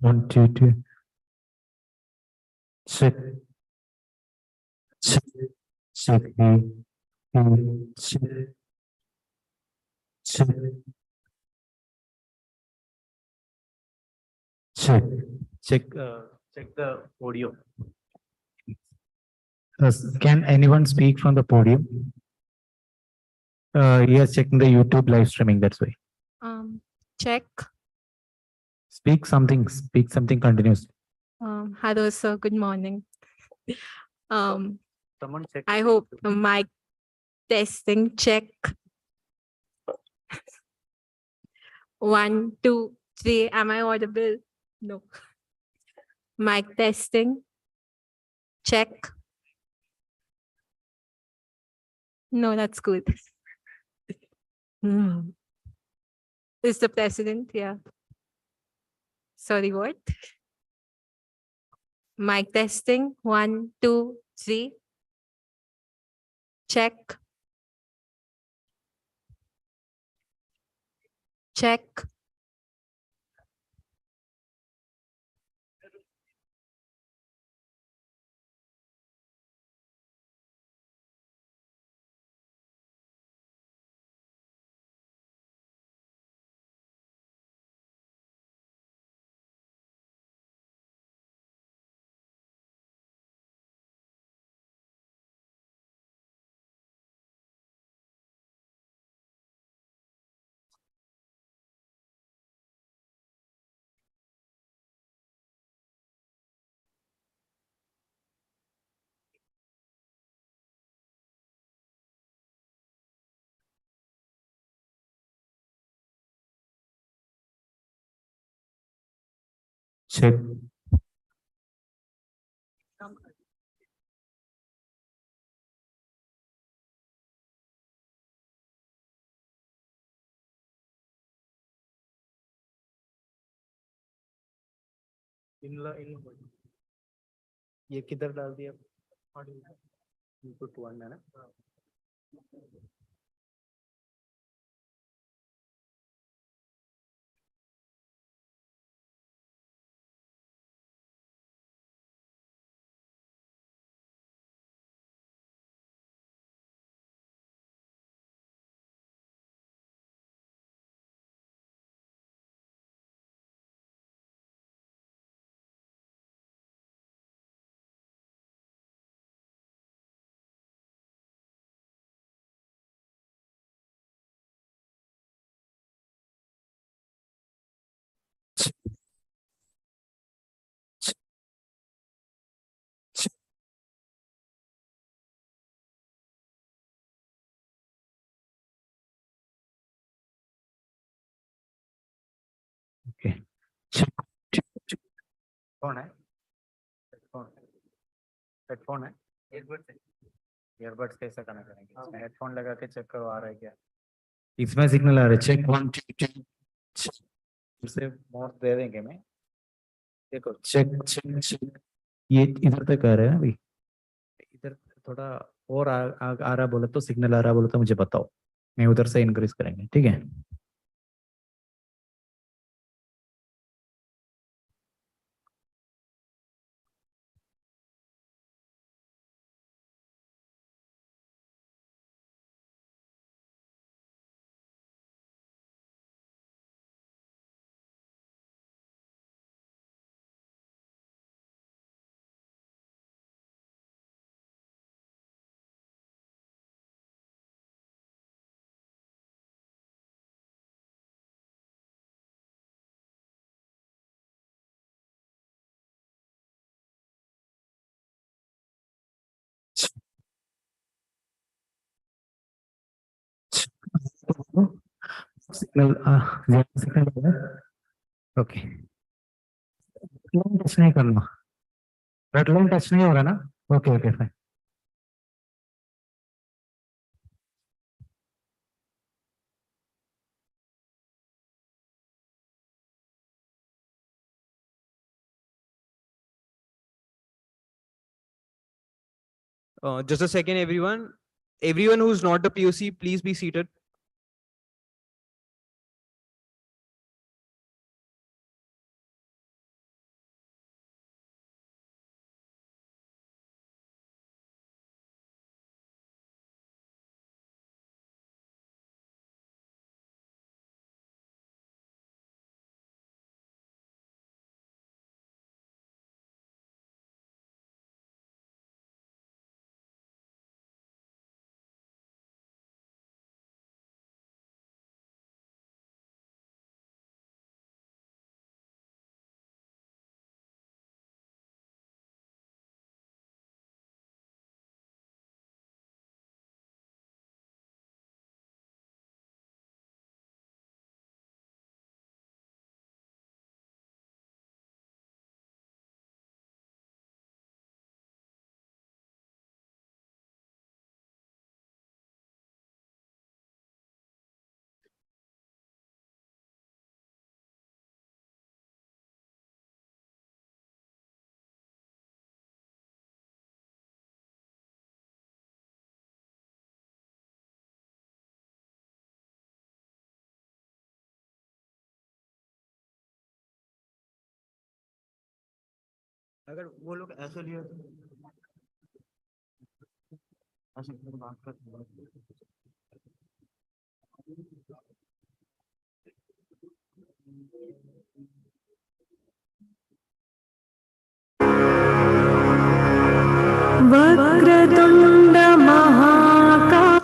1, 2, 2. Check. Check. Check. Check. Check. Check. Check. Check the audio. Can anyone speak from the podium? Yes, checking the YouTube live streaming. That's why. Check. Speak something. Speak something continuously. Hello, sir. Good morning. Someone check. I hope mic testing check. 1, 2, 3. Am I audible? No. Mic testing. Check. No, that's good. Is the president? Yeah. Sorry, what? Mic testing. 1, 2, 3. Check. Check. Check. ये किधर डाल दिया? Input 1 है ना? Okay. कौन है? Headphone है? Earbuds कैसे कनेक्ट करेंगे? इसमें हेडफोन लगा के चेक करो आ रहा है क्या? इसमें सिग्नल आ रहा है। चेक 1 2 3 से मोड दे देंगे मैं। देखो चेक चेक चेक ये इधर तक आ रहा है ना भाई। इधर थोड़ा और आ रहा बोले तो सिग्नल आ रहा बोले तो मुझे बताओ, मैं उधर से इंक्रीज करेंगे। ठीक है? Signal signal okay. टच नहीं करना, रेड लाइन टच नहीं होगा ना? Okay okay fine. Just a second, everyone. Everyone who's not a POC, please be seated. अगर वो लोग ऐसे लिए ऐसे बात करते हैं वक्रतुंड महाकाय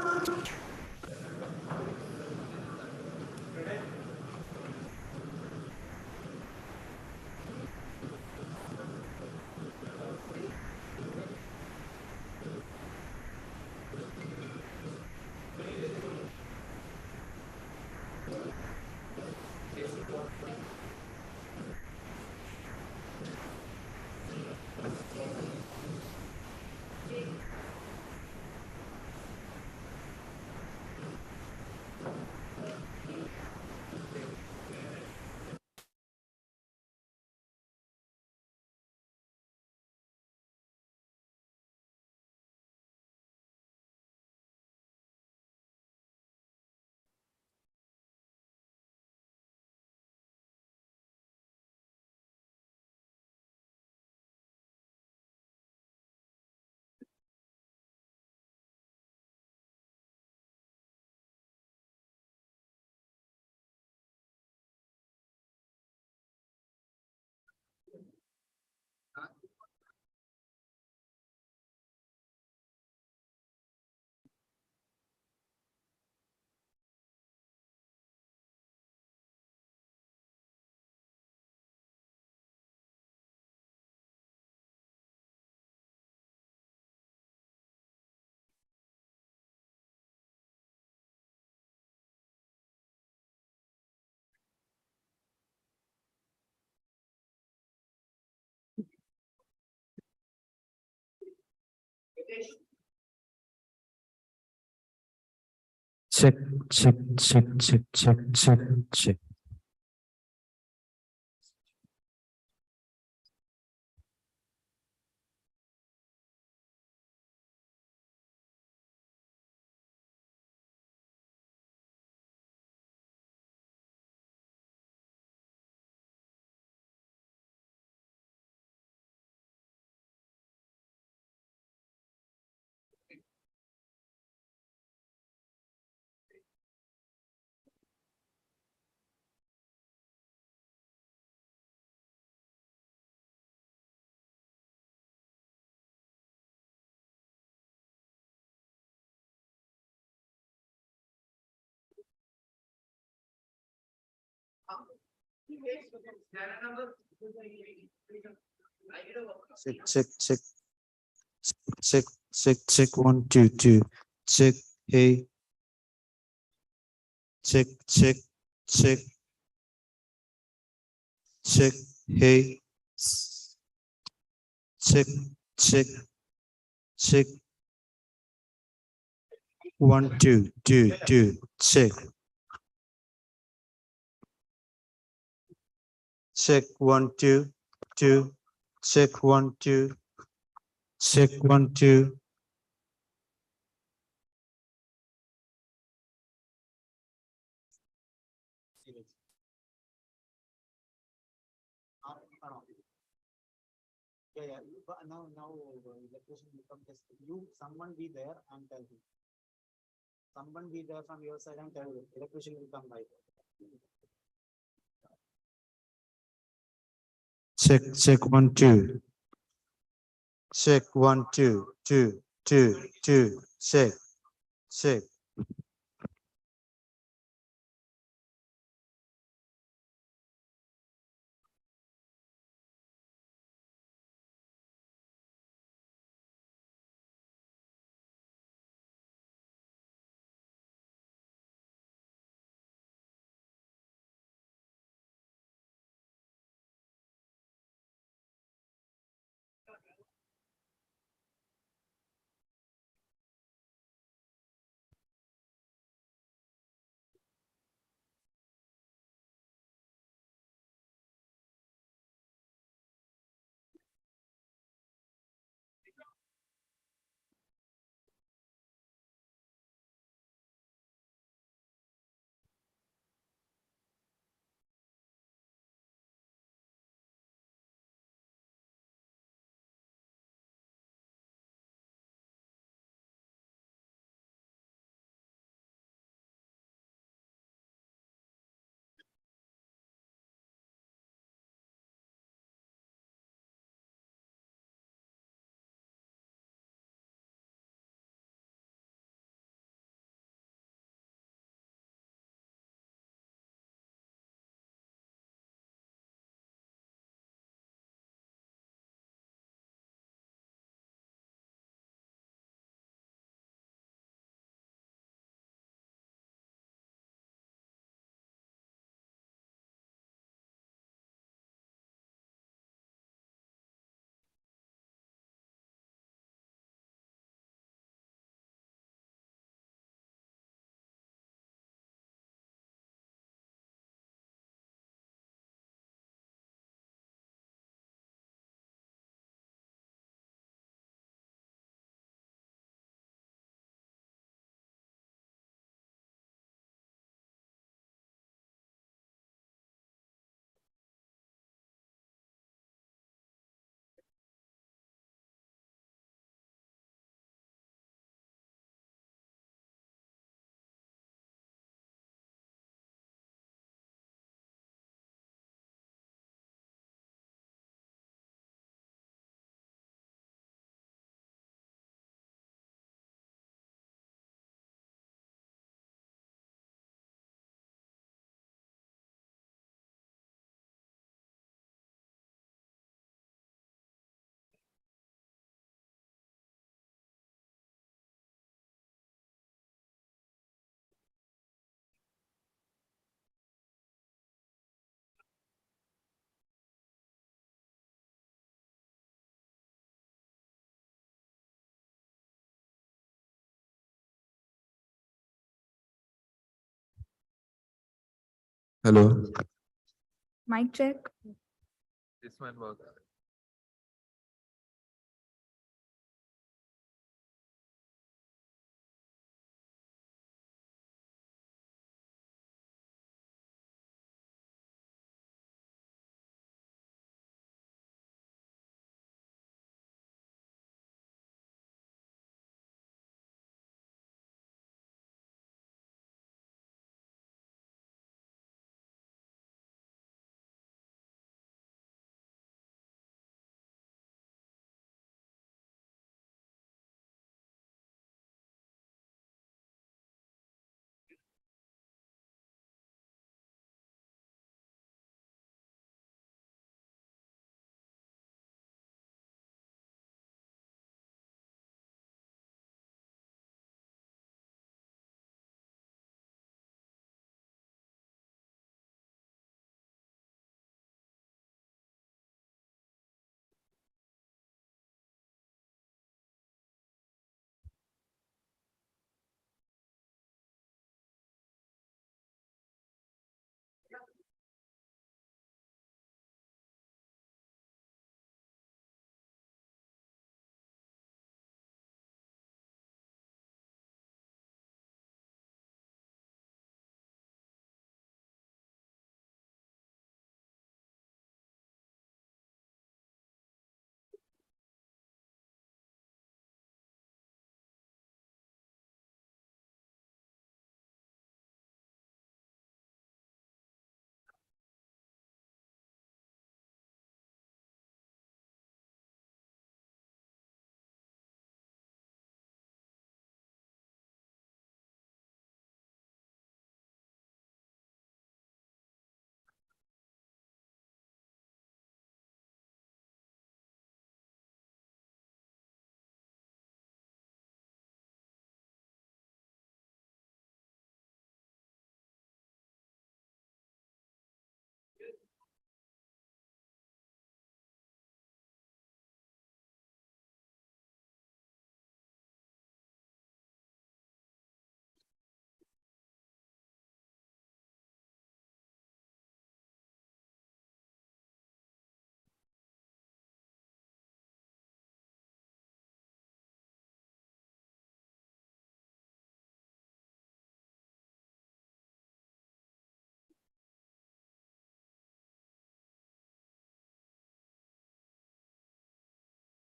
check check. Check 1 2 2 check hey check check hey check check 1 2 2 2 check 1 2 2 check 1 2 check 1 2 Yeah. But now electrician become just you. Someone be there and tell him. Someone be there from your side and tell him. Electrician will come by. Check 1 2. Check 1 2 2 2 2. Check. Hello. Mic check. This one works.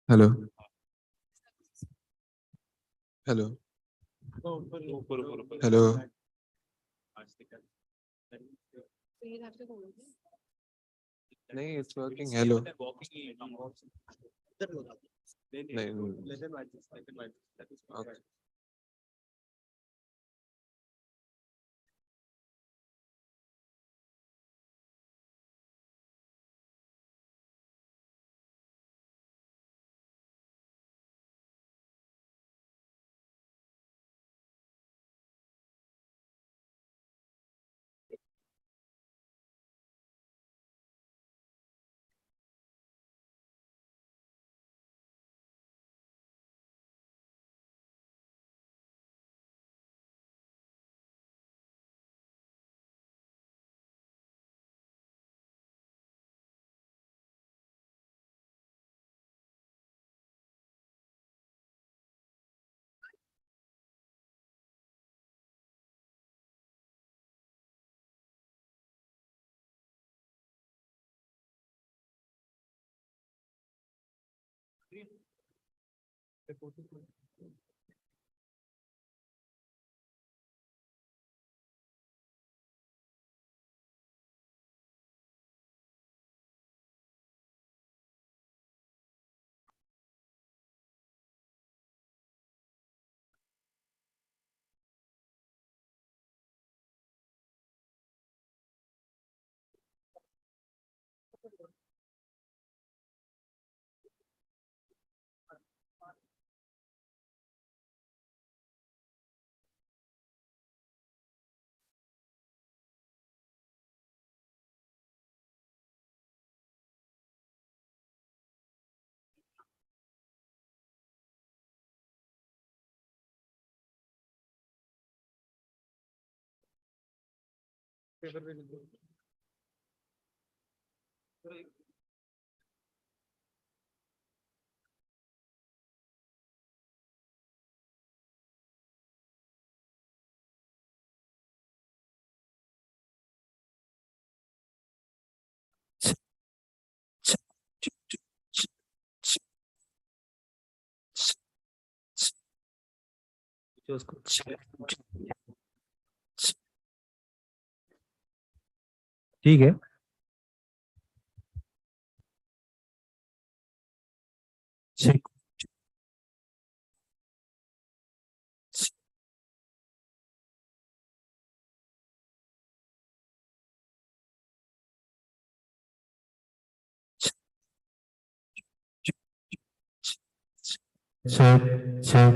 Hello. Hello. Hello. नहीं, it's working. Hello. नहीं. Okay. ठीक है. Check. Check, check.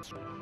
Hello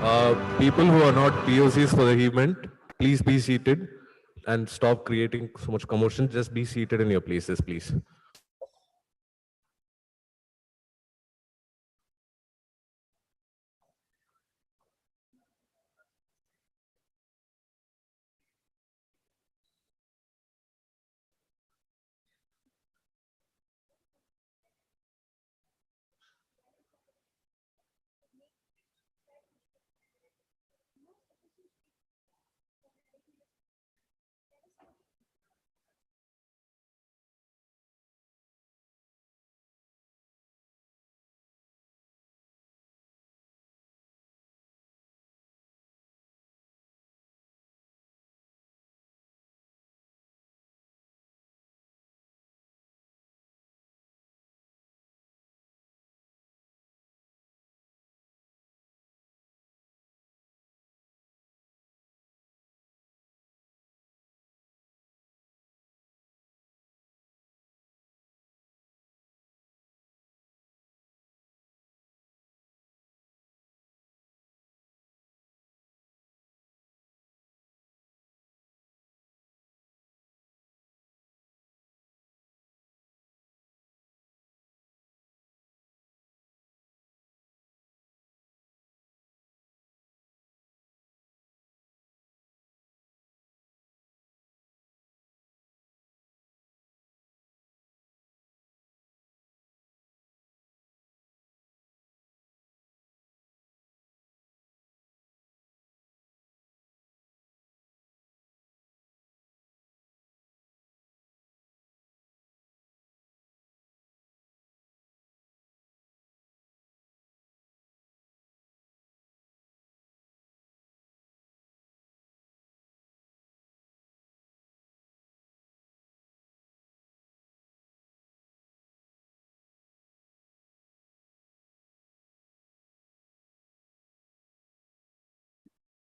all. People who are not POCs for the event, please be seated and stop creating so much commotion. Just be seated in your places, please.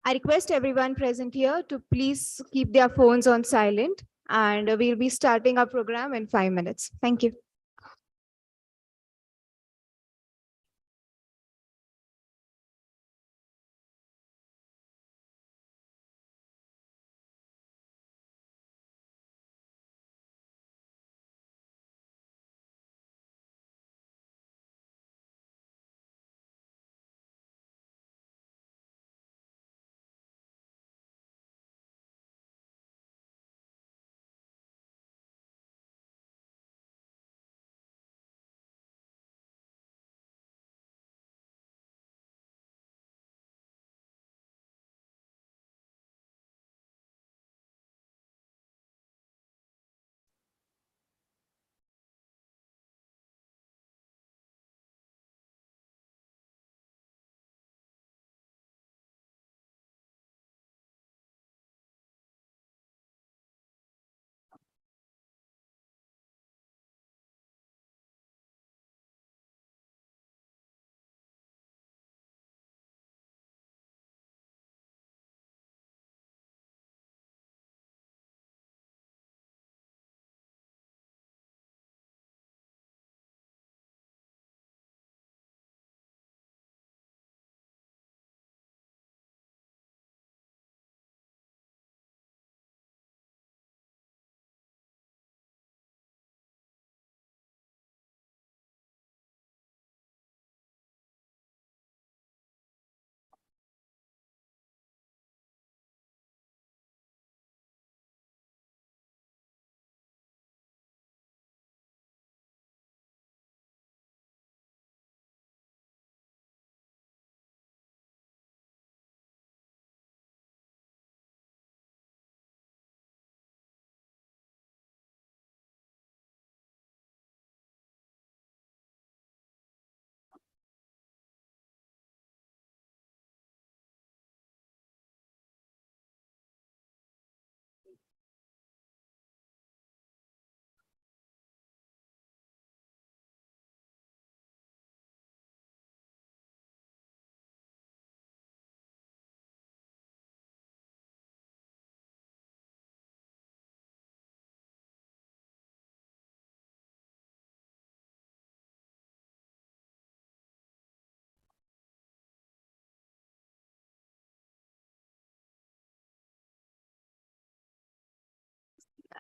I request everyone present here to please keep their phones on silent, and we'll be starting our program in 5 minutes. Thank you.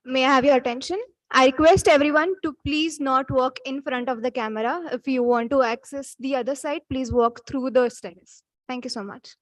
May I have your attention? I request everyone to please not walk in front of the camera. If you want to access the other side, please walk through the stairs. Thank you so much.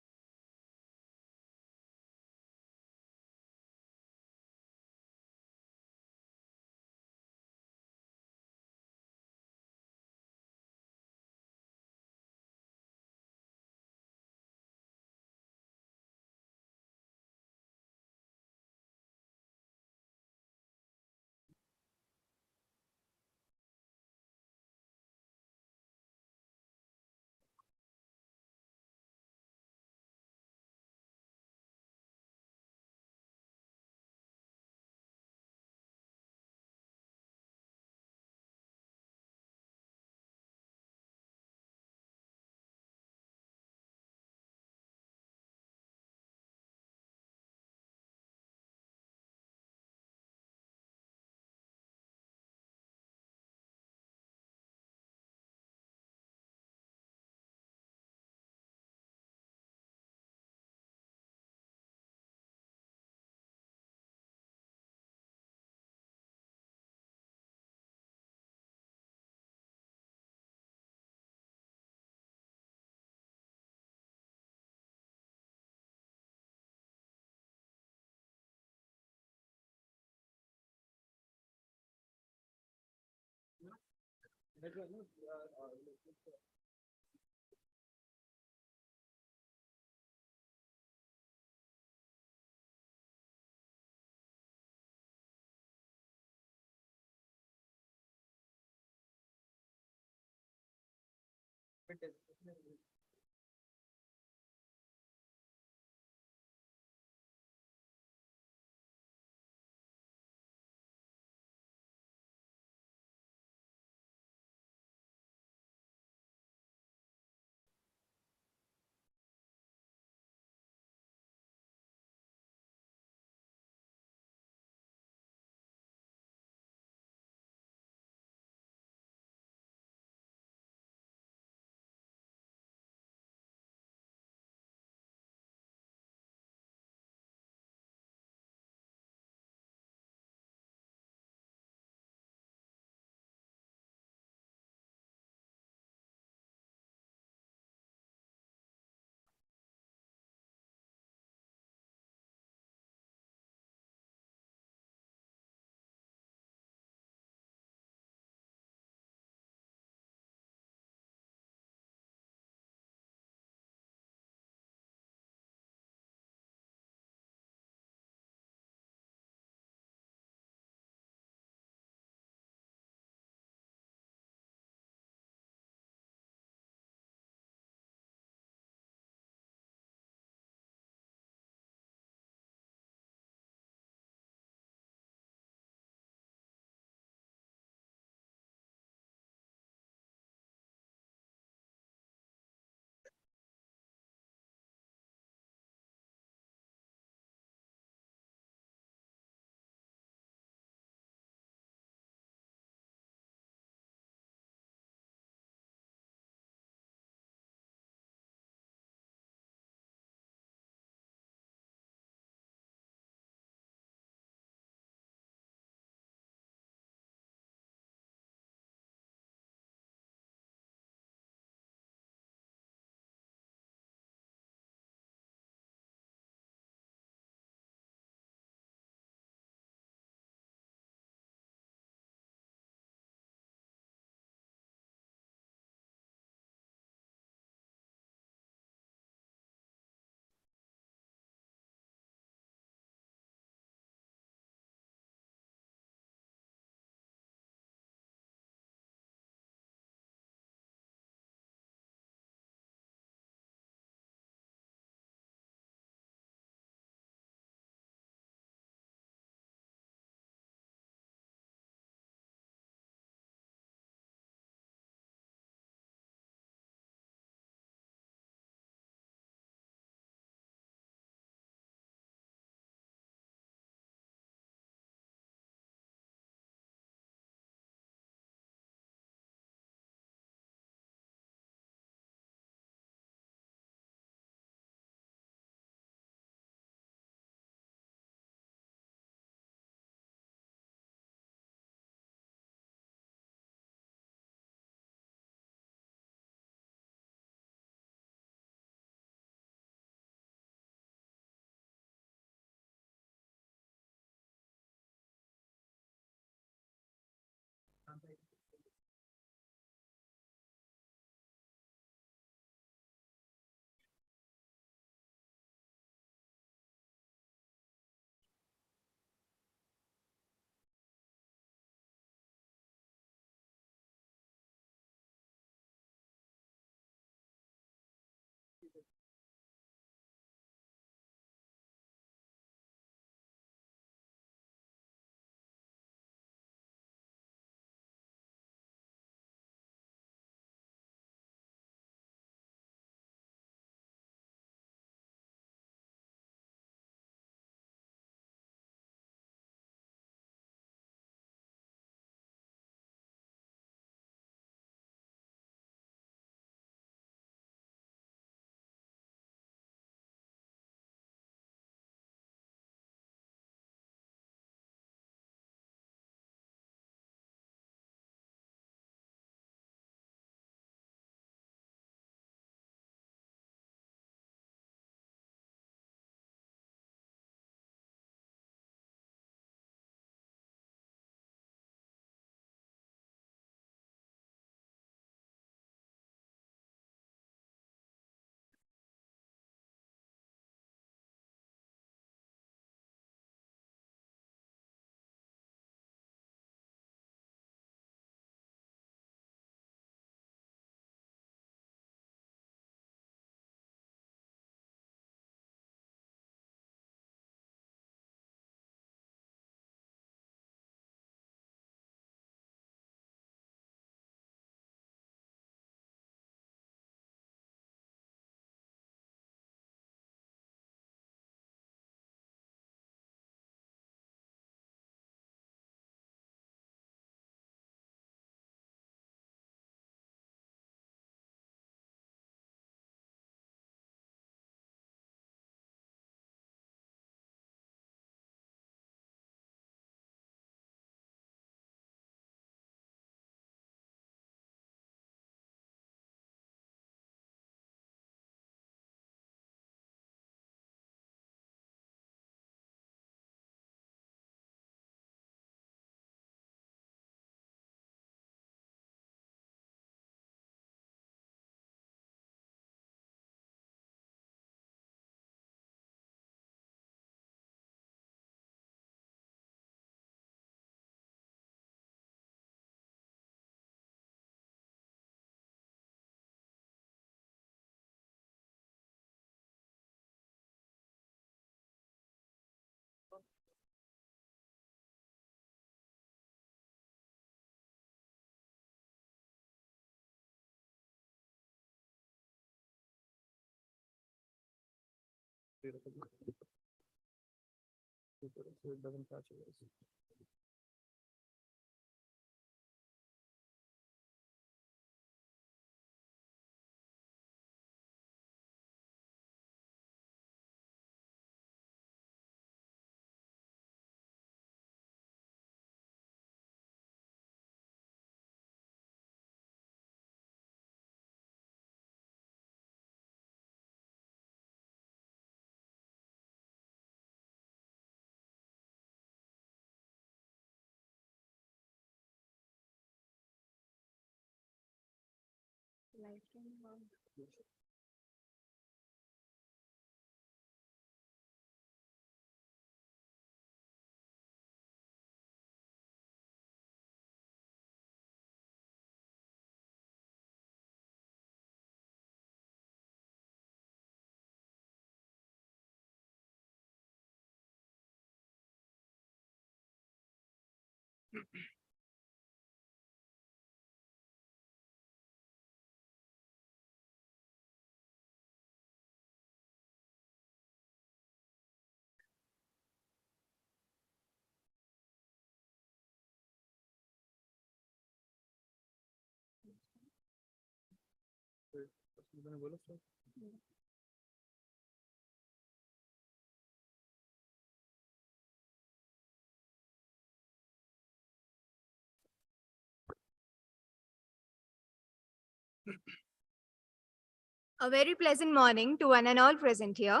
A very pleasant morning to one and all present here.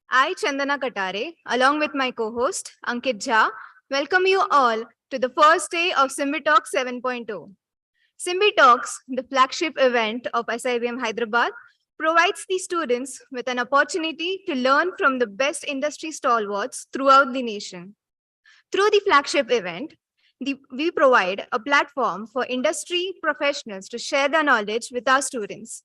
I, Chandana Katare, along with my co-host Ankit Jha, welcome you all to the first day of SymbiTalks 7.0. SymbiTalks, the flagship event of SIBM Hyderabad, provides the students with an opportunity to learn from the best industry stalwarts throughout the nation. Through the flagship event, we provide a platform for industry professionals to share their knowledge with our students.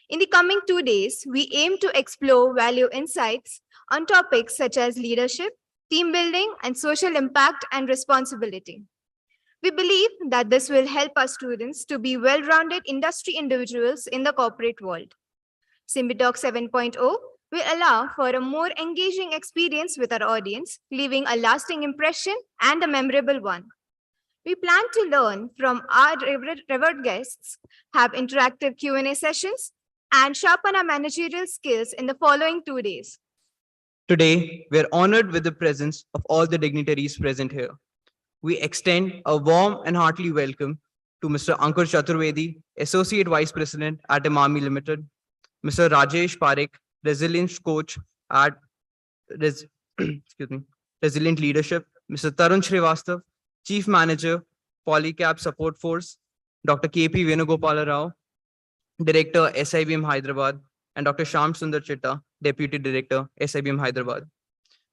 In the coming 2 days, we aim to explore value insights on topics such as leadership, team building, and social impact and responsibility. We believe that this will help our students to be well-rounded industry individuals in the corporate world. SymbiTalks 7.0 will allow for a more engaging experience with our audience, leaving a lasting impression and a memorable one. We plan to learn from our revered guests, have interactive Q&A sessions, and sharpen our managerial skills in the following 2 days. Today, we're honored with the presence of all the dignitaries present here. We extend a warm and hearty welcome to Mr. Ankur Chaturvedi, Associate Vice President at Emami Limited, Mr. Rajesh Parikh, Resilience Coach at excuse me, Resilient Leadership, Mr. Taran Srivastav, Chief Manager, Polycap Support Force, Dr. KP Venugopala Rao, Director, SIBM Hyderabad, and Dr. Shyam Sundar Chitta, Deputy Director, SIBM Hyderabad.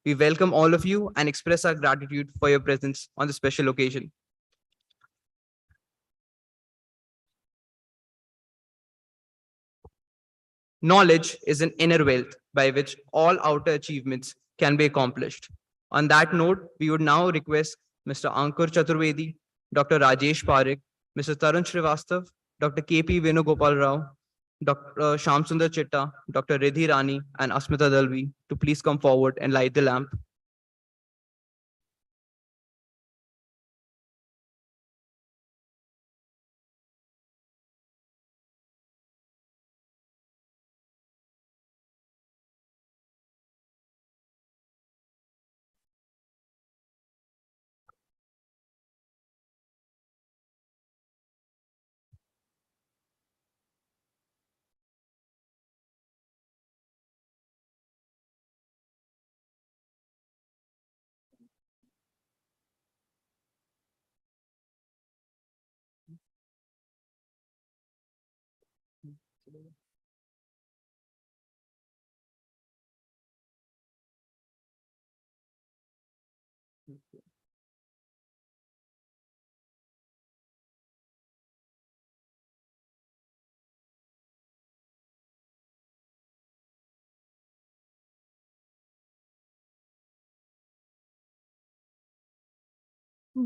We welcome all of you and express our gratitude for your presence on this special occasion. Knowledge is an inner wealth by which all outer achievements can be accomplished. On that note, we would now request Mr. Ankur Chaturvedi, Dr. Rajesh Parikh, Mr. Taran Srivastav, Dr. KP Venugopal Rao, Dr. Shyam Sundar Chitta, Dr. Riddhi Rani, and Asmita Dalvi to please come forward and light the lamp.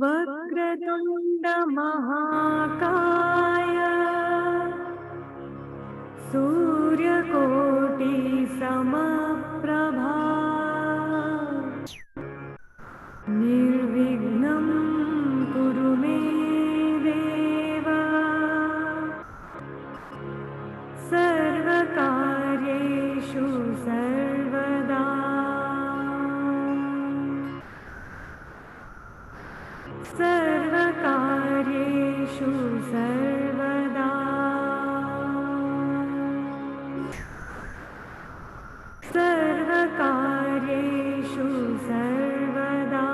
वक्रतुण्ड महाकाय सूर्यकोटि समप्रभ प्रभा निर्विघ्नं कुरु मे देव सर्वकार्येषु सर्वदा सर्वकार्येषु सर्वदा सर्वकार्येषु सर्वदा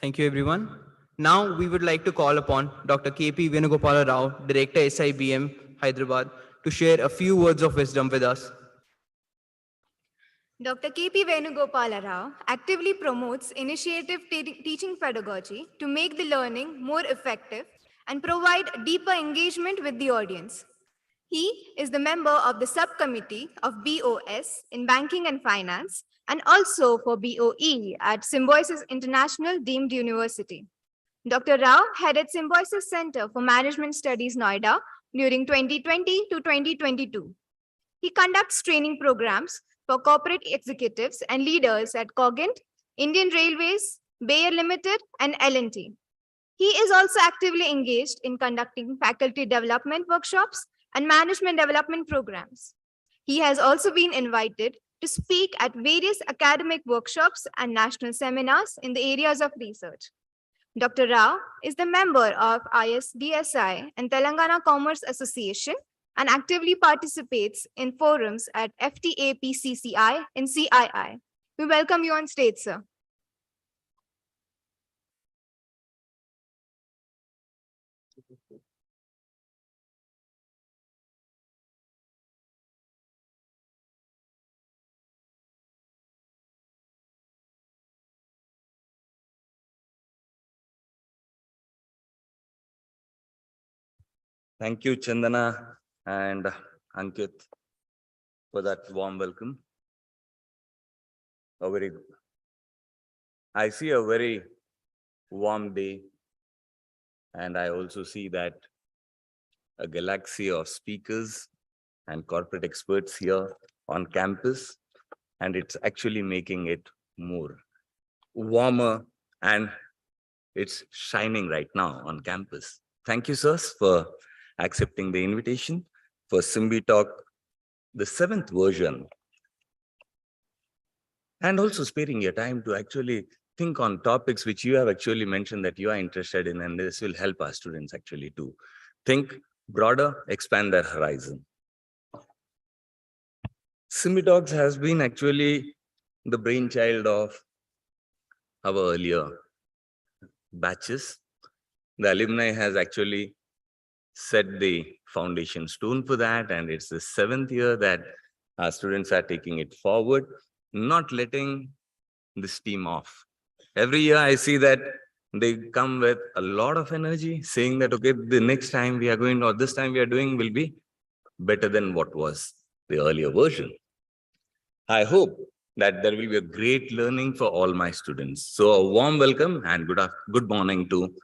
Thank you, everyone. Now we would like to call upon Dr. K.P. Venugopala Rao, Director SIBM, Hyderabad, to share a few words of wisdom with us. Dr. K.P. Venugopala Rao actively promotes initiative teaching pedagogy to make the learning more effective and provide deeper engagement with the audience. He is the member of the subcommittee of BOS in Banking and Finance and also for BOE at Symbiosis International Deemed University. Dr. Rao headed Symbiosis Center for Management Studies Noida during 2020 to 2022. He conducts training programs for corporate executives and leaders at Cogent, Indian Railways, Bayer Limited, and L&T. He is also actively engaged in conducting faculty development workshops and management development programs. He has also been invited to speak at various academic workshops and national seminars in the areas of research. Dr. Rao is the member of ISDSI and Telangana Commerce Association and actively participates in forums at FTAPCCI and CII. We welcome you on stage, sir. Thank you, Chandana and Ankit, for that warm welcome. I see a very warm day, and I also see that a galaxy of speakers and corporate experts here on campus, and it's actually making it more warmer, and it's shining right now on campus. Thank you, sirs, for accepting the invitation for SymbiTalk, the 7th version, and also sparing your time to actually think on topics which you have actually mentioned that you are interested in, and this will help our students actually to think broader, expand their horizon. SymbiTalks has been actually the brainchild of our earlier batches. The alumni has actually set the foundation stone for that, and it's the 7th year that our students are taking it forward, not letting the steam off. Every year I see that they come with a lot of energy, saying that, okay, the next time we are going, or this time we are doing, will be better than what was the earlier version. I hope that there will be a great learning for all my students. So a warm welcome and good morning to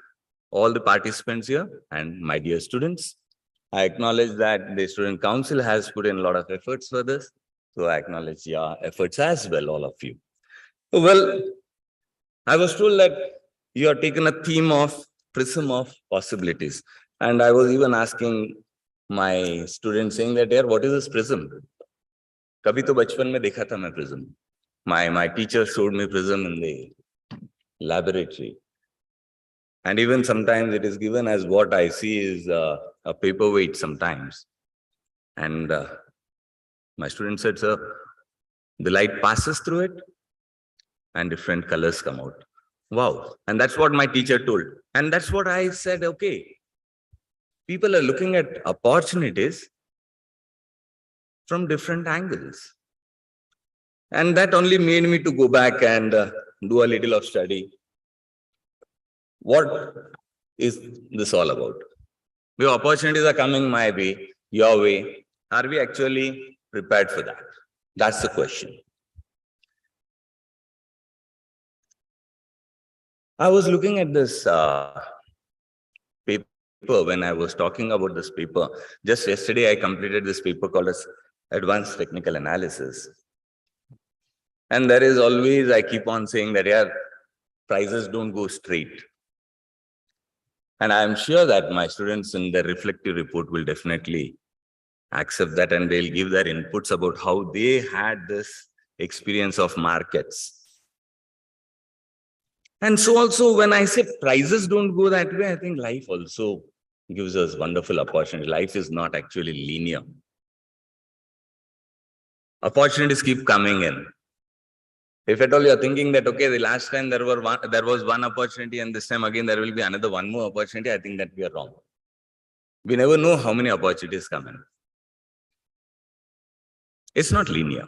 all the participants here and my dear students. I acknowledge that the Student Council has put in a lot of efforts for this. So I acknowledge your efforts as well, all of you. Well, I was told that you are taken a theme of Prism of Possibilities. And I was even asking my students, saying that, "Dear, what is this prism?" Kabhi to bachpan mein dekha tha main prism. My teacher showed me prism in the laboratory. And even sometimes it is given as what I see is a paperweight sometimes. And my student said, "Sir, the light passes through it and different colors come out." Wow. And that's what my teacher told. And that's what I said, okay, people are looking at opportunities from different angles. And that only made me to go back and do a little of study. What is this all about? The opportunities are coming my way, your way, Are we actually prepared for that? That's the question. I was looking at this paper when I was talking about this paper. Just yesterday, I completed this paper called as Advanced Technical Analysis. And there is always, I keep on saying that, yeah, prices don't go straight. And I'm sure that my students in their reflective report will definitely accept that, and they'll give their inputs about how they had this experience of markets. And so also when I say prices don't go that way, I think life also gives us wonderful opportunity. Life is not actually linear. Opportunities keep coming in. If at all you're thinking that, okay, the last time there was one opportunity and this time again there will be another one more opportunity, I think that we are wrong. We never know how many opportunities come in. It's not linear.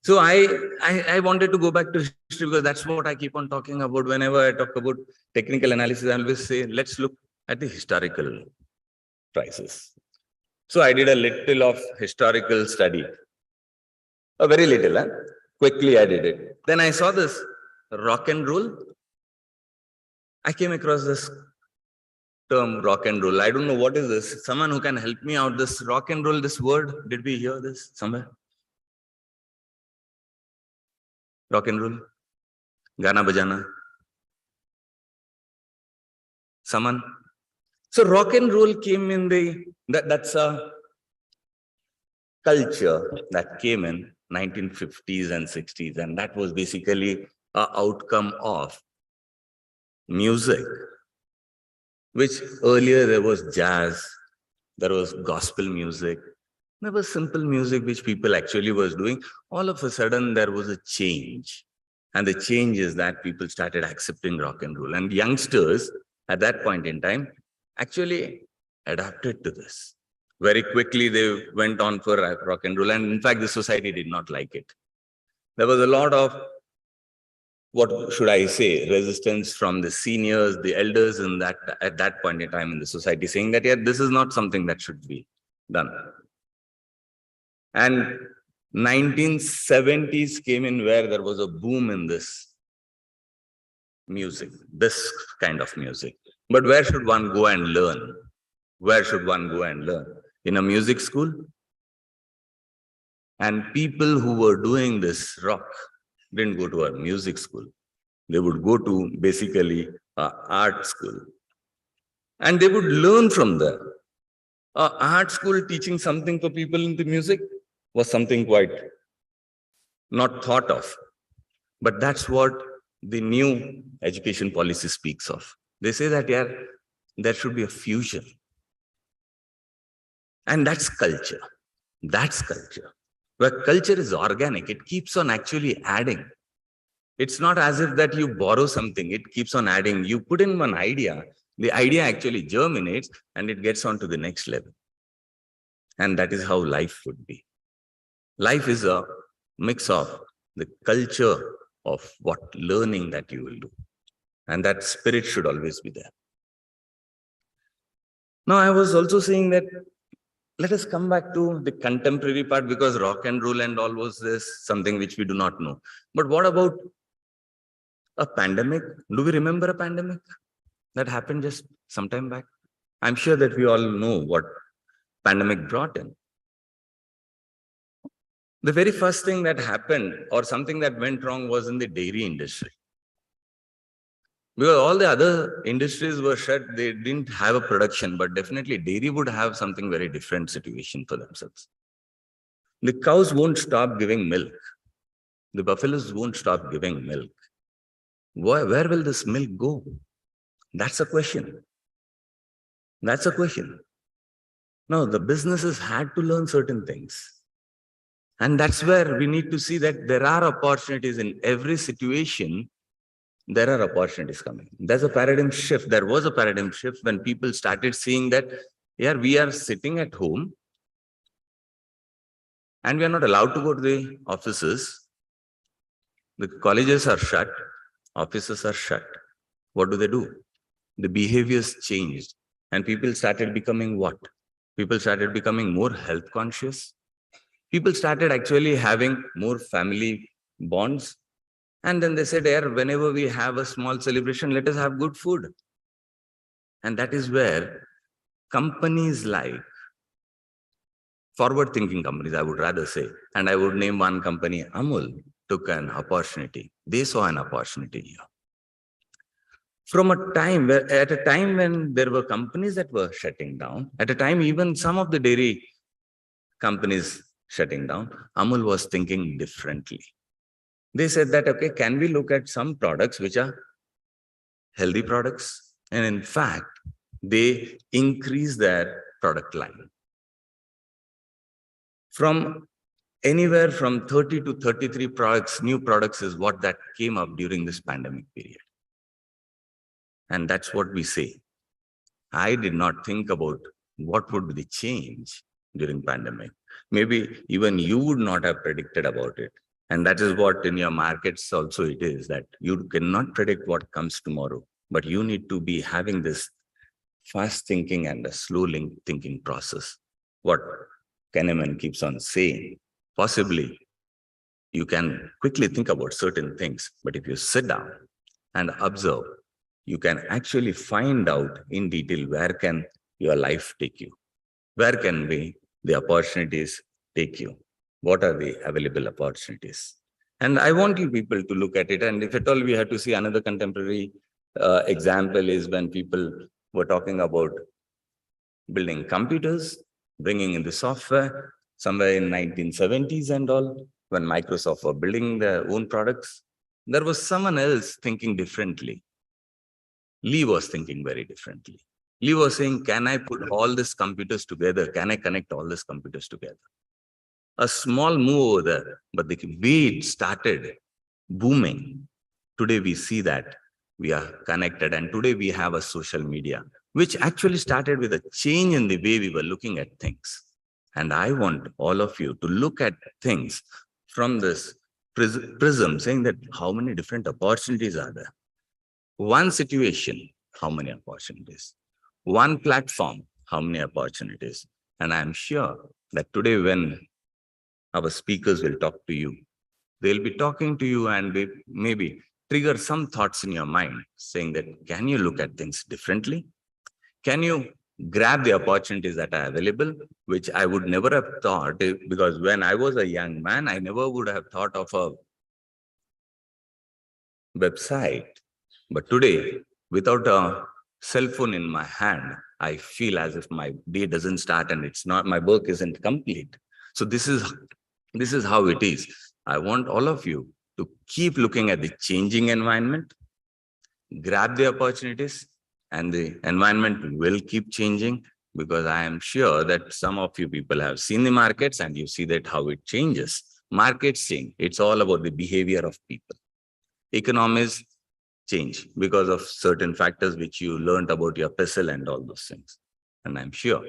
So I wanted to go back to history because that's what I keep on talking about. Whenever I talk about technical analysis, I always say, let's look at the historical prices. So I did a little of historical study. A very little, huh? Quickly I did it. Then I saw this rock and roll. I came across this term rock and roll. I don't know what is this. Someone who can help me out. This rock and roll, this word, did we hear this somewhere? Rock and roll? Gana bajana? Someone? So rock and roll came in that's a culture that came in 1950s and 60s, and that was basically an outcome of music, which earlier there was jazz, there was gospel music, there was simple music which people actually was doing. All of a sudden there was a change, and the change is that people started accepting rock and roll, and youngsters at that point in time actually adapted to this. Very quickly, they went on for rock and roll. And in fact, the society did not like it. There was a lot of, what should I say, resistance from the seniors, the elders at that point in time in the society, saying that, yeah, this is not something that should be done. And 1970s came in where there was a boom in this music, this kind of music. But where should one go and learn? Where should one go and learn? In a music school? And people who were doing this rock didn't go to a music school. They would go to basically an art school. And they would learn from there. An art school teaching something for people in the music was something quite not thought of. But that's what the new education policy speaks of. They say that, yeah, there should be a fusion. And that's culture. That's culture. Where culture is organic, it keeps on actually adding. It's not as if that you borrow something, it keeps on adding. You put in one idea, the idea actually germinates and it gets on to the next level. And that is how life would be. Life is a mix of the culture of what learning that you will do. And that spirit should always be there. Now, I was also saying that let us come back to the contemporary part, because rock and roll and all was this something which we do not know. But what about a pandemic? Do we remember a pandemic that happened just some time back? I'm sure that we all know what pandemic brought in. The very first thing that happened or something that went wrong was in the dairy industry. Because all the other industries were shut, they didn't have a production, but definitely dairy would have something very different situation for themselves. The cows won't stop giving milk. The buffaloes won't stop giving milk. Where will this milk go? That's a question. That's a question. Now, the businesses had to learn certain things. And that's where we need to see that there are opportunities in every situation. There are opportunities coming. There's a paradigm shift. There was a paradigm shift when people started seeing that, yeah, we are sitting at home and we are not allowed to go to the offices. The colleges are shut. Offices are shut. What do? The behaviors changed and people started becoming what? People started becoming more health conscious. People started actually having more family bonds. And then they said, "Yeah, whenever we have a small celebration, let us have good food." And that is where companies like forward-thinking companies, I would rather say, and I would name one company, Amul, took an opportunity. They saw an opportunity here. From at a time when there were companies that were shutting down, at a time even some of the dairy companies shutting down, Amul was thinking differently. They said that, okay, can we look at some products which are healthy products? And in fact, they increase their product line. From anywhere from 30 to 33 products, new products is what that came up during this pandemic period. And that's what we say. I did not think about what would be the change during pandemic. Maybe even you would not have predicted about it. And that is what in your markets also it is, that you cannot predict what comes tomorrow, but you need to be having this fast thinking and a slow thinking process. What Kahneman keeps on saying, possibly you can quickly think about certain things, but if you sit down and observe, you can actually find out in detail where can your life take you, where can the opportunities take you, what are the available opportunities. And I want you people to look at it. And if at all we have to see another contemporary example is when people were talking about building computers, bringing in the software, somewhere in 1970s and all, when Microsoft were building their own products, there was someone else thinking differently. Lee was thinking very differently. Lee was saying, can I put all these computers together? Can I connect all these computers together? A small move over there, but the way it started booming, today we see that we are connected, and today we have a social media, which actually started with a change in the way we were looking at things. And I want all of you to look at things from this prism, saying that how many different opportunities are there? One situation, how many opportunities? One platform, how many opportunities? And I'm sure that today when our speakers will talk to you, they'll be talking to you and they maybe trigger some thoughts in your mind saying that, can you look at things differently? Can you grab the opportunities that are available, which I would never have thought, because when I was a young man, I never would have thought of a website. But today, without a cell phone in my hand, I feel as if my day doesn't start and it's not, my work isn't complete. So this is how it is. I want all of you to keep looking at the changing environment, grab the opportunities, and the environment will keep changing, because I am sure that some of you people have seen the markets and you see that how it changes. Markets change. It's all about the behavior of people. Economies change because of certain factors which you learned about your PESEL and all those things. And I'm sure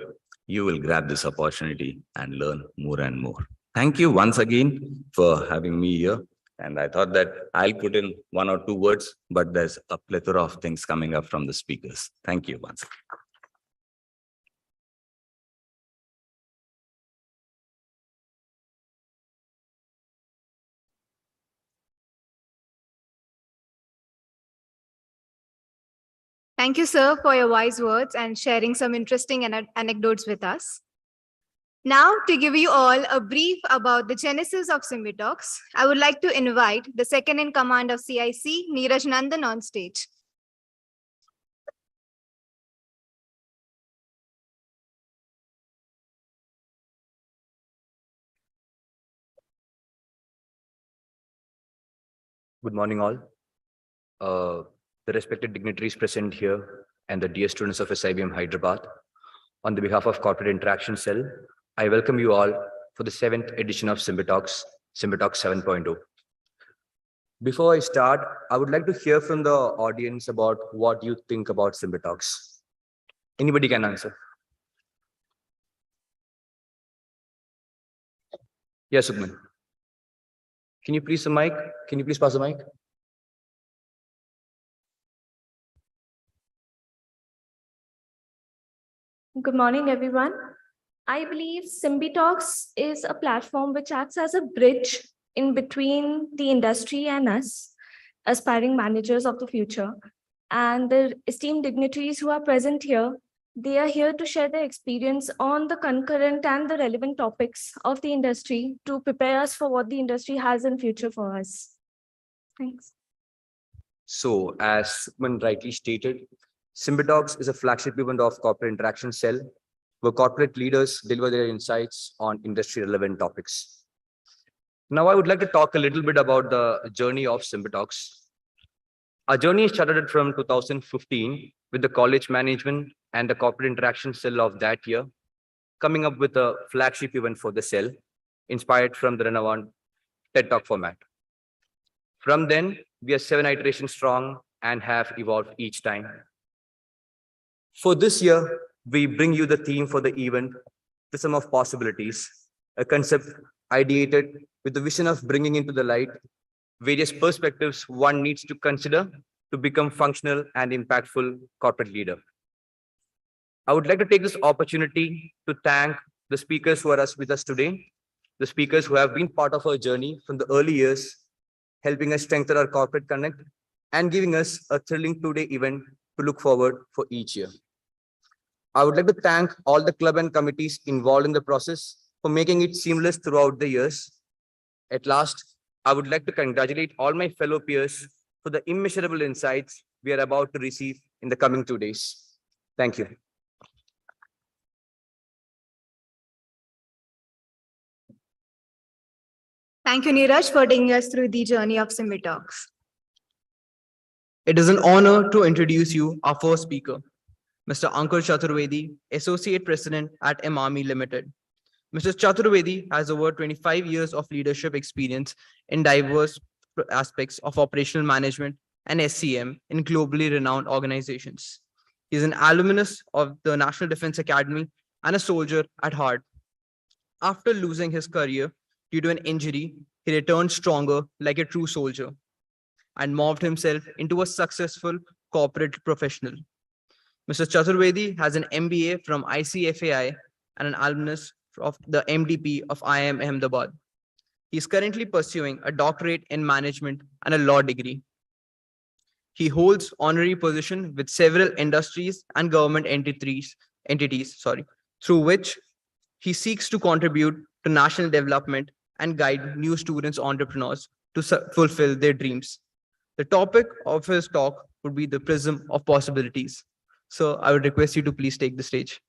you will grab this opportunity and learn more and more. Thank you once again for having me here. And I thought that I'll put in one or two words, but there's a plethora of things coming up from the speakers. Thank you once again. Thank you, sir, for your wise words and sharing some interesting anecdotes with us. Now, to give you all a brief about the genesis of SymbiTalks, I would like to invite the second in command of CIC, Neeraj Nandan, on stage. Good morning, all. The respected dignitaries present here and the dear students of SIBM Hyderabad. On the behalf of Corporate Interaction Cell, I welcome you all for the 7th edition of SymbiTalks 7.0. Before I start, I would like to hear from the audience about what you think about SymbiTalks. Anybody can answer. Yes, Sugman. Can you please pass the mic? Good morning, everyone. I believe SymbiTalks is a platform which acts as a bridge in between the industry and us, aspiring managers of the future. And the esteemed dignitaries who are present here, they are here to share their experience on the concurrent and the relevant topics of the industry to prepare us for what the industry has in future for us. Thanks. So, as Sukman rightly stated, SymbiTalks is a flagship event of corporate interaction cell where corporate leaders deliver their insights on industry-relevant topics. Now, I would like to talk a little bit about the journey of SymbiTalks. Our journey started from 2015 with the college management and the corporate interaction cell of that year, coming up with a flagship event for the cell, inspired from the renowned TED Talk format. From then, we are 7 iterations strong and have evolved each time. For this year, we bring you the theme for the event, Prism of Possibilities, a concept ideated with the vision of bringing into the light various perspectives one needs to consider to become functional and impactful corporate leader. I would like to take this opportunity to thank the speakers who are with us today, the speakers who have been part of our journey from the early years, helping us strengthen our corporate connect and giving us a thrilling two-day event to look forward for each year. I would like to thank all the club and committees involved in the process for making it seamless throughout the years. At last, I would like to congratulate all my fellow peers for the immeasurable insights we are about to receive in the coming 2 days. Thank you. Thank you, Neeraj, for taking us through the journey of SymbiTalks. It is an honor to introduce you our first speaker, Mr. Ankur Chaturvedi, Associate President at Emami Limited. Mr. Chaturvedi has over 25 years of leadership experience in diverse aspects of operational management and SCM in globally renowned organizations. He is an alumnus of the National Defense Academy and a soldier at heart. After losing his career due to an injury, he returned stronger like a true soldier and morphed himself into a successful corporate professional. Mr. Chaturvedi has an MBA from ICFAI and an alumnus of the MDP of IIM Ahmedabad. He is currently pursuing a doctorate in management and a law degree. He holds honorary position with several industries and government entities, through which he seeks to contribute to national development and guide new students, entrepreneurs to fulfill their dreams. The topic of his talk would be the Prism of Possibilities. So I would request you to please take the stage.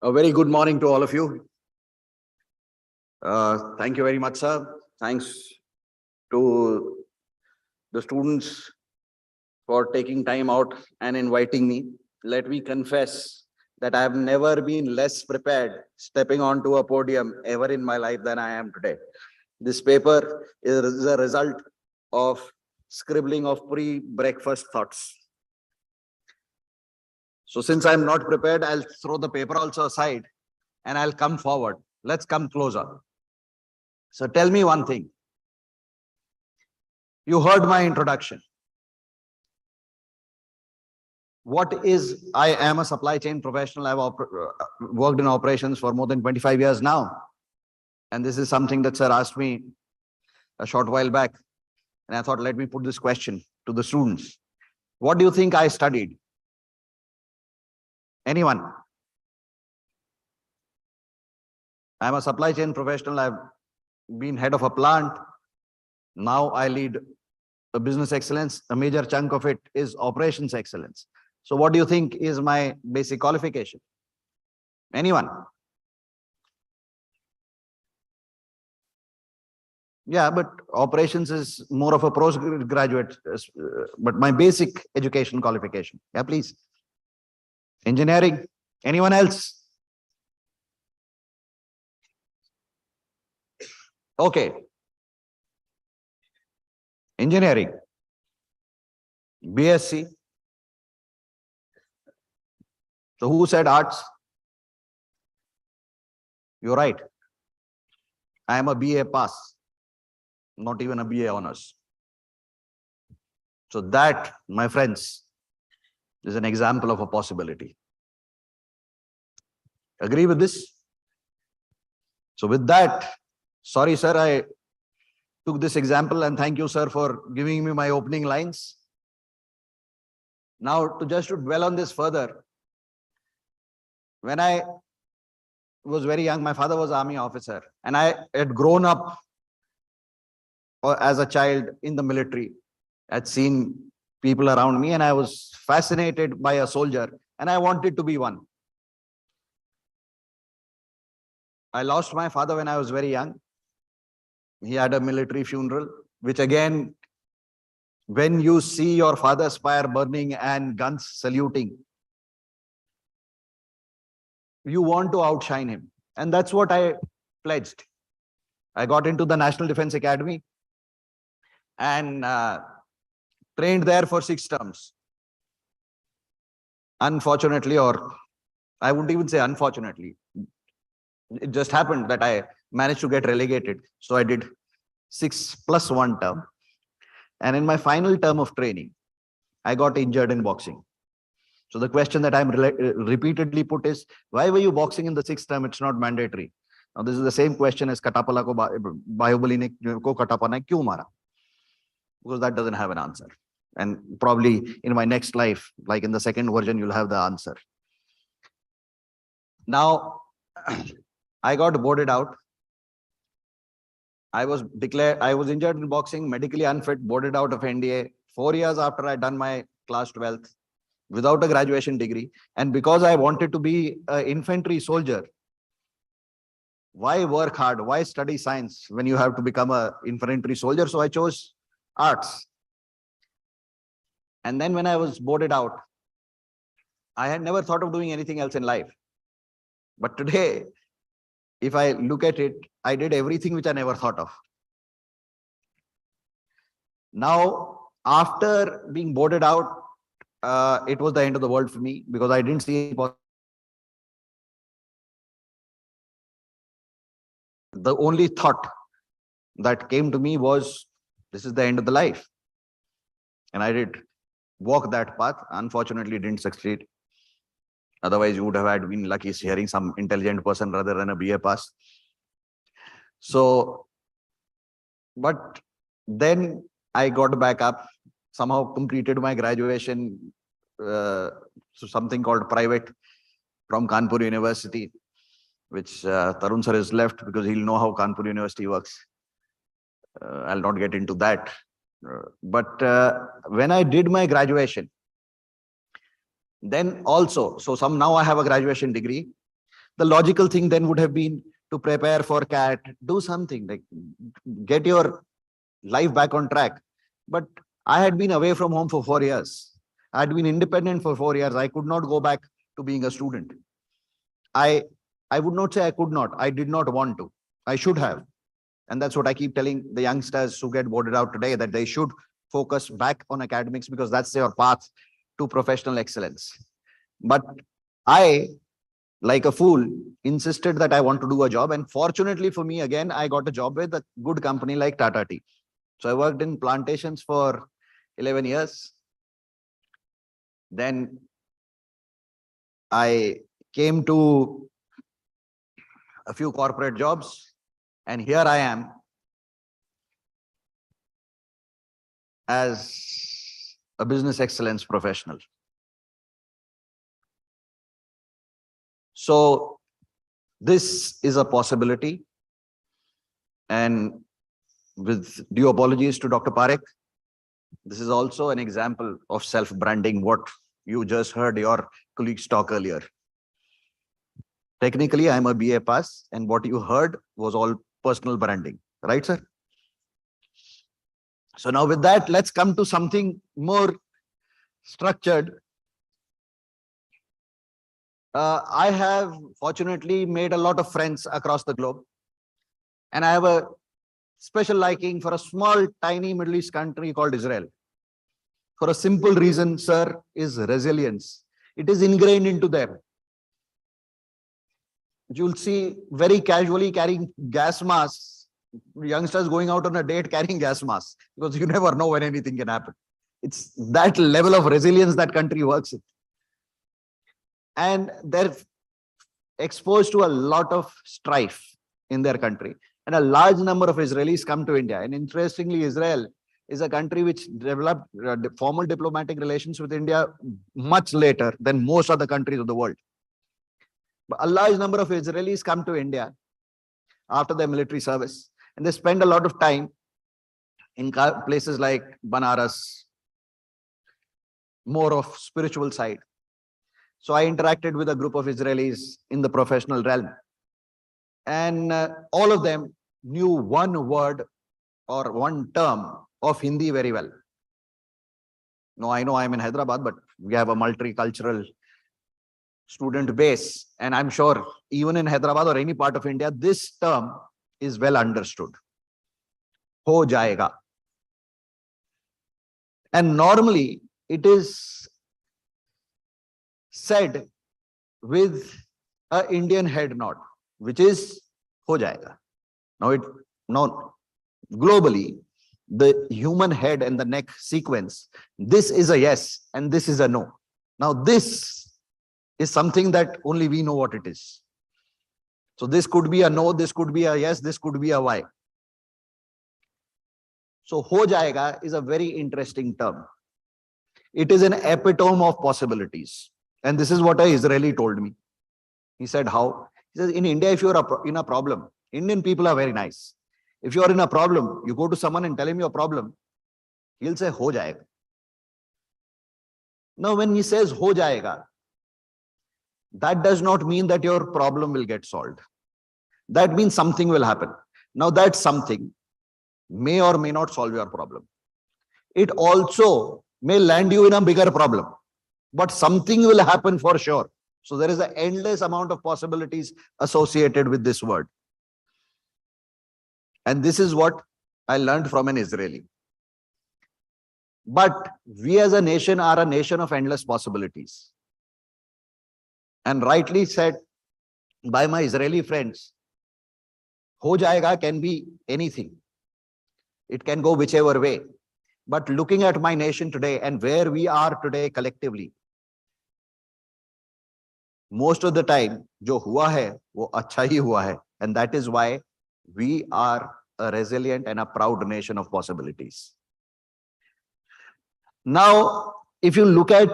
A very good morning to all of you. Thank you very much, sir. Thanks to the students for taking time out and inviting me. Let me confess that I have never been less prepared stepping onto a podium ever in my life than I am today. This paper is a result of scribbling of pre-breakfast thoughts. So since I'm not prepared, I'll throw the paper also aside and I'll come forward. Let's come closer. So tell me one thing. You heard my introduction. What is, I am a supply chain professional. I've worked in operations for more than 25 years now. And this is something that sir asked me a short while back. And I thought, let me put this question to the students. What do you think I studied? Anyone? I'm a supply chain professional. I've been head of a plant. Now I lead a business excellence. A major chunk of it is operations excellence. So what do you think is my basic qualification? Anyone? Yeah, but operations is more of a postgraduate, but my basic education qualification. Yeah, please. Engineering. Anyone else? Okay. Engineering. BSc. So who said arts? You're right. I am a BA pass, not even a BA honors. So that, my friends, is an example of a possibility. Agree with this? So with that, sorry, sir, I took this example, and thank you, sir, for giving me my opening lines. Now, to dwell on this further, when I was very young, my father was an army officer, and I had grown up as a child in the military. I'd seen people around me, and I was fascinated by a soldier, and I wanted to be one. I lost my father when I was very young. He had a military funeral, which again, when you see your father's fire burning and guns saluting, you want to outshine him. And that's what I pledged. I got into the National Defense Academy and trained there for 6 terms. Unfortunately, or I wouldn't even say unfortunately, it just happened that I managed to get relegated. So I did 6 + 1 term. And in my final term of training, I got injured in boxing. So the question that I'm repeatedly put is, why were you boxing in the 6th term? It's not mandatory. Now, this is the same question as Katapala ko Bahubali ne ko Katapana kyun mara? Because that doesn't have an answer. And probably in my next life, like in the second version, you'll have the answer. Now, I got boarded out. I was injured in boxing, medically unfit, boarded out of NDA 4 years after I'd done my class 12th without a graduation degree. And because I wanted to be an infantry soldier, why work hard? Why study science when you have to become an infantry soldier? So I chose arts. And then when I was boarded out, I had never thought of doing anything else in life. But today, if I look at it, I did everything which I never thought of. Now, after being boarded out, it was the end of the world for me because I didn't see the only thought that came to me was, this is the end of the life. And I did walk that path. Unfortunately, didn't succeed. Otherwise, you would have had been lucky hearing some intelligent person rather than a BA pass. So, but then I got back up, somehow completed my graduation, so something called private from Kanpur University, which Tarun sir has left because he'll know how Kanpur University works. I'll not get into that. But when I did my graduation, then also, now I have a graduation degree. The logical thing then would have been to prepare for CAT, do something like get your life back on track. But I had been away from home for 4 years. I had been independent for 4 years. I could not go back to being a student. I would not say I could not. I did not want to. I should have. And that's what I keep telling the youngsters who get boarded out today, that they should focus back on academics because that's their path to professional excellence. But I, like a fool, insisted that I want to do a job. And fortunately for me, again, I got a job with a good company like Tata Tea. So I worked in plantations for 11 years. Then I came to a few corporate jobs. And here I am as a business excellence professional. So this is a possibility. And with due apologies to Dr. Parikh, this is also an example of self-branding, what you just heard your colleagues talk earlier. Technically, I'm a BA pass, and what you heard was all personal branding. Right, sir? So now with that, let's come to something more structured. I have fortunately made a lot of friends across the globe, and I have a special liking for a small, tiny Middle East country called Israel. For a simple reason, sir, is resilience. It is ingrained into them. You'll see very casually carrying gas masks, youngsters going out on a date carrying gas masks, because you never know when anything can happen. It's that level of resilience that country works with. And they're exposed to a lot of strife in their country. And a large number of Israelis come to India. And interestingly, Israel is a country which developed formal diplomatic relations with India much later than most other countries of the world. But a large number of Israelis come to India after their military service, and they spend a lot of time in places like Banaras, more of spiritual side. So I interacted with a group of Israelis in the professional realm, and all of them knew one word or one term of Hindi very well. Now, I know I'm in Hyderabad, but we have a multicultural student base, and I'm sure even in Hyderabad or any part of India, this term is well understood. Ho jayega. And normally it is said with an Indian head nod, which is ho jayega. Now globally, the human head and the neck sequence, this is a yes and this is a no. Now this is something that only we know what it is. So this could be a no, this could be a yes, this could be a why. So ho jayega is a very interesting term. It is an epitome of possibilities. And this is what an Israeli told me. He said, how? He says, in India, if you're in a problem, Indian people are very nice. If you are in a problem, you go to someone and tell him your problem, he'll say, ho jayega. Now, when he says ho jayega, that does not mean that your problem will get solved. That means something will happen. Now, that something may or may not solve your problem. It also may land you in a bigger problem, but something will happen for sure. So there is an endless amount of possibilities associated with this word. And this is what I learned from an Israeli. But we as a nation are a nation of endless possibilities. And rightly said by my Israeli friends, ho jayega can be anything. It can go whichever way. But looking at my nation today and where we are today collectively, most of the time, jo hua hai, wo acha hi hua hai. And that is why we are a resilient and a proud nation of possibilities. Now, if you look at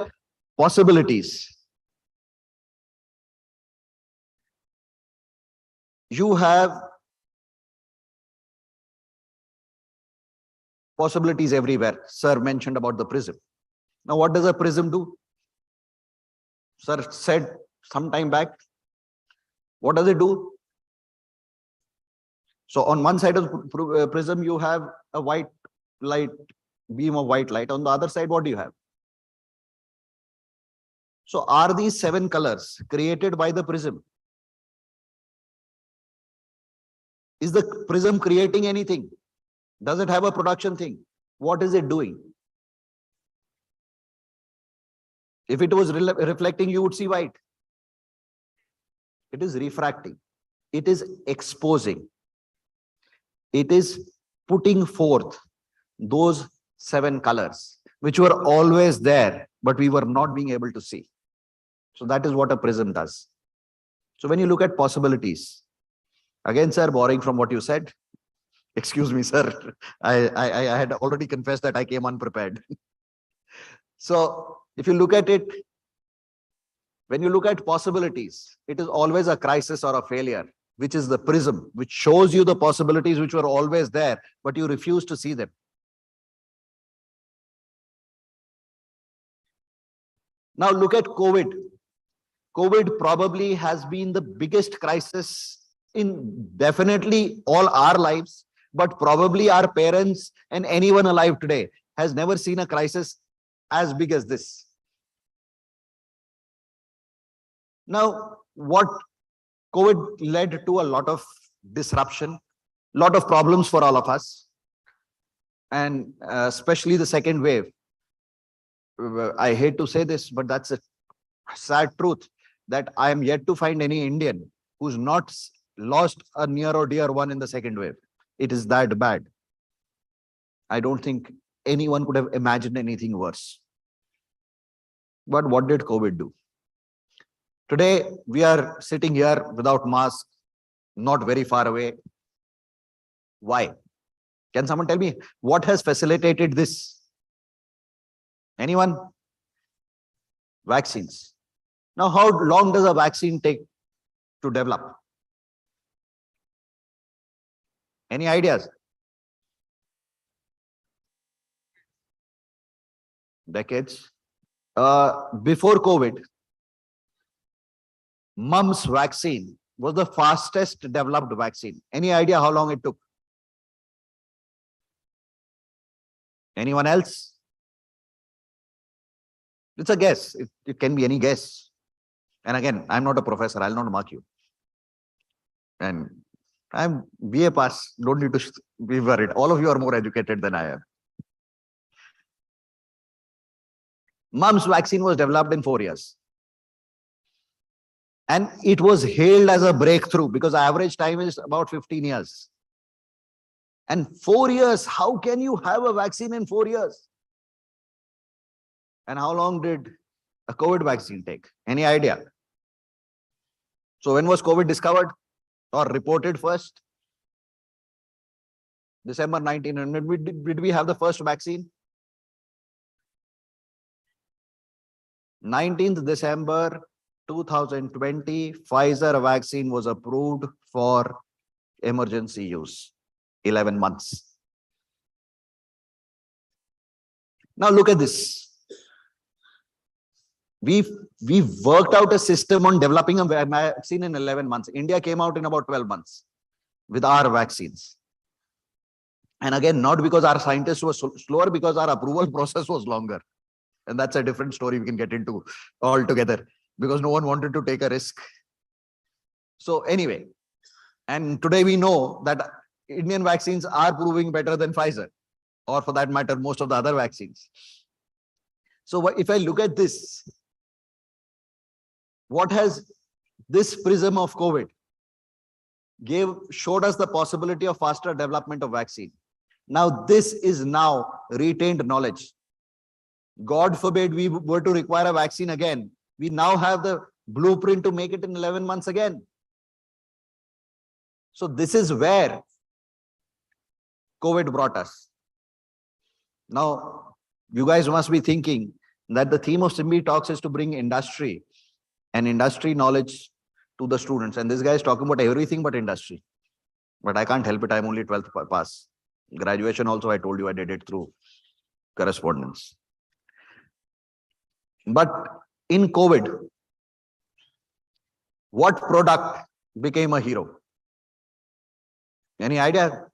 possibilities, you have possibilities everywhere. Sir mentioned about the prism. Now, what does a prism do? Sir said some time back, what does it do? So on one side of the prism, you have a white light, beam of white light. On the other side, what do you have? So are these 7 colors created by the prism? Is the prism creating anything? Does it have a production thing? What is it doing? If it was reflecting, you would see white. It is refracting. It is exposing. It is putting forth those 7 colors, which were always there, but we were not being able to see. So that is what a prism does. So when you look at possibilities, again, sir, borrowing from what you said, excuse me, sir, I had already confessed that I came unprepared. So if you look at it, when you look at possibilities, it is always a crisis or a failure, which is the prism, which shows you the possibilities which were always there, but you refuse to see them. Now look at COVID. COVID probably has been the biggest crisis in definitely all our lives, but probably our parents and anyone alive today has never seen a crisis as big as this. Now, what COVID led to a lot of disruption, lot of problems for all of us, and especially the second wave. I hate to say this, but that's a sad truth that I am yet to find any Indian who's not lost a near or dear one in the second wave. It is that bad. I don't think anyone could have imagined anything worse. But what did COVID do? Today, we are sitting here without mask, not very far away. Why? Can someone tell me what has facilitated this? Anyone? Vaccines. Now, how long does a vaccine take to develop? Any ideas? Decades. Before COVID, mumps vaccine was the fastest developed vaccine. Any idea how long it took? Anyone else? It's a guess. It can be any guess. And again, I'm not a professor. I'll not mark you. And I'm BA pass. Don't need to be worried. All of you are more educated than I am. Mumps vaccine was developed in 4 years. And it was hailed as a breakthrough because the average time is about 15 years. And 4 years, how can you have a vaccine in 4 years? And how long did a COVID vaccine take? Any idea? So when was COVID discovered or reported first? December 1900. Did we have the first vaccine? 19th December 2020, Pfizer vaccine was approved for emergency use. 11 months. Now look at this. We've worked out a system on developing a vaccine in 11 months. India came out in about 12 months with our vaccines. And again, not because our scientists were slower, because our approval process was longer. And that's a different story we can get into altogether, because no one wanted to take a risk. So anyway, and today we know that Indian vaccines are proving better than Pfizer, or for that matter, most of the other vaccines. So if I look at this, what has this prism of COVID showed us the possibility of faster development of vaccine. Now, this is now retained knowledge. God forbid we were to require a vaccine again. We now have the blueprint to make it in 11 months again. So this is where COVID brought us. Now, you guys must be thinking that the theme of SymbiTalks is to bring industry and industry knowledge to the students. And this guy is talking about everything but industry. But I can't help it. I'm only 12th pass. Graduation also, I told you I did it through correspondence. But in COVID, what product became a hero? Any idea?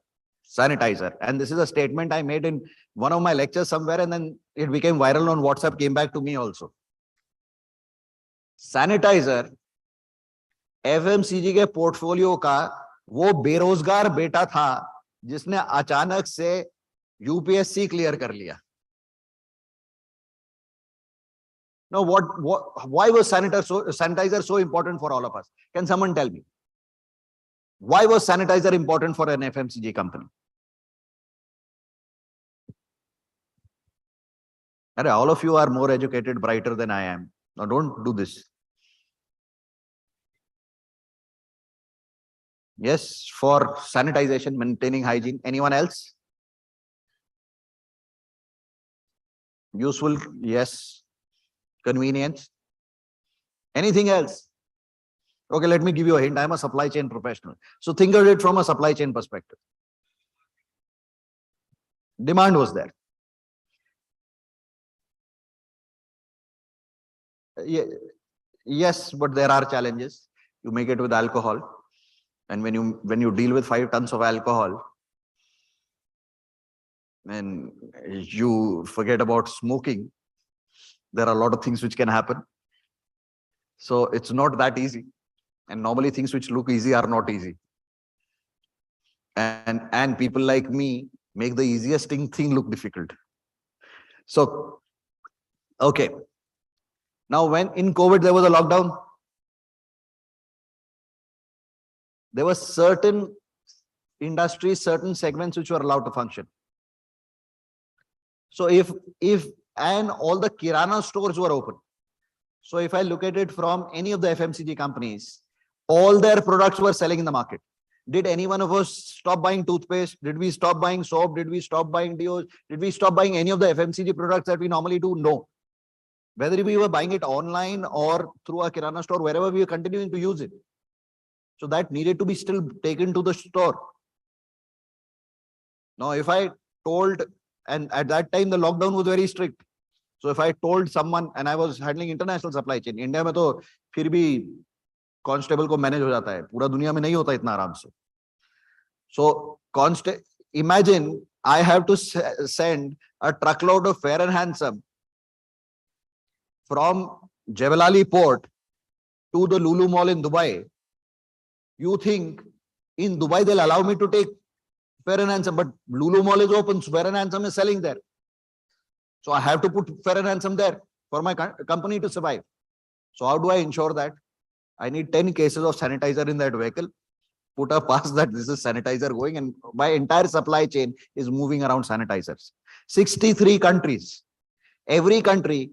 Sanitizer. And this is a statement I made in one of my lectures somewhere, and then it became viral on WhatsApp, came back to me also. Sanitizer, FMCG के portfolio का वो बेरोजगार बेटा था जिसने अचानक से UPSC clear कर लिया. Now, why was sanitizer so important for all of us? Can someone tell me? Why was sanitizer important for an FMCG company? All of you are more educated, brighter than I am. Now, don't do this. Yes, for sanitization, maintaining hygiene. Anyone else? Useful, yes. Convenience. Anything else? Okay, let me give you a hint. I'm a supply chain professional. So think of it from a supply chain perspective. Demand was there. Yes, but there are challenges. You make it with alcohol. And when you deal with 5 tons of alcohol, and you forget about smoking, there are a lot of things which can happen. So it's not that easy. And normally things which look easy are not easy. And people like me make the easiest thing look difficult. So, okay. Now, when in COVID there was a lockdown, there were certain industries, certain segments which were allowed to function. So and all the Kirana stores were open. So if I look at it from any of the FMCG companies, all their products were selling in the market. Did any one of us stop buying toothpaste? Did we stop buying soap? Did we stop buying deos? Did we stop buying any of the FMCG products that we normally do? No. Whether we were buying it online or through a Kirana store, wherever we were continuing to use it. So that needed to be still taken to the store. Now, if I told, and at that time the lockdown was very strict. So if I told someone, and I was handling international supply chain, India में तो फिर भी constable को manage हो जाता है, पूरा दुनिया में नहीं होता इतना आराम से. So imagine I have to send a truckload of Fair and Handsome from Jebel Ali port to the Lulu Mall in Dubai. You think in Dubai they'll allow me to take Fair and Handsome, but Lulu Mall is open, so Fair and Handsome is selling there. So I have to put Fair and Handsome there for my company to survive. So how do I ensure that? I need 10 cases of sanitizer in that vehicle, put a pass that this is sanitizer going, and my entire supply chain is moving around sanitizers. 63 countries. Every country,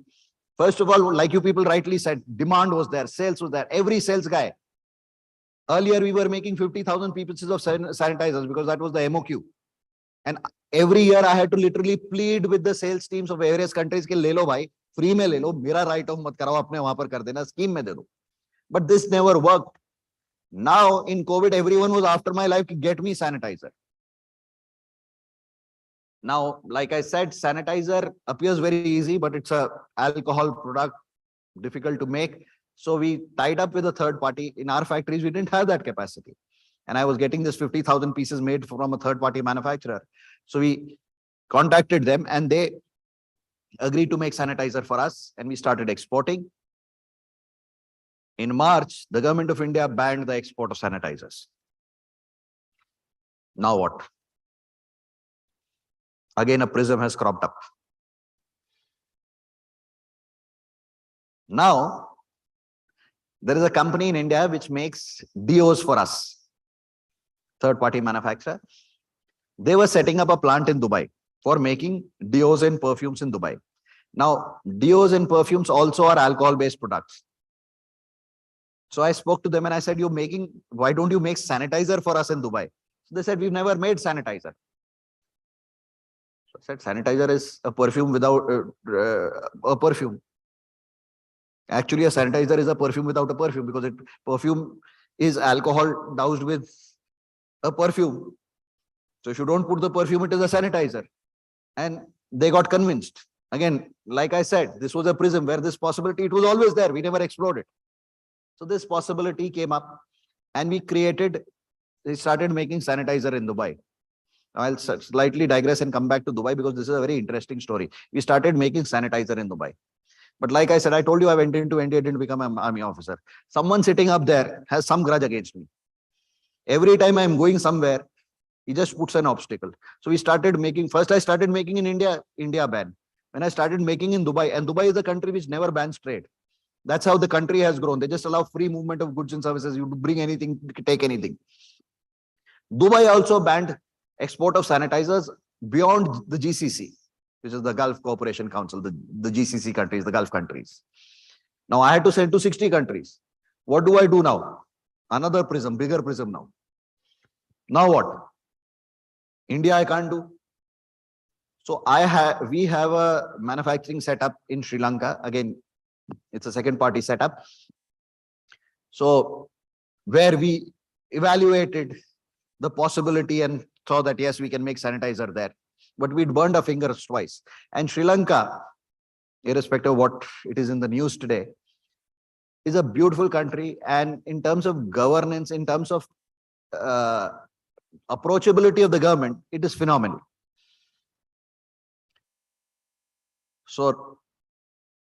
first of all, like you people rightly said, demand was there, sales was there, every sales guy. Earlier, we were making 50,000 pieces of sanitizers because that was the MOQ. And every year I had to literally plead with the sales teams of various countries ke le lo bhai, free mein le lo, mera write off mat karao, apne wahan par kar dena, scheme mein de do. But this never worked. Now in COVID, everyone was after my life to get me sanitizer. Now, like I said, sanitizer appears very easy, but it's a alcohol product, difficult to make. So we tied up with a third party. In our factories, we didn't have that capacity. And I was getting this 50,000 pieces made from a third party manufacturer. So we contacted them and they agreed to make sanitizer for us and we started exporting. In March, the government of India banned the export of sanitizers. Now what? Again, a prism has cropped up. Now, there is a company in India which makes deos for us. Third-party manufacturer. They were setting up a plant in Dubai for making deos and perfumes in Dubai. Now, deos and perfumes also are alcohol-based products. So I spoke to them and I said, why don't you make sanitizer for us in Dubai? So they said, we've never made sanitizer. So I said, sanitizer is a perfume without a perfume. Actually, a sanitizer is a perfume without a perfume because perfume is alcohol doused with a perfume. So if you don't put the perfume, it is a sanitizer. And they got convinced. Again, like I said, this was a prism where this possibility, it was always there. We never explored it. So this possibility came up and we started making sanitizer in Dubai. Now I'll slightly digress and come back to Dubai because this is a very interesting story. We started making sanitizer in Dubai. But like I said, I told you I went into India, didn't become an army officer. Someone sitting up there has some grudge against me. Every time I'm going somewhere, he just puts an obstacle. So we started making, first I started making in India, India ban. When I started making in Dubai, and Dubai is a country which never bans trade. That's how the country has grown. They just allow free movement of goods and services. You bring anything, take anything. Dubai also banned export of sanitizers beyond the GCC, which is the Gulf Cooperation Council, the GCC countries, the Gulf countries. Now I had to send to 60 countries. What do I do now? Another prism, bigger prism now. Now what? India I can't do. So we have a manufacturing setup in Sri Lanka. Again, it's a second party setup. So where we evaluated the possibility and saw that yes, we can make sanitizer there. But we'd burned our fingers twice. And Sri Lanka, irrespective of what it is in the news today, is a beautiful country. And in terms of governance, in terms of approachability of the government, it is phenomenal. So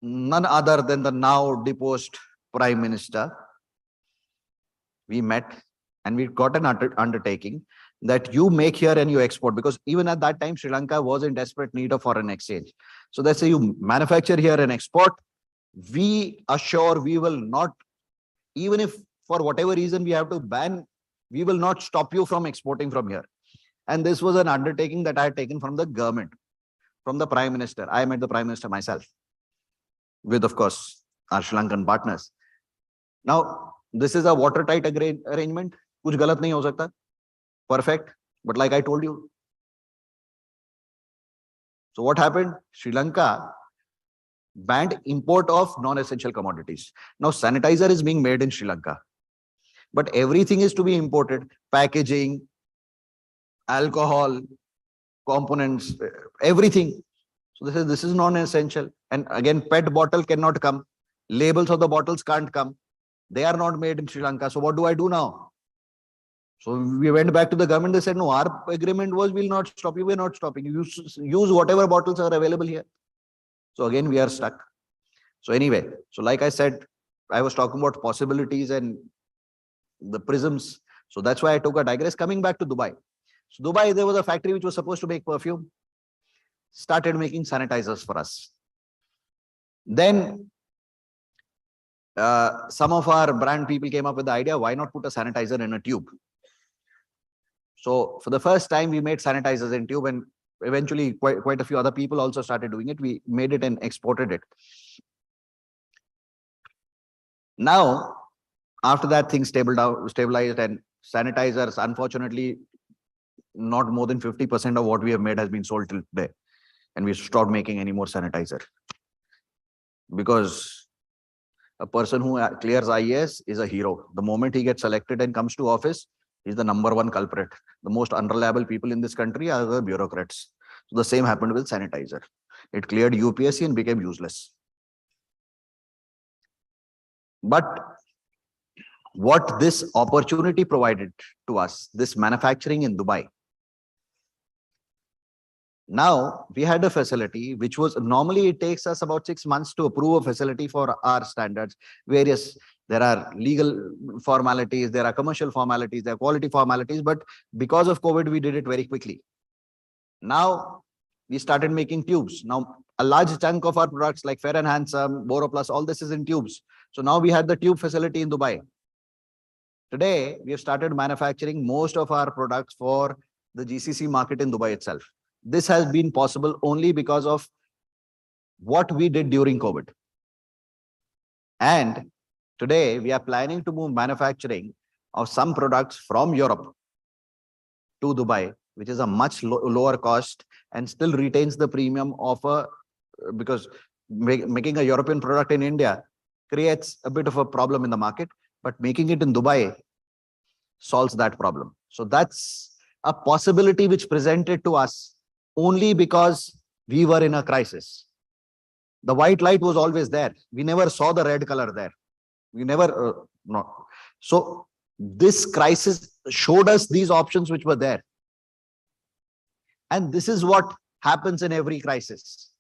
none other than the now deposed Prime Minister, we met and we got an undertaking that you make here and you export, because even at that time, Sri Lanka was in desperate need of foreign exchange. So they say you manufacture here and export. We assure we will not, even if for whatever reason we have to ban, we will not stop you from exporting from here. And this was an undertaking that I had taken from the government, from the Prime Minister. I met the Prime Minister myself, with, of course, our Sri Lankan partners. Now, this is a watertight arrangement. Kuch galat nahi ho sakta. Perfect. But like I told you. So what happened? Sri Lanka banned import of non-essential commodities. Now, sanitizer is being made in Sri Lanka, but everything is to be imported. Packaging, alcohol, components, everything. So this is non-essential. And again, PET bottle cannot come. Labels of the bottles can't come. They are not made in Sri Lanka. So what do I do now? So we went back to the government. They said, no, our agreement was, we'll not stop you. We're not stopping you. Use whatever bottles are available here. So again, we are stuck. So anyway, so like I said, I was talking about possibilities and the prisms. So that's why I took a digress. Coming back to Dubai. So Dubai, there was a factory which was supposed to make perfume, started making sanitizers for us. Then some of our brand people came up with the idea, why not put a sanitizer in a tube? So for the first time, we made sanitizers in tube, and eventually quite a few other people also started doing it. We made it and exported it. Now, after that, things stabilized, and sanitizers, unfortunately, not more than 50% of what we have made has been sold till today. And we stopped making any more sanitizer. Because a person who clears IAS is a hero. The moment he gets selected and comes to office, he's the #1 culprit. The most unreliable people in this country are the bureaucrats. So the same happened with sanitizer. It cleared UPSC and became useless. But what this opportunity provided to us, this manufacturing in Dubai. Now we had a facility which was, normally it takes us about 6 months to approve a facility for our standards. There are legal formalities, there are commercial formalities, there are quality formalities, but because of COVID, we did it very quickly. Now we started making tubes. Now a large chunk of our products like Fair and Handsome, BoroPlus, all this is in tubes. So now we had the tube facility in Dubai. Today, we have started manufacturing most of our products for the GCC market in Dubai itself. This has been possible only because of what we did during COVID. And today, we are planning to move manufacturing of some products from Europe to Dubai, which is a much lower cost and still retains the premium of because making a European product in India creates a bit of a problem in the market, but making it in Dubai solves that problem. So that's a possibility which presented to us only because we were in a crisis. The white light was always there. We never saw the red color there. We never, no. So this crisis showed us these options which were there. And this is what happens in every crisis.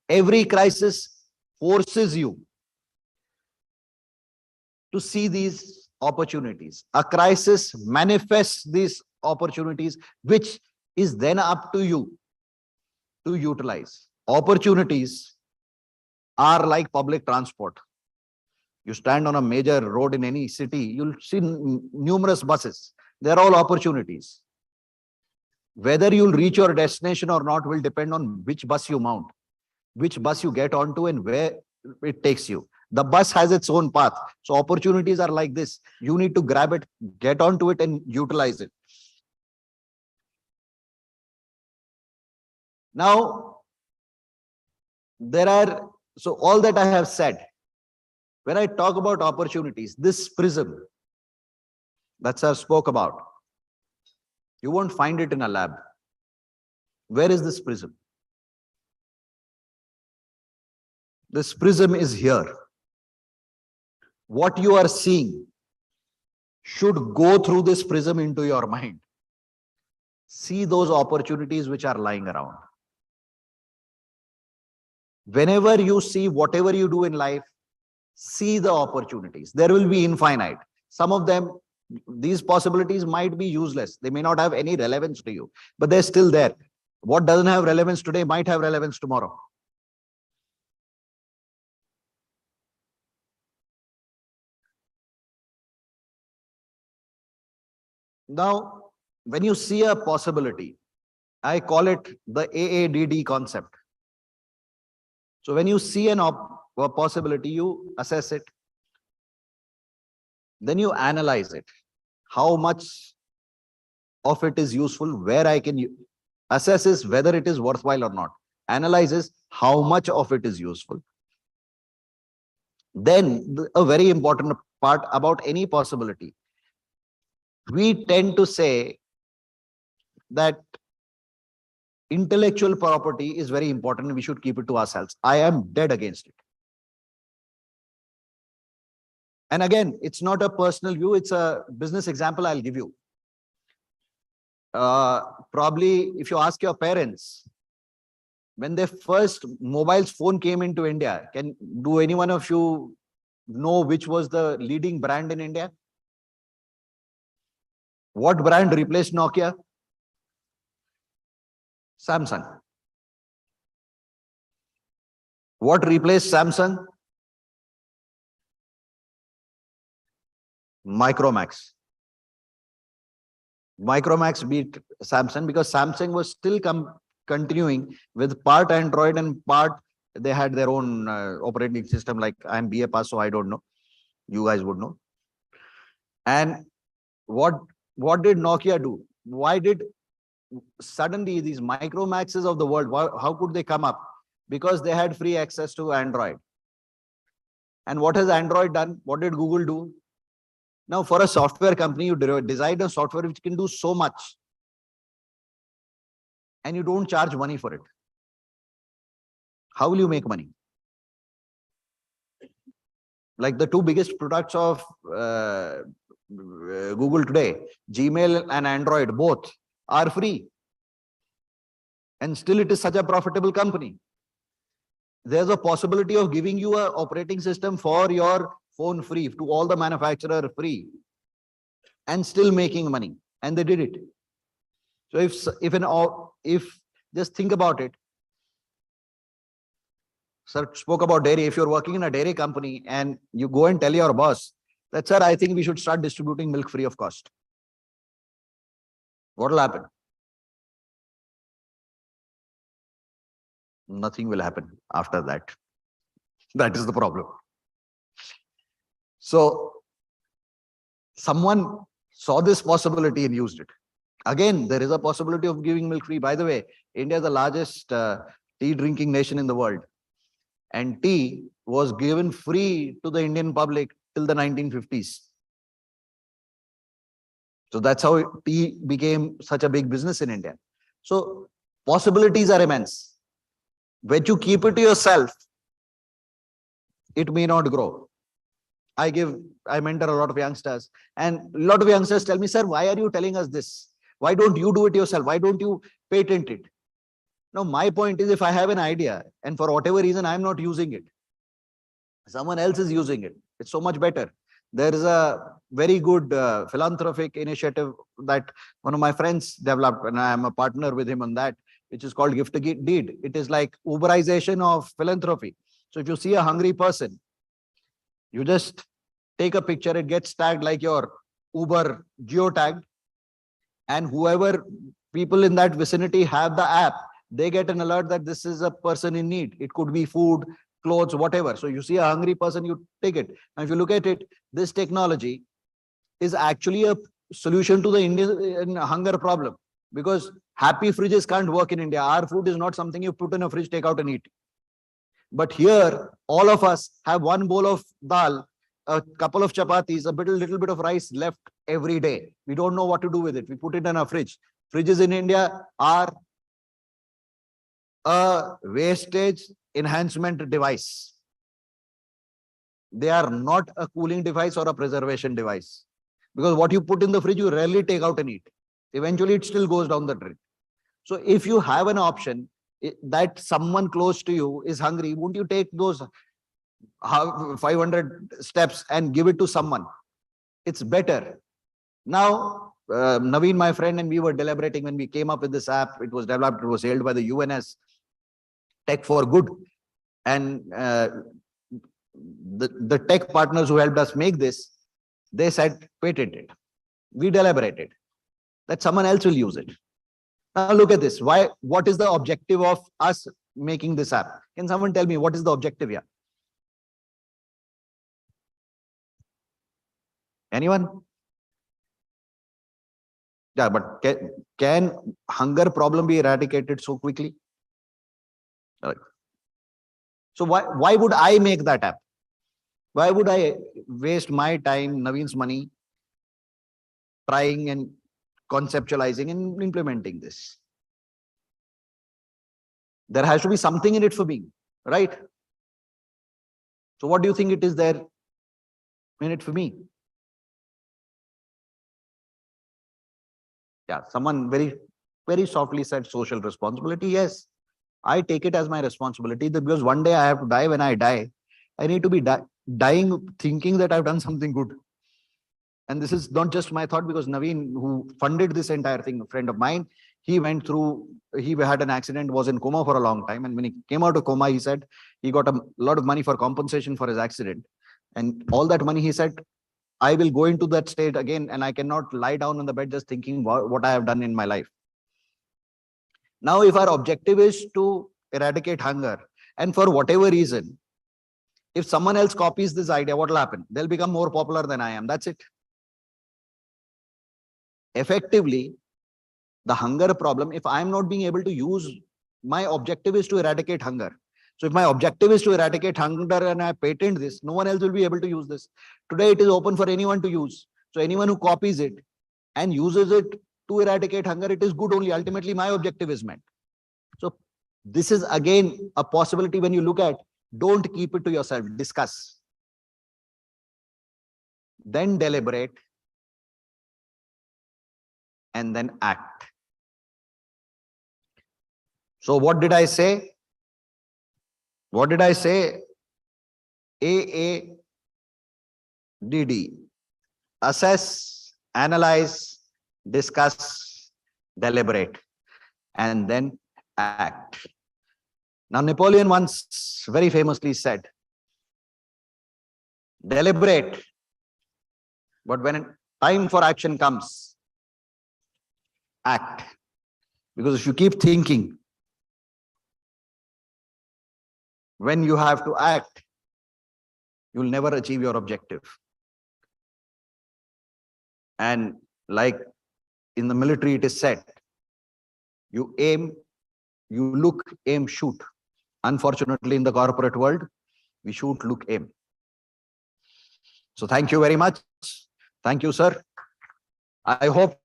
Every crisis forces you to see these opportunities. A crisis manifests these opportunities, which is then up to you to utilize. Opportunities are like public transport. You stand on a major road in any city, you'll see numerous buses. They're all opportunities. Whether you'll reach your destination or not will depend on which bus you mount, which bus you get onto, and where it takes you. The bus has its own path. So opportunities are like this. You need to grab it, get onto it, and utilize it. Now, so all that I have said, when I talk about opportunities, this prism that sir spoke about, you won't find it in a lab. Where is this prism? This prism is here. What you are seeing should go through this prism into your mind. See those opportunities which are lying around. Whenever you see whatever you do in life, see the opportunities. There will be infinite. Some of them, these possibilities might be useless. They may not have any relevance to you, but they're still there. What doesn't have relevance today might have relevance tomorrow. Now, when you see a possibility, I call it the AADD concept. So when you see a possibility, you assess it. Then you analyze it. How much of it is useful, where I can assess is whether it is worthwhile or not. Analyze is how much of it is useful. Then a very important part about any possibility. We tend to say that intellectual property is very important. We should keep it to ourselves. I am dead against it. And again, it's not a personal view. It's a business example I'll give you. Probably if you ask your parents, when their first mobile phone came into India, do any one of you know which was the leading brand in India? What brand replaced Nokia? Samsung. What replaced Samsung? Micromax. Micromax beat Samsung because Samsung was still continuing with part Android and part they had their own operating system. Like I'm BA pass, so I don't know. You guys would know. And what did Nokia do? Why did suddenly these Micromaxes of the world, how could they come up? Because they had free access to Android. And what has Android done? What did Google do? Now, for a software company, you design a software which can do so much, and you don't charge money for it. How will you make money? Like the two biggest products of Google today, Gmail and Android, both are free. And still it is such a profitable company. There's a possibility of giving you an operating system for your phone free, to all the manufacturer free, and still making money. And they did it. So if just think about it. Sir spoke about dairy. If you're working in a dairy company and you go and tell your boss that, sir, I think we should start distributing milk free of cost. What will happen? Nothing will happen after that. That is the problem. So someone saw this possibility and used it. Again, there is a possibility of giving milk free. By the way, India is the largest tea drinking nation in the world. And tea was given free to the Indian public till the 1950s. So that's how tea became such a big business in India. So possibilities are immense. When you keep it to yourself, it may not grow. I mentor a lot of youngsters, and a lot of youngsters tell me, sir, why are you telling us this? Why don't you do it yourself? Why don't you patent it? Now, my point is, if I have an idea and for whatever reason I'm not using it, someone else is using it, it's so much better. There is a very good philanthropic initiative that one of my friends developed, and I am a partner with him on that, which is called Gift Deed. It is like Uberization of philanthropy. So if you see a hungry person, you just take a picture, it gets tagged like your Uber geotagged, and whoever people in that vicinity have the app, they get an alert that this is a person in need. It could be food, clothes, whatever. So you see a hungry person, you take it. And if you look at it, this technology is actually a solution to the Indian hunger problem, because happy fridges can't work in India. Our food is not something you put in a fridge, take out and eat. But here, all of us have one bowl of dal, a couple of chapatis, a little bit of rice left every day. We don't know what to do with it. We put it in a fridge. Fridges in India are a wastage enhancement device. They are not a cooling device or a preservation device. Because what you put in the fridge, you rarely take out and eat. Eventually, it still goes down the drain. So if you have an option, that someone close to you is hungry, won't you take those 500 steps and give it to someone? It's better. Now, Naveen, my friend, and we were deliberating when we came up with this app. It was developed, it was hailed by the UNS Tech for Good. And the tech partners who helped us make this, they said, patent it. We deliberated that someone else will use it. Now look at this. Why? What is the objective of us making this app? Can someone tell me what is the objective here? Anyone? Yeah, but can hunger problem be eradicated so quickly? Right. So why would I make that app? Why would I waste my time, Naveen's money, trying and conceptualizing and implementing this? There has to be something in it for me, right? So what do you think it is there in it for me? Yeah, someone very softly said social responsibility. Yes, I take it as my responsibility because one day I have to die. When I die, I need to be dying thinking that I've done something good. And this is not just my thought, because Naveen, who funded this entire thing, a friend of mine, he had an accident, was in coma for a long time. And when he came out of coma, he said he got a lot of money for compensation for his accident. And all that money, he said, I will go into that state again, and I cannot lie down on the bed just thinking what I have done in my life. Now, if our objective is to eradicate hunger, and for whatever reason, if someone else copies this idea, what will happen? They'll become more popular than I am. That's it. Effectively, the hunger problem, if I'm not being able to use, my objective is to eradicate hunger. So if my objective is to eradicate hunger and I patent this, no one else will be able to use this. Today, it is open for anyone to use. So anyone who copies it and uses it to eradicate hunger, it is good only. Ultimately, my objective is met. So this is again a possibility when you look at, don't keep it to yourself, discuss. Then deliberate. And then act. So what did I say? What did I say? AADD. Assess, analyze, discuss, deliberate, and then act. Now, Napoleon once very famously said, deliberate, but when time for action comes, act. Because if you keep thinking, when you have to act, you will never achieve your objective. And like in the military, it is said, you aim, you look, aim, shoot. Unfortunately, in the corporate world, we shoot, look, aim. So thank you very much. Thank you, sir. I hope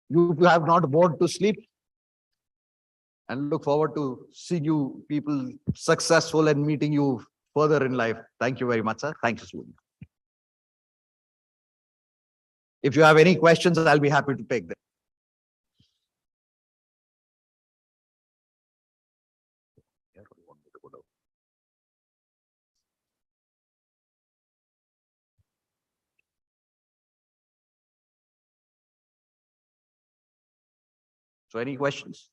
you have not bored to sleep, and look forward to seeing you people successful and meeting you further in life. Thank you very much, sir. Thank you, student. If you have any questions, I'll be happy to take them. So any questions?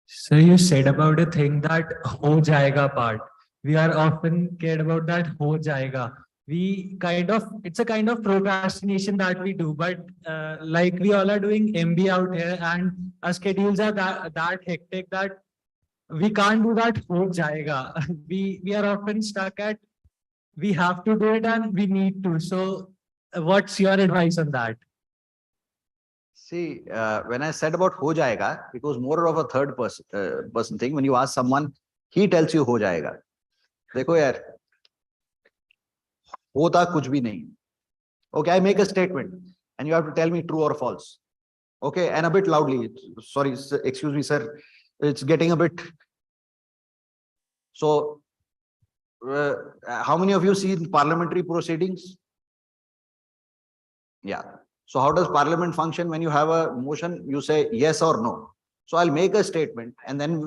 So you said about a thing that ho jayega part. We are often cared about that ho jayega. We it's a kind of procrastination that we do, but like we all are doing MB out here and our schedules are that hectic that we can't do that ho jayega. We are often stuck at, we have to do it and we need to. So what's your advice on that? See, when I said about ho jayega, it was more of a third person thing. When you ask someone, he tells you ho jayega. Dekho yaar, hota kuch bhi nahi. Okay, I make a statement and you have to tell me true or false. Okay, and a bit loudly. Sorry, excuse me, sir. It's getting a bit. So how many of you see parliamentary proceedings? Yeah. So how does parliament function? When you have a motion, you say yes or no. So I'll make a statement and then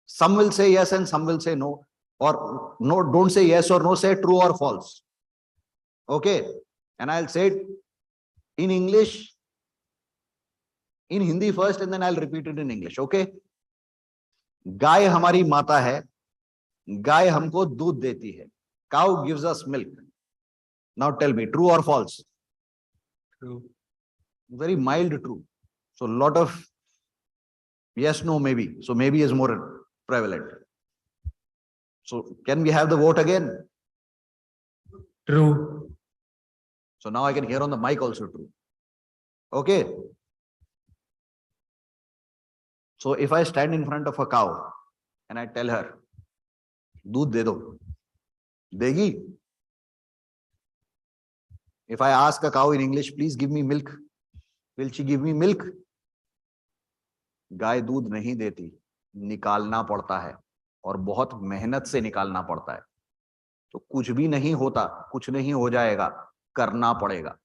some will say yes and some will say no, or no, don't say yes or no, say true or false. Okay. And I'll say it in English, in Hindi first, and then I'll repeat it in English. Okay. गाय हमारी माता है, गाय हमको दूध देती है. Cow gives us milk. Now tell me, true or false? True. Very mild true. So a lot of yes, no, maybe. So maybe is more prevalent. So can we have the vote again? True. So now I can hear on the mic also true. Okay. So if I stand in front of a cow and I tell her, दूध दे दो, देगी? If I ask a cow in English, please give me milk, will she give me milk? गाय दूध नहीं देती, निकालना पड़ता है और बहुत मेहनत से निकालना पड़ता है. तो कुछ भी नहीं होता, कुछ नहीं हो जाएगा, करना पड़ेगा.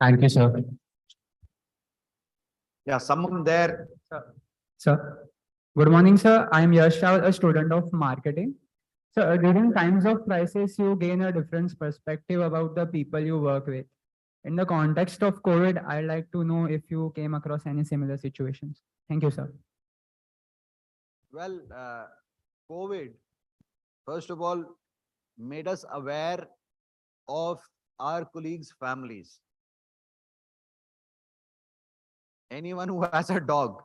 Thank you, sir. Yeah, someone there. Sir, good morning, sir. I am Yash Rao, a student of marketing. So during times of crisis, you gain a different perspective about the people you work with. In the context of COVID, I'd like to know if you came across any similar situations. Thank you, sir. Well, COVID, first of all, made us aware of our colleagues' families. Anyone who has a dog,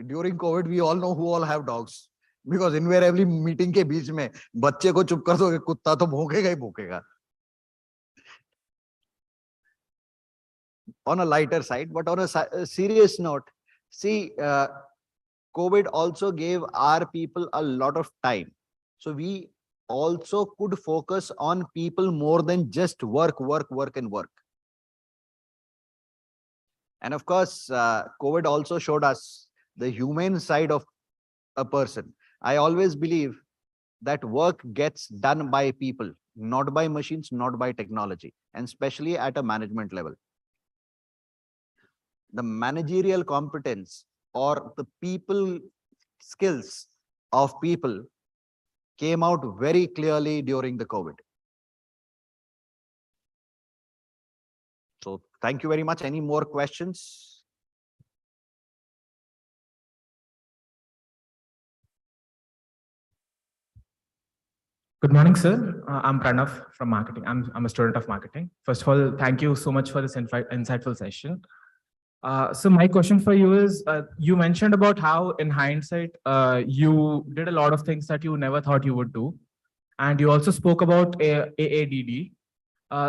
during COVID, we all know who all have dogs. Because invariably meeting के बीच में बच्चे को चुप कर दोगे, कुत्ता तो भौंकेगा ही भौंकेगा. On a lighter side, but on a serious note, see, COVID also gave our people a lot of time. So we also could focus on people more than just work. And of course, COVID also showed us the human side of a person. I always believe that work gets done by people, not by machines, not by technology, and especially at a management level. The managerial competence or the people skills of people came out very clearly during the COVID. So thank you very much. Any more questions? Good morning, sir. I'm Pranav from marketing. I'm a student of marketing. First of all, thank you so much for this insightful session. So my question for you is, you mentioned about how in hindsight, you did a lot of things that you never thought you would do. And you also spoke about AADD.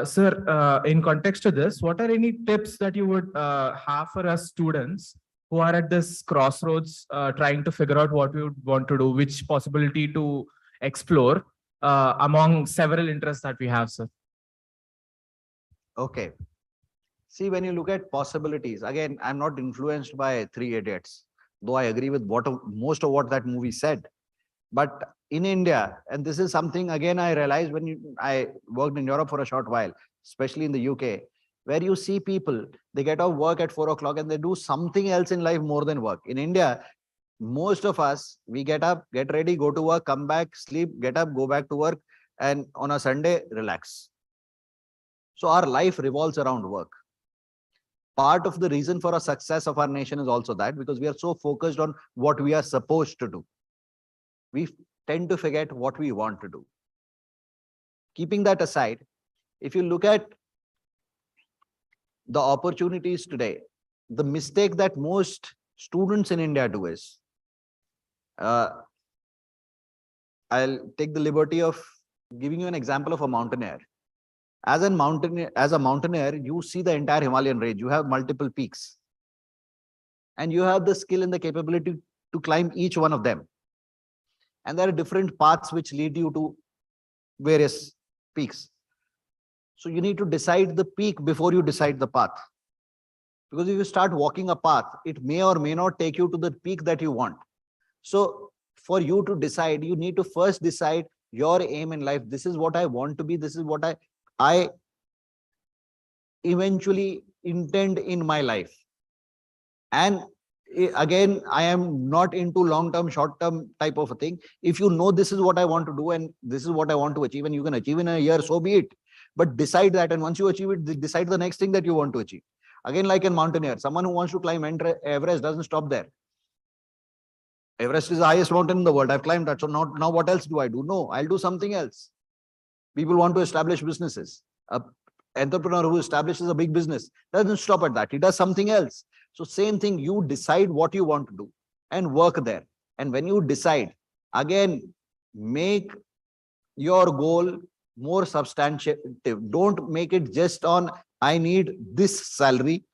Sir, in context to this, what are any tips that you would have for us students who are at this crossroads, trying to figure out what we would want to do, which possibility to explore among several interests that we have, sir? Okay. See, when you look at possibilities, again, I'm not influenced by Three Idiots, though I agree with most of what that movie said. But in India, and this is something, again, I realized when I worked in Europe for a short while, especially in the UK, where you see people, they get off work at 4 o'clock and they do something else in life more than work. In India, most of us, we get up, get ready, go to work, come back, sleep, get up, go back to work, and on a Sunday, relax. So our life revolves around work. Part of the reason for a success of our nation is also that, because we are so focused on what we are supposed to do. We tend to forget what we want to do. Keeping that aside, if you look at the opportunities today, the mistake that most students in India do is, I'll take the liberty of giving you an example of a mountaineer. As a mountaineer, you see the entire Himalayan range. You have multiple peaks. And you have the skill and the capability to climb each one of them. And there are different paths which lead you to various peaks. So you need to decide the peak before you decide the path. Because if you start walking a path, it may or may not take you to the peak that you want. So for you to decide, you need to first decide your aim in life. This is what I want to be. This is what I eventually intend in my life. And again, I am not into long-term, short-term type of a thing. If you know this is what I want to do and this is what I want to achieve, and you can achieve in a year, so be it. But decide that, and once you achieve it, decide the next thing that you want to achieve. Again, like in mountaineer, someone who wants to climb Everest doesn't stop there. Everest is the highest mountain in the world. I've climbed that. So now what else do I do? No, I'll do something else. People want to establish businesses. A entrepreneur who establishes a big business doesn't stop at that. He does something else. So same thing, you decide what you want to do and work there. And when you decide, again, make your goal more substantive. Don't make it just on, I need this salary.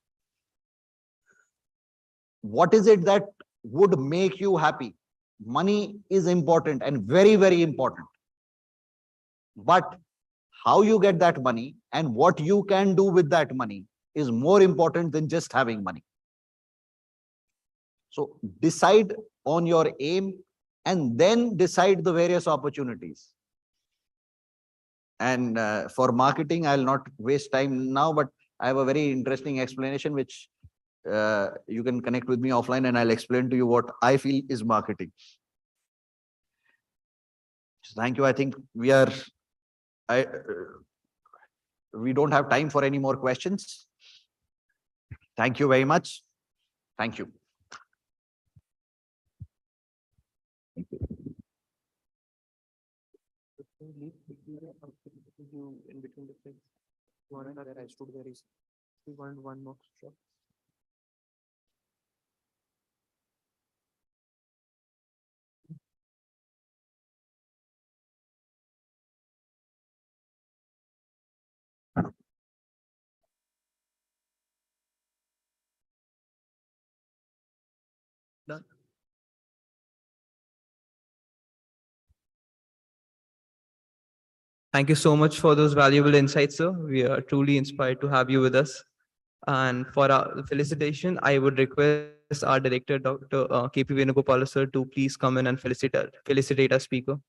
What is it that would make you happy? Money is important and very, very important. But how you get that money and what you can do with that money is more important than just having money. So decide on your aim and then decide the various opportunities. And for marketing, I'll not waste time now, but I have a very interesting explanation, which you can connect with me offline and I'll explain to you what I feel is marketing. So thank you. I think we don't have time for any more questions. Thank you very much. Thank you. Thank you. In between the things, one that I stood there is we want one more shot. Done. Thank you so much for those valuable insights, sir. We are truly inspired to have you with us. And for our felicitation, I would request our director, Dr. KP Venugopal, sir, to please come in and felicitate our speaker.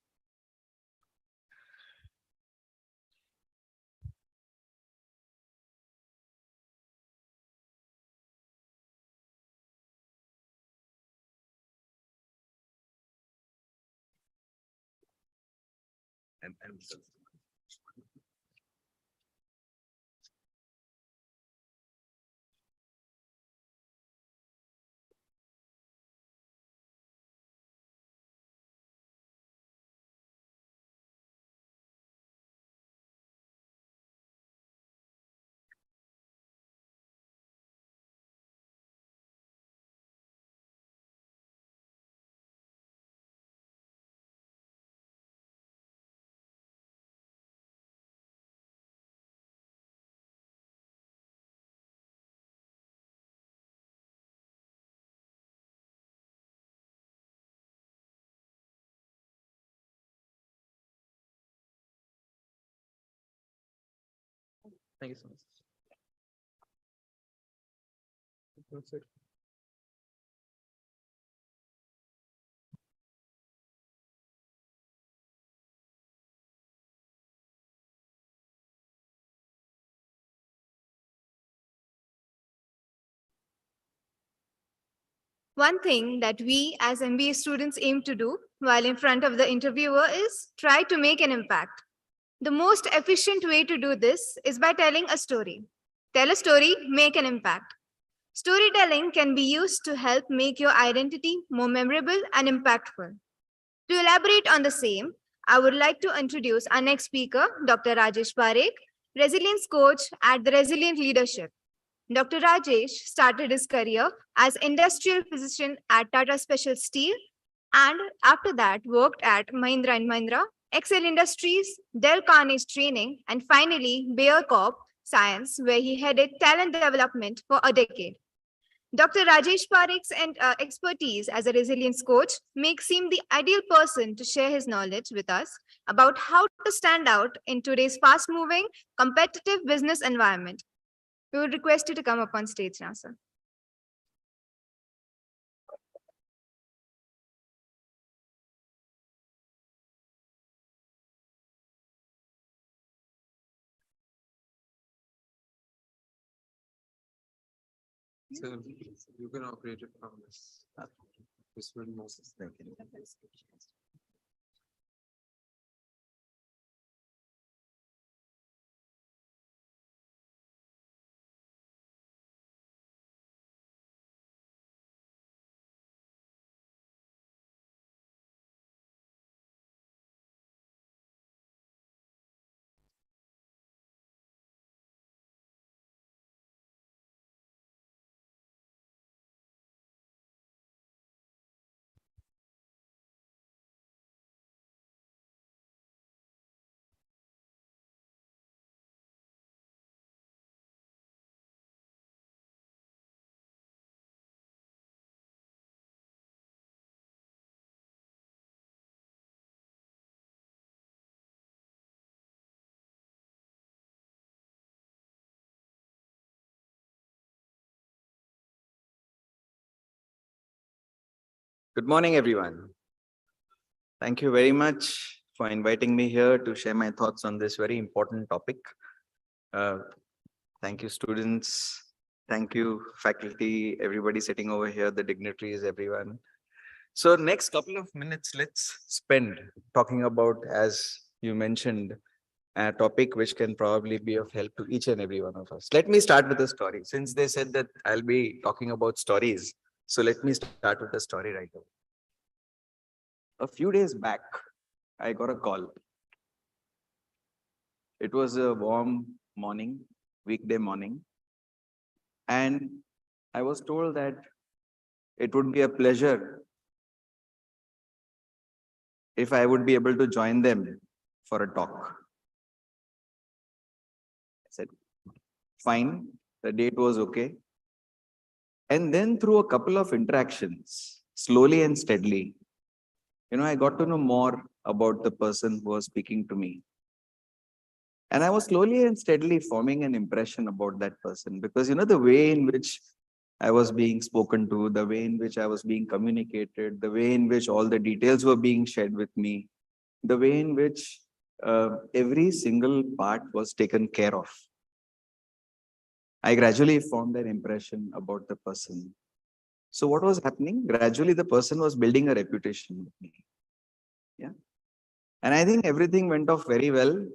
Thank you so much. That's it. One thing that we as MBA students aim to do while in front of the interviewer is try to make an impact. The most efficient way to do this is by telling a story. Tell a story, make an impact. Storytelling can be used to help make your identity more memorable and impactful. To elaborate on the same, I would like to introduce our next speaker, Dr. Rajesh Parikh, resilience coach at the Resilient Leadership. Dr. Rajesh started his career as industrial physician at Tata Special Steel and after that worked at Mahindra & Mahindra, Excel Industries, Dell Carnegie Training, and finally Bayer Corp Science, where he headed talent development for a decade. Dr. Rajesh Parikh's expertise as a resilience coach makes him the ideal person to share his knowledge with us about how to stand out in today's fast-moving, competitive business environment. We would request you to come up on stage now, sir. So you can operate it from this. This will move. Good morning, everyone. Thank you very much for inviting me here to share my thoughts on this very important topic. Thank you, students. Thank you, faculty, everybody sitting over here, the dignitaries, everyone. So next couple of minutes, let's spend talking about, as you mentioned, a topic which can probably be of help to each and every one of us. Let me start with a story. Since they said that I'll be talking about stories, so let me start with a story right away. A few days back, I got a call. It was a warm morning, weekday morning. And I was told that it would be a pleasure if I would be able to join them for a talk. I said, fine, the date was okay. And then through a couple of interactions, slowly and steadily, I got to know more about the person who was speaking to me. And I was slowly and steadily forming an impression about that person because, the way in which I was being spoken to, the way in which I was being communicated, the way in which all the details were being shared with me, the way in which every single part was taken care of. I gradually formed an impression about the person. So what was happening? Gradually, the person was building a reputation with me. Yeah. And I think everything went off very well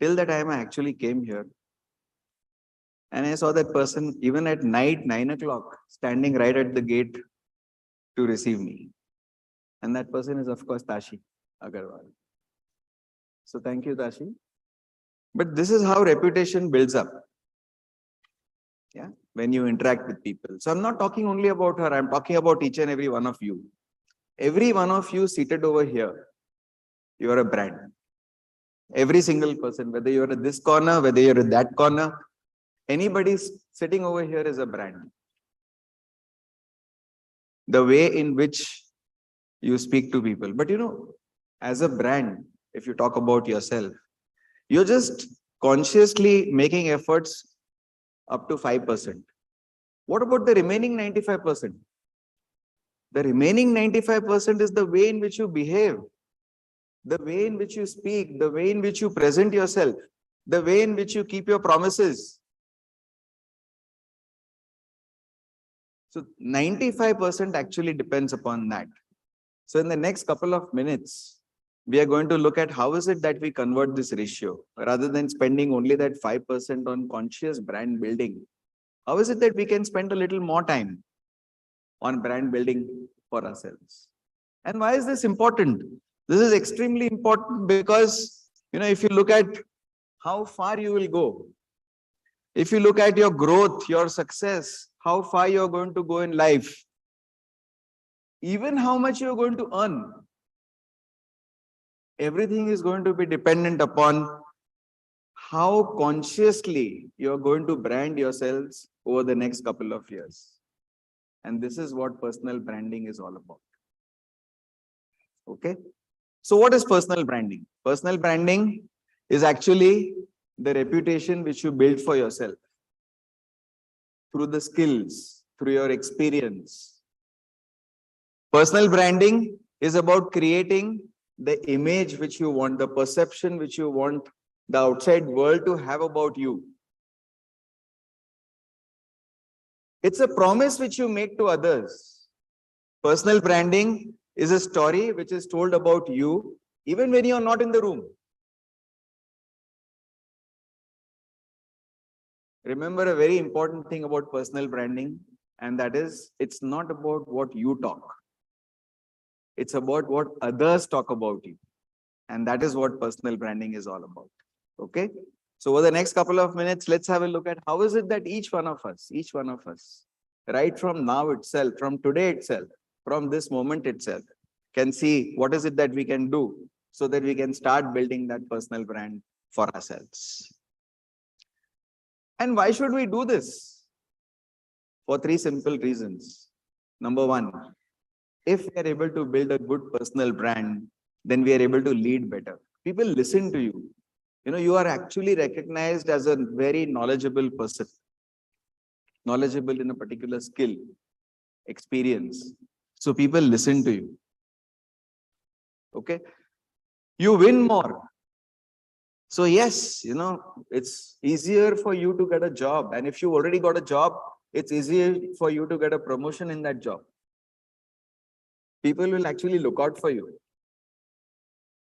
till the time I actually came here. And I saw that person even at night, 9 o'clock, standing right at the gate to receive me. And that person is, of course, Tashi Agarwal. So thank you, Tashi. But this is how reputation builds up. Yeah, when you interact with people. So I'm not talking only about her, I'm talking about each and every one of you. Every one of you seated over here, you are a brand. Every single person, whether you're at this corner, whether you're at that corner, anybody sitting over here is a brand. The way in which you speak to people. But as a brand, if you talk about yourself, you're just consciously making efforts up to 5%. What about the remaining 95%? The remaining 95% is the way in which you behave, the way in which you speak, the way in which you present yourself, the way in which you keep your promises. So 95% actually depends upon that. So in the next couple of minutes, we are going to look at how is it that we convert this ratio rather than spending only that 5% on conscious brand building. How is it that we can spend a little more time on brand building for ourselves? And why is this important? This is extremely important because, if you look at how far you will go, if you look at your growth, your success, how far you're going to go in life, even how much you're going to earn, everything is going to be dependent upon how consciously you're going to brand yourselves over the next couple of years. And this is what personal branding is all about. Okay. So what is personal branding? Personal branding is actually the reputation which you build for yourself through the skills, through your experience. Personal branding is about creating the image which you want, the perception which you want the outside world to have about you. It's a promise which you make to others. Personal branding is a story which is told about you, even when you're not in the room. Remember a very important thing about personal branding, and that is, it's not about what you talk. It's about what others talk about you. And that is what personal branding is all about. Okay? So over the next couple of minutes, let's have a look at how is it that each one of us, right from now itself, from today itself, from this moment itself, can see what is it that we can do so that we can start building that personal brand for ourselves. And why should we do this? For three simple reasons. Number one, if we are able to build a good personal brand, then we are able to lead better. People listen to you. You know, you are actually recognized as a very knowledgeable person, knowledgeable in a particular skill, experience. So people listen to you. Okay. You win more. So yes, you know, it's easier for you to get a job. And if you already got a job, it's easier for you to get a promotion in that job. People will actually look out for you.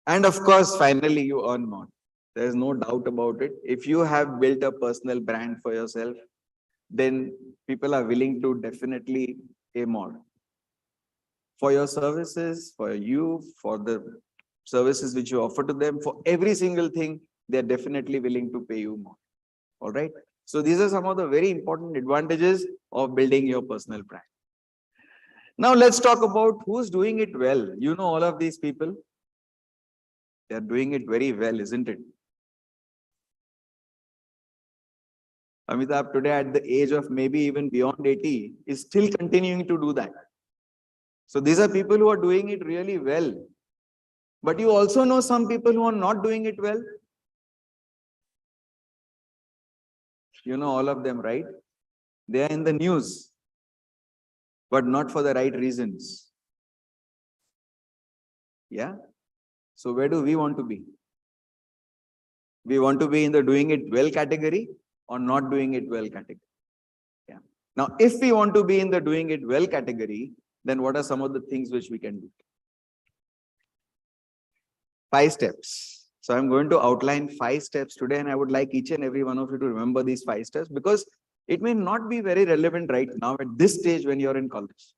And of course, finally, you earn more. There's no doubt about it. If you have built a personal brand for yourself, then people are willing to definitely pay more. For your services, for you, for the services which you offer to them, for every single thing, they're definitely willing to pay you more. All right. So these are some of the very important advantages of building your personal brand. Now let's talk about who's doing it well. You know, all of these people, they're doing it very well, isn't it? Amitabh today at the age of maybe even beyond 80 is still continuing to do that. So these are people who are doing it really well. But you also know some people who are not doing it well. You know all of them, right? They are in the news, but not for the right reasons. Yeah. So where do we want to be? We want to be in the doing it well category or not doing it well category. Yeah. Now, if we want to be in the doing it well category, then what are some of the things which we can do? 5 steps. So I'm going to outline 5 steps today, and I would like each and every one of you to remember these 5 steps because it may not be very relevant right now at this stage when you're in college.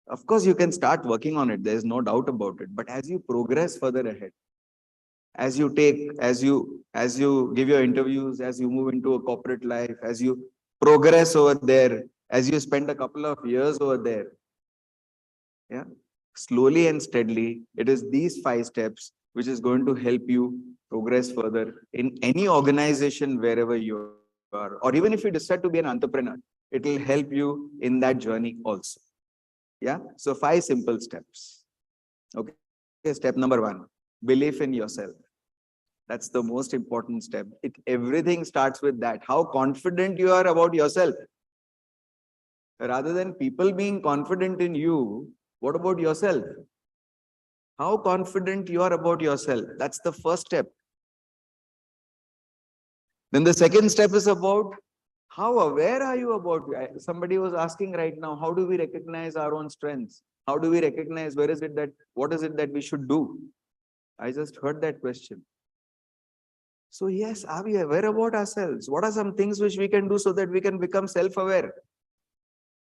Of course, you can start working on it. There's no doubt about it. But as you progress further ahead, as you give your interviews, as you move into a corporate life, as you progress over there, as you spend a couple of years over there, yeah, slowly and steadily, it is these 5 steps which is going to help you progress further in any organization wherever you are. Or even if you decide to be an entrepreneur, it will help you in that journey also. Yeah. So 5 simple steps. Okay. Step number 1, belief in yourself. That's the most important step. Everything starts with that. How confident you are about yourself. Rather than people being confident in you, what about yourself? How confident you are about yourself. That's the first step. Then the second step is about how aware are you about it? Somebody was asking right now, how do we recognize our own strengths? How do we recognize what is it that we should do? I just heard that question. So yes, are we aware about ourselves? What are some things which we can do so that we can become self-aware?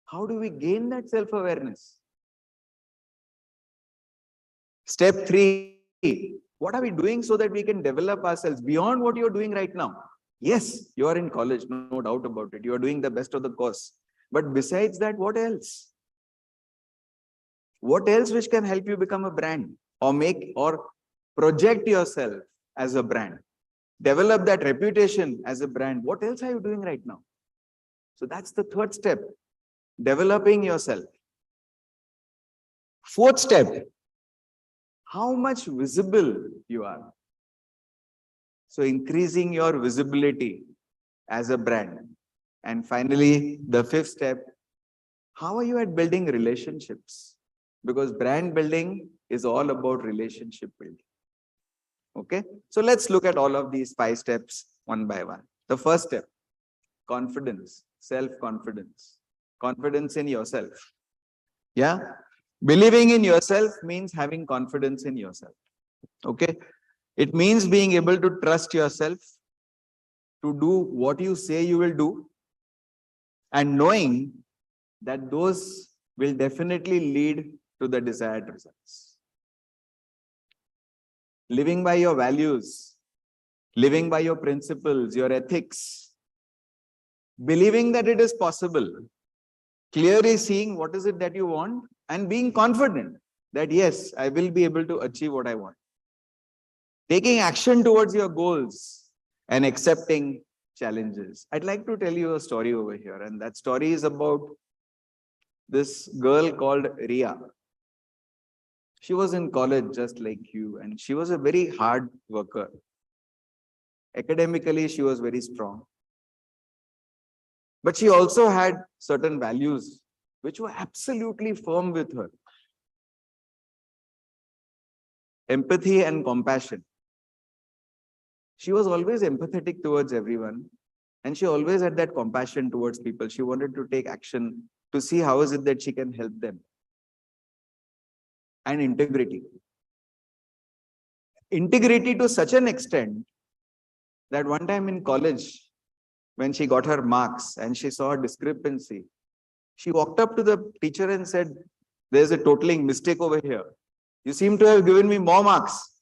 How do we gain that self-awareness? Step 3, what are we doing so that we can develop ourselves beyond what you're doing right now? Yes, you are in college, no doubt about it. You are doing the best of the course. But besides that, what else? What else which can help you become a brand or project yourself as a brand? Develop that reputation as a brand. What else are you doing right now? So that's the third step, developing yourself. Fourth step, how much visible you are. So increasing your visibility as a brand. And finally, the fifth step, how are you at building relationships? Because brand building is all about relationship building. Okay, so let's look at all of these 5 steps one by one. The first step, confidence. self-confidence. Confidence in yourself. Yeah. Believing in yourself means having confidence in yourself. Okay. It means being able to trust yourself to do what you say you will do, and knowing that those will definitely lead to the desired results. Living by your values, living by your principles, your ethics, believing that it is possible, clearly seeing what is it that you want, and being confident that yes, I will be able to achieve what I want. Taking action towards your goals and accepting challenges. I'd like to tell you a story over here, and that story is about this girl called Ria. She was in college just like you, and she was a very hard worker. Academically, she was very strong. But she also had certain values which were absolutely firm with her. Empathy and compassion. She was always empathetic towards everyone, and she always had that compassion towards people. She wanted to take action to see how is it that she can help them. And integrity. Integrity to such an extent that one time in college, when she got her marks and she saw a discrepancy, she walked up to the teacher and said, "There's a totaling mistake over here. You seem to have given me more marks."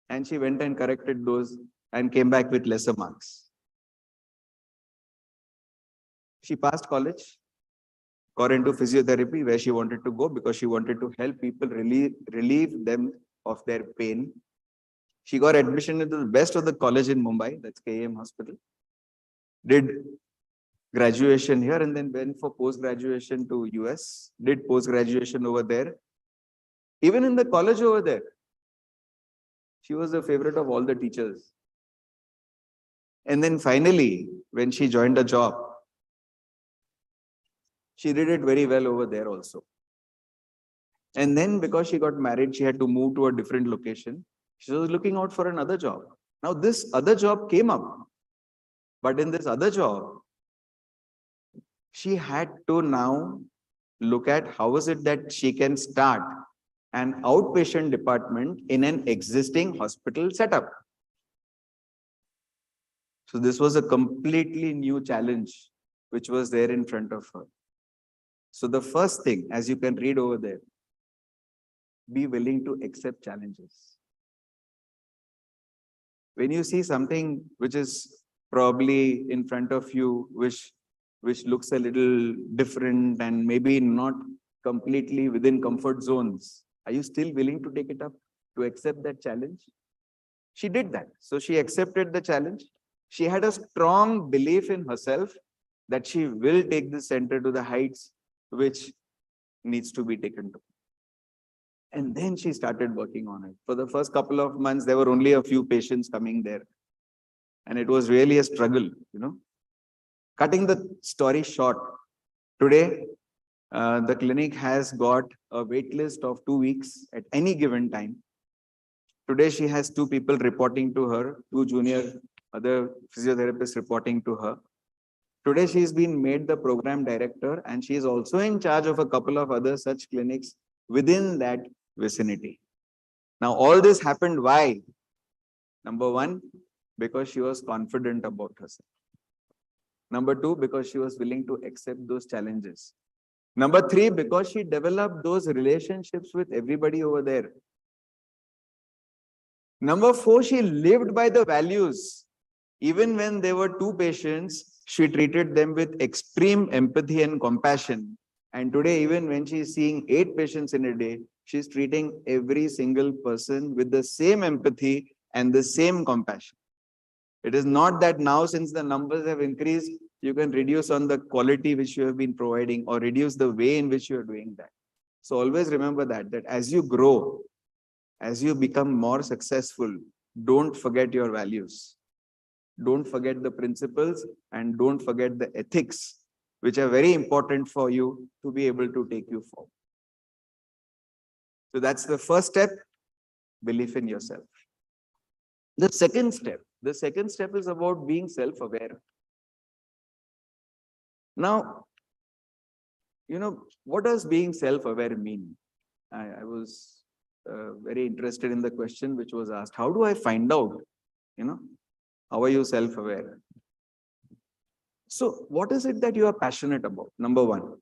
And she went and corrected those and came back with lesser marks. She passed college, got into physiotherapy where she wanted to go because she wanted to help people relieve them of their pain. She got admission into the best of the college in Mumbai, that's KM Hospital. Did graduation here and then went for post-graduation to US, did post-graduation over there. Even in the college over there, she was the favorite of all the teachers. And then finally, when she joined a job, she did it very well over there also. And then because she got married, she had to move to a different location. She was looking out for another job. Now this other job came up. But in this other job, she had to now look at how is it that she can start an outpatient department in an existing hospital setup. So this was a completely new challenge which was there in front of her. So the first thing, as you can read over there, be willing to accept challenges. When you see something which is probably in front of you, which looks a little different and maybe not completely within comfort zones, are you still willing to take it up, to accept that challenge? She did that. So she accepted the challenge. She had a strong belief in herself that she will take the center to the heights which needs to be taken to. And then she started working on it. For the first couple of months, there were only a few patients coming there. And it was really a struggle, you know. Cutting the story short, today, the clinic has got a wait list of 2 weeks at any given time. Today, she has 2 people reporting to her, 2 junior other physiotherapists reporting to her. Today, she's been made the program director, and she is also in charge of a couple of other such clinics within that vicinity. Now, all this happened why? Number 1, because she was confident about herself. Number 2, because she was willing to accept those challenges. Number 3, because she developed those relationships with everybody over there. Number 4, she lived by the values. Even when there were 2 patients, she treated them with extreme empathy and compassion. And today, even when she's seeing 8 patients in a day, she's treating every single person with the same empathy and the same compassion. It is not that now, since the numbers have increased, you can reduce on the quality which you have been providing or reduce the way in which you are doing that. So always remember that as you grow, as you become more successful, don't forget your values. Don't forget the principles and don't forget the ethics, which are very important for you to be able to take you forward. So that's the first step, belief in yourself. The second step is about being self-aware. Now, what does being self-aware mean? I was very interested in the question which was asked. How do I find out, how are you self-aware? So what is it that you are passionate about? Number one.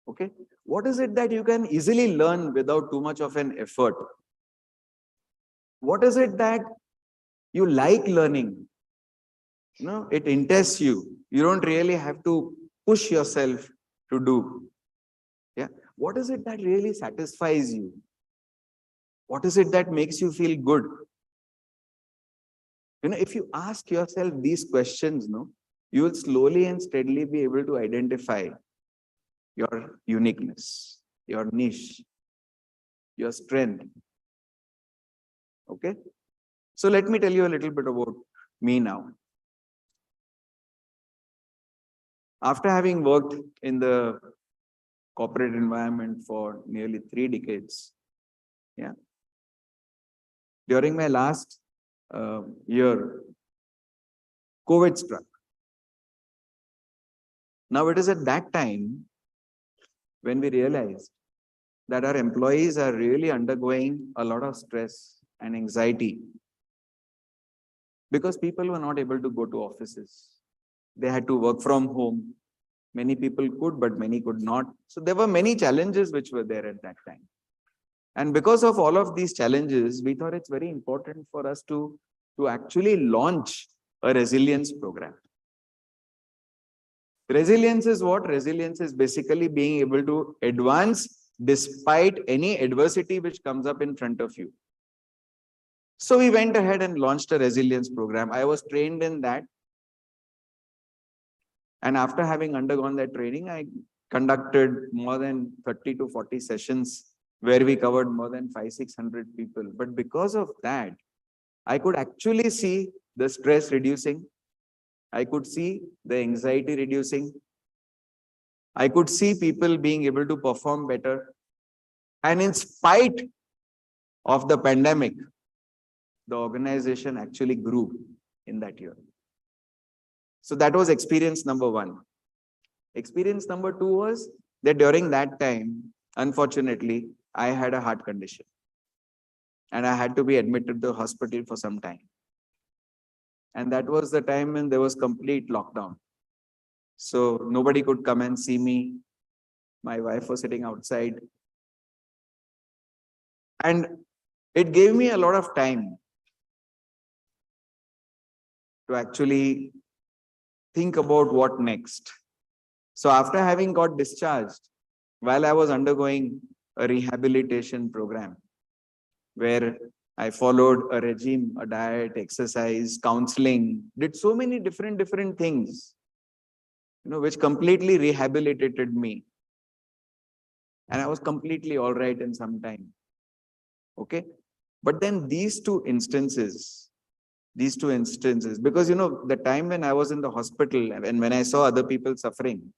Okay. What is it that you can easily learn without too much of an effort? What is it that you like learning? It interests you. You don't really have to push yourself to do. Yeah. What is it that really satisfies you? What is it that makes you feel good? If you ask yourself these questions, you will slowly and steadily be able to identify your uniqueness, your niche, your strength. Okay. So let me tell you a little bit about me now. After having worked in the corporate environment for nearly 3 decades, yeah, during my last year, COVID struck. Now it is at that time when we realized that our employees are really undergoing a lot of stress and anxiety because people were not able to go to offices. They had to work from home. Many people could, but many could not. So there were many challenges which were there at that time. And because of all of these challenges, we thought it's very important for us to actually launch a resilience program. Resilience is what? Resilience is basically being able to advance despite any adversity which comes up in front of you. So we went ahead and launched a resilience program. I was trained in that. And after having undergone that training, I conducted more than 30 to 40 sessions where we covered more than 500-600 people. But because of that, I could actually see the stress reducing. I could see the anxiety reducing. I could see people being able to perform better. And in spite of the pandemic, the organization actually grew in that year. So that was experience number one. Experience number two was that during that time, unfortunately, I had a heart condition. And I had to be admitted to the hospital for some time. And that was the time when there was complete lockdown. So nobody could come and see me. My wife was sitting outside. And it gave me a lot of time to actually think about what next. So after having got discharged, while I was undergoing a rehabilitation program, where I followed a regime, a diet, exercise, counseling, did so many different things, which completely rehabilitated me. And I was completely all right in some time. Okay. But then these two instances, because, the time when I was in the hospital and when I saw other people suffering,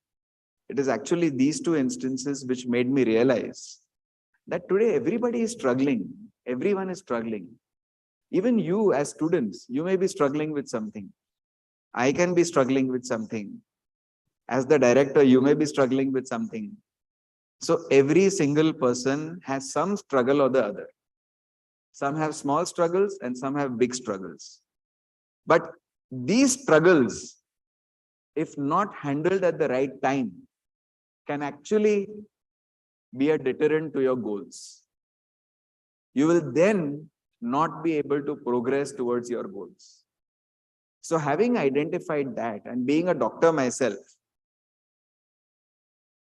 it is actually these two instances which made me realize that today everybody is struggling. Everyone is struggling. Even you as students, you may be struggling with something. I can be struggling with something. As the director, you may be struggling with something. So every single person has some struggle or the other. Some have small struggles and some have big struggles. But these struggles, if not handled at the right time, can actually be a deterrent to your goals. You will then not be able to progress towards your goals. So having identified that and being a doctor myself,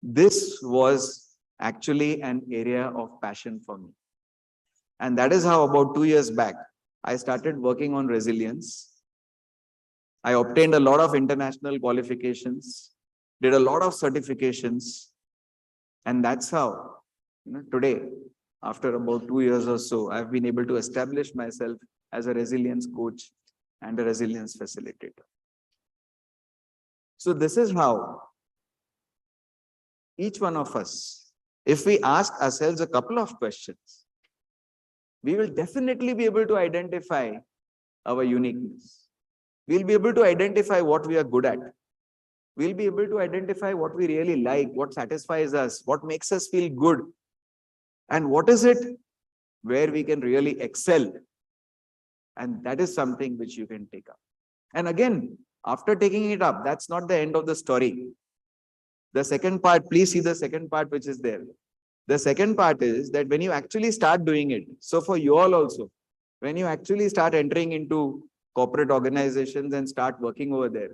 this was actually an area of passion for me. And that is how about 2 years back, I started working on resilience. I obtained a lot of international qualifications, did a lot of certifications. And that's how, today, after about 2 years or so, I've been able to establish myself as a resilience coach and a resilience facilitator. So this is how each one of us, if we ask ourselves a couple of questions, we will definitely be able to identify our uniqueness. We'll be able to identify what we are good at. we'll be able to identify what we really like, what satisfies us, what makes us feel good, and what is it where we can really excel. And that is something which you can take up. And again, after taking it up, that's not the end of the story. The second part, please see the second part which is there. The second part is that when you actually start doing it, so for you all also, when you actually start entering into corporate organizations and start working over there,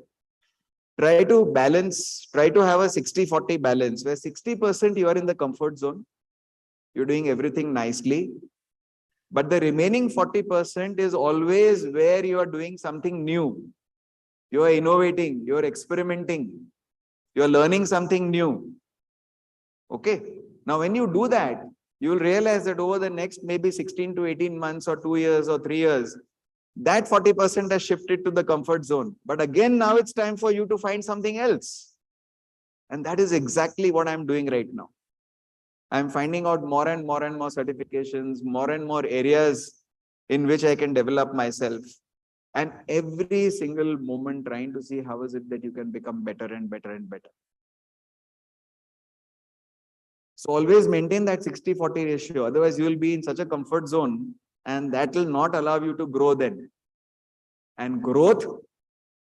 try to balance, try to have a 60-40 balance, where 60% you are in the comfort zone, you're doing everything nicely, but the remaining 40% is always where you are doing something new. You are innovating, you are experimenting, you are learning something new. Okay. Now, when you do that, you will realize that over the next maybe 16 to 18 months or 2 years or 3 years, that 40% has shifted to the comfort zone. But again, now it's time for you to find something else. And that is exactly what I'm doing right now. I'm finding out more and more certifications, more and more areas in which I can develop myself. And every single moment trying to see how is it that you can become better and better and better. So always maintain that 60-40 ratio. Otherwise, you will be in such a comfort zone and that will not allow you to grow then. And growth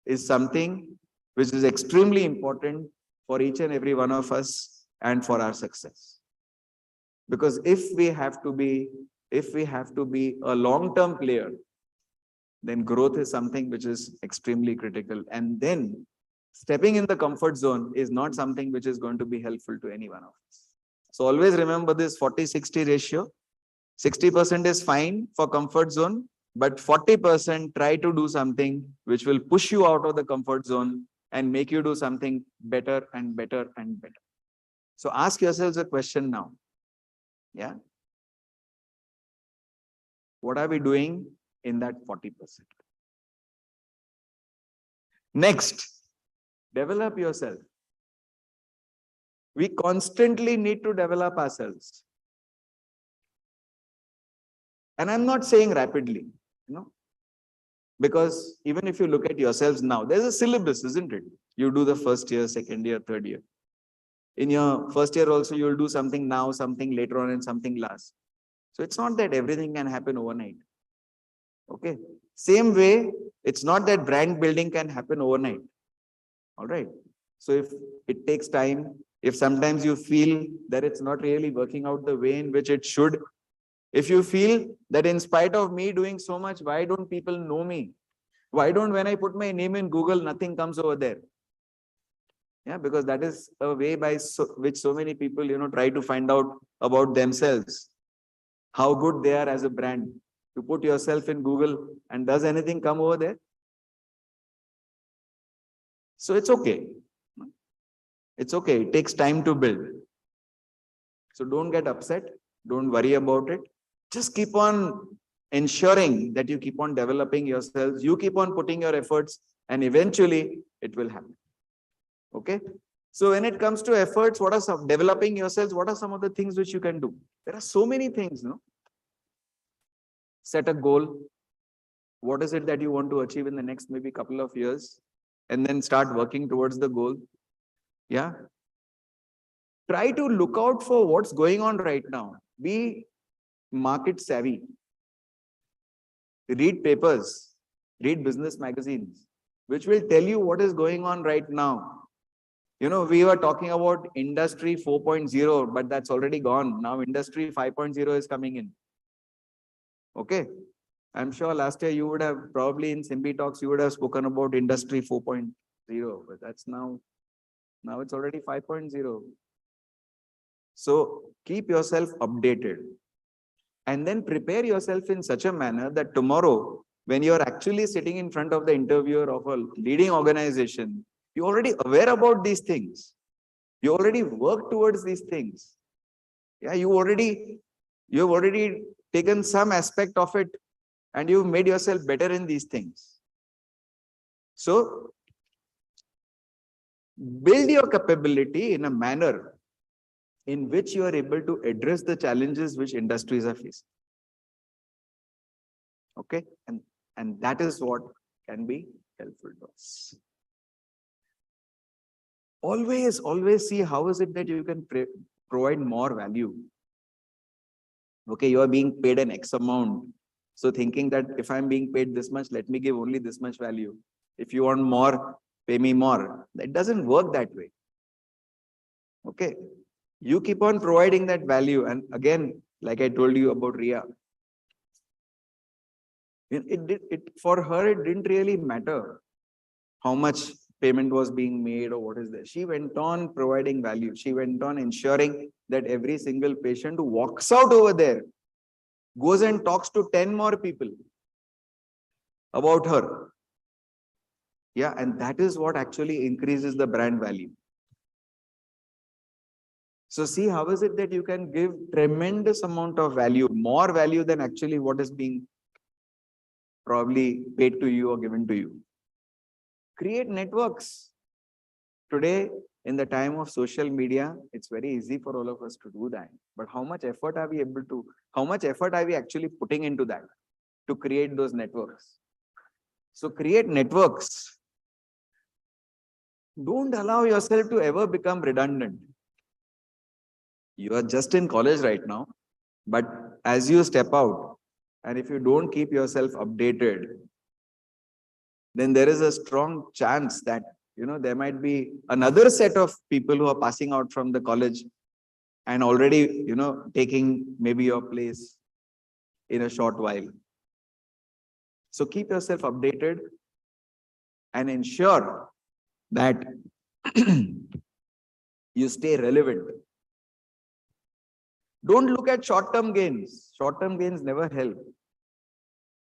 is something which is extremely important for each and every one of us and for our success. Because if we have to be a long-term player, then growth is something which is extremely critical. And then stepping in the comfort zone is not something which is going to be helpful to any one of us. So always remember this 40-60 ratio. 60% is fine for comfort zone, but 40% try to do something which will push you out of the comfort zone and make you do something better and better and better. So ask yourselves a question now. Yeah. What are we doing in that 40%? Next, develop yourself. We constantly need to develop ourselves. And I'm not saying rapidly, because even if you look at yourselves now, there's a syllabus, isn't it? You do the first year, second year, third year. In your first year also, you'll do something now, something later on, and something last. So it's not that everything can happen overnight. Okay. Same way, it's not that brand building can happen overnight. All right. So if it takes time, if sometimes you feel that it's not really working out the way in which it should, if you feel that in spite of me doing so much, why don't people know me? Why don't, when I put my name in Google, nothing comes over there? Yeah, because that is a way by which so many people, try to find out about themselves, how good they are as a brand. You put yourself in Google and does anything come over there? So it's okay. It's okay. It takes time to build. So don't get upset. Don't worry about it. Just keep on ensuring that you keep on developing yourselves. You keep on putting your efforts and eventually it will happen. Okay. So when it comes to efforts, what are some developing yourselves? What are some of the things which you can do? There are so many things, Set a goal. What is it that you want to achieve in the next maybe couple of years? And then start working towards the goal. Yeah. Try to look out for what's going on right now. Be market savvy. Read papers, read business magazines, which will tell you what is going on right now. We were talking about industry 4.0, but that's already gone. Now industry 5.0 is coming in. Okay. I'm sure last year you would have probably in SymbiTalks, you would have spoken about industry 4.0, but that's now it's already 5.0. So keep yourself updated and then prepare yourself in such a manner that tomorrow, when you're actually sitting in front of the interviewer of a leading organization, you're already aware about these things. You already work towards these things. Yeah, you've already taken some aspect of it and you've made yourself better in these things. So build your capability in a manner in which you are able to address the challenges which industries are facing. Okay, and that is what can be helpful to us. Always see how is it that you can provide more value. Okay, you are being paid an X amount. So thinking that if I'm being paid this much, let me give only this much value. If you want more, pay me more. That doesn't work that way. Okay, you keep on providing that value. And again, like I told you about Ria, for her, it didn't really matter how much payment was being made or what is there. She went on providing value. She went on ensuring that every single patient who walks out over there goes and talks to 10 more people about her. Yeah, and that is what actually increases the brand value. So see, how is it that you can give tremendous amount of value, more value than actually what is being probably paid to you or given to you. Create networks. Today, in the time of social media, it's very easy for all of us to do that. But how much effort are we actually putting into that to create those networks? So create networks. Don't allow yourself to ever become redundant. You are just in college right now, but as you step out, and if you don't keep yourself updated, then there is a strong chance that, there might be another set of people who are passing out from the college and already, taking maybe your place in a short while. So keep yourself updated and ensure that you stay relevant. Don't look at short-term gains. Short-term gains never help.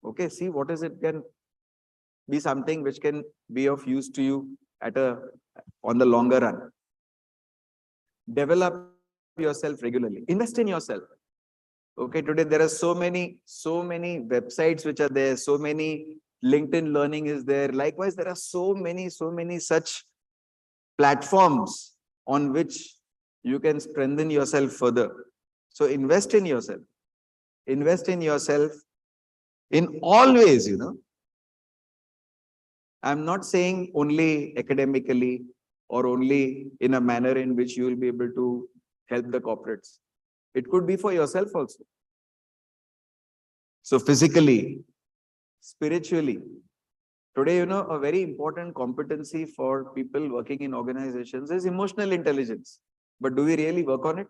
Okay, see what is it can be something which can be of use to you on the longer run. Develop yourself regularly. Invest in yourself. Okay, today there are so many websites which are there, so many LinkedIn learning is there. Likewise, there are so many such platforms on which you can strengthen yourself further. So invest in yourself. Invest in yourself in all ways, I'm not saying only academically or only in a manner in which you will be able to help the corporates. It could be for yourself also. So physically, spiritually. Today, a very important competency for people working in organizations is emotional intelligence. But do we really work on it?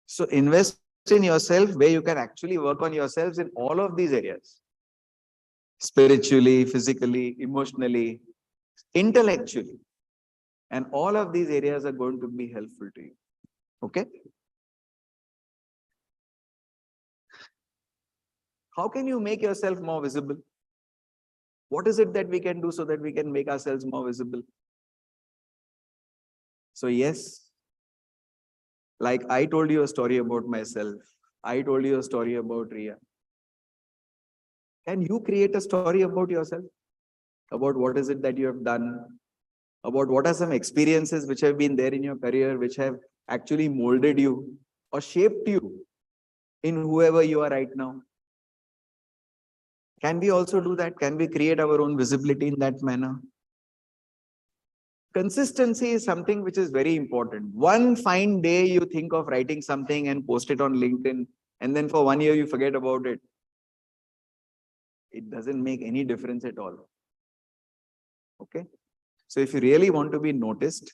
So invest in yourself where you can actually work on yourselves in all of these areas. Spiritually, physically, emotionally, intellectually. And all of these areas are going to be helpful to you. Okay? How can you make yourself more visible? What is it that we can do so that we can make ourselves more visible? So yes, like I told you a story about myself. I told you a story about Ria. Can you create a story about yourself? About what is it that you have done? About what are some experiences which have been there in your career, which have actually molded you or shaped you in whoever you are right now? Can we also do that? Can we create our own visibility in that manner? Consistency is something which is very important. One fine day you think of writing something and post it on LinkedIn, and then for 1 year you forget about it. It doesn't make any difference at all. Okay? So if you really want to be noticed,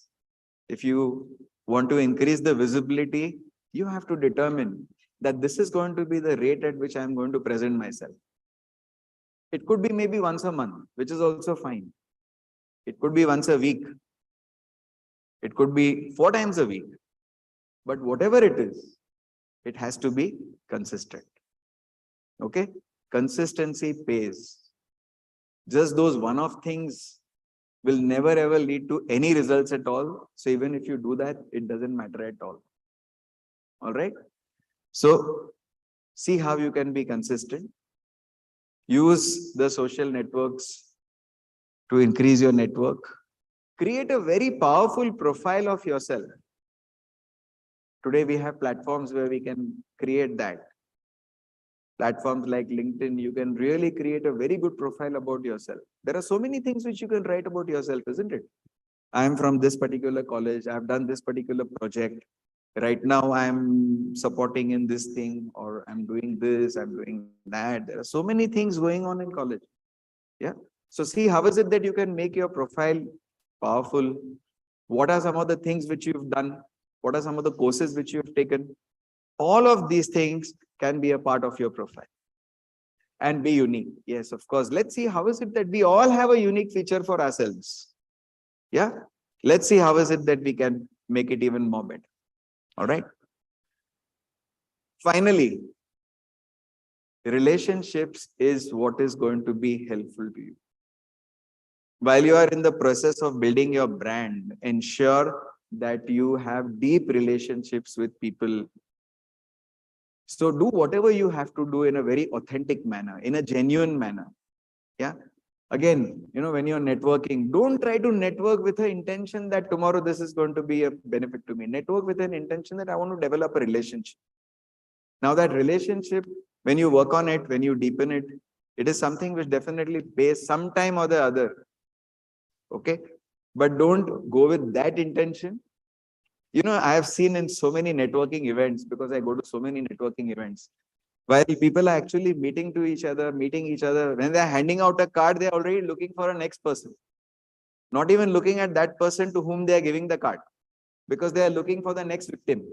if you want to increase the visibility, you have to determine that this is going to be the rate at which I'm going to present myself. It could be maybe once a month, which is also fine. It could be once a week. It could be 4 times a week. But whatever it is, it has to be consistent. Okay? Consistency pays. Just those one-off things will never ever lead to any results at all. So even if you do that, it doesn't matter at all. All right? So see how you can be consistent. Use the social networks to increase your network. Create a very powerful profile of yourself. Today we have platforms where we can create that. platforms like LinkedIn, you can really create a very good profile about yourself. There are so many things which you can write about yourself, isn't it? I am from this particular college. I've done this particular project. Right now, I'm supporting in this thing, or I'm doing this, I'm doing that. There are so many things going on in college. Yeah. So see, how is it that you can make your profile powerful? What are some of the things which you've done? What are some of the courses which you've taken? All of these things can be a part of your profile and be unique. Yes, of course. Let's see, how is it that we all have a unique feature for ourselves? Yeah. Let's see, how is it that we can make it even more better? All right. Finally, relationships is what is going to be helpful to you. While you are in the process of building your brand, ensure that you have deep relationships with people. So do whatever you have to do in a very authentic manner, in a genuine manner. Yeah. Again, when you're networking, don't try to network with an intention that tomorrow this is going to be a benefit to me. Network with an intention that I want to develop a relationship. Now that relationship, when you work on it, when you deepen it, it is something which definitely pays some time or the other. Okay. But don't go with that intention. I have seen in so many networking events, because I go to so many networking events, while people are actually meeting each other, when they're handing out a card, they're already looking for a next person. Not even looking at that person to whom they are giving the card, because they are looking for the next victim.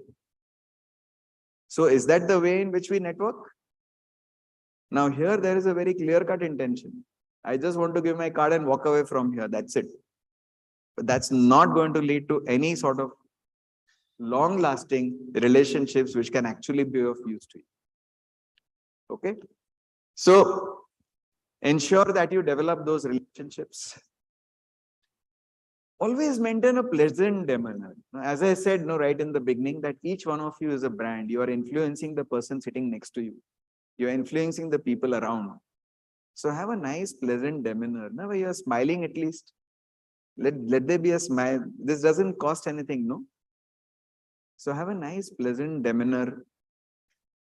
So is that the way in which we network? Now here, there is a very clear-cut intention. I just want to give my card and walk away from here. That's it. But that's not going to lead to any sort of long-lasting relationships which can actually be of use to you. Okay. So ensure that you develop those relationships. Always maintain a pleasant demeanor. As I said, right in the beginning, that each one of you is a brand. You are influencing the person sitting next to you. You are influencing the people around. So have a nice, pleasant demeanor. Now, you are smiling at least. Let there be a smile. This doesn't cost anything, no? So have a nice, pleasant demeanor.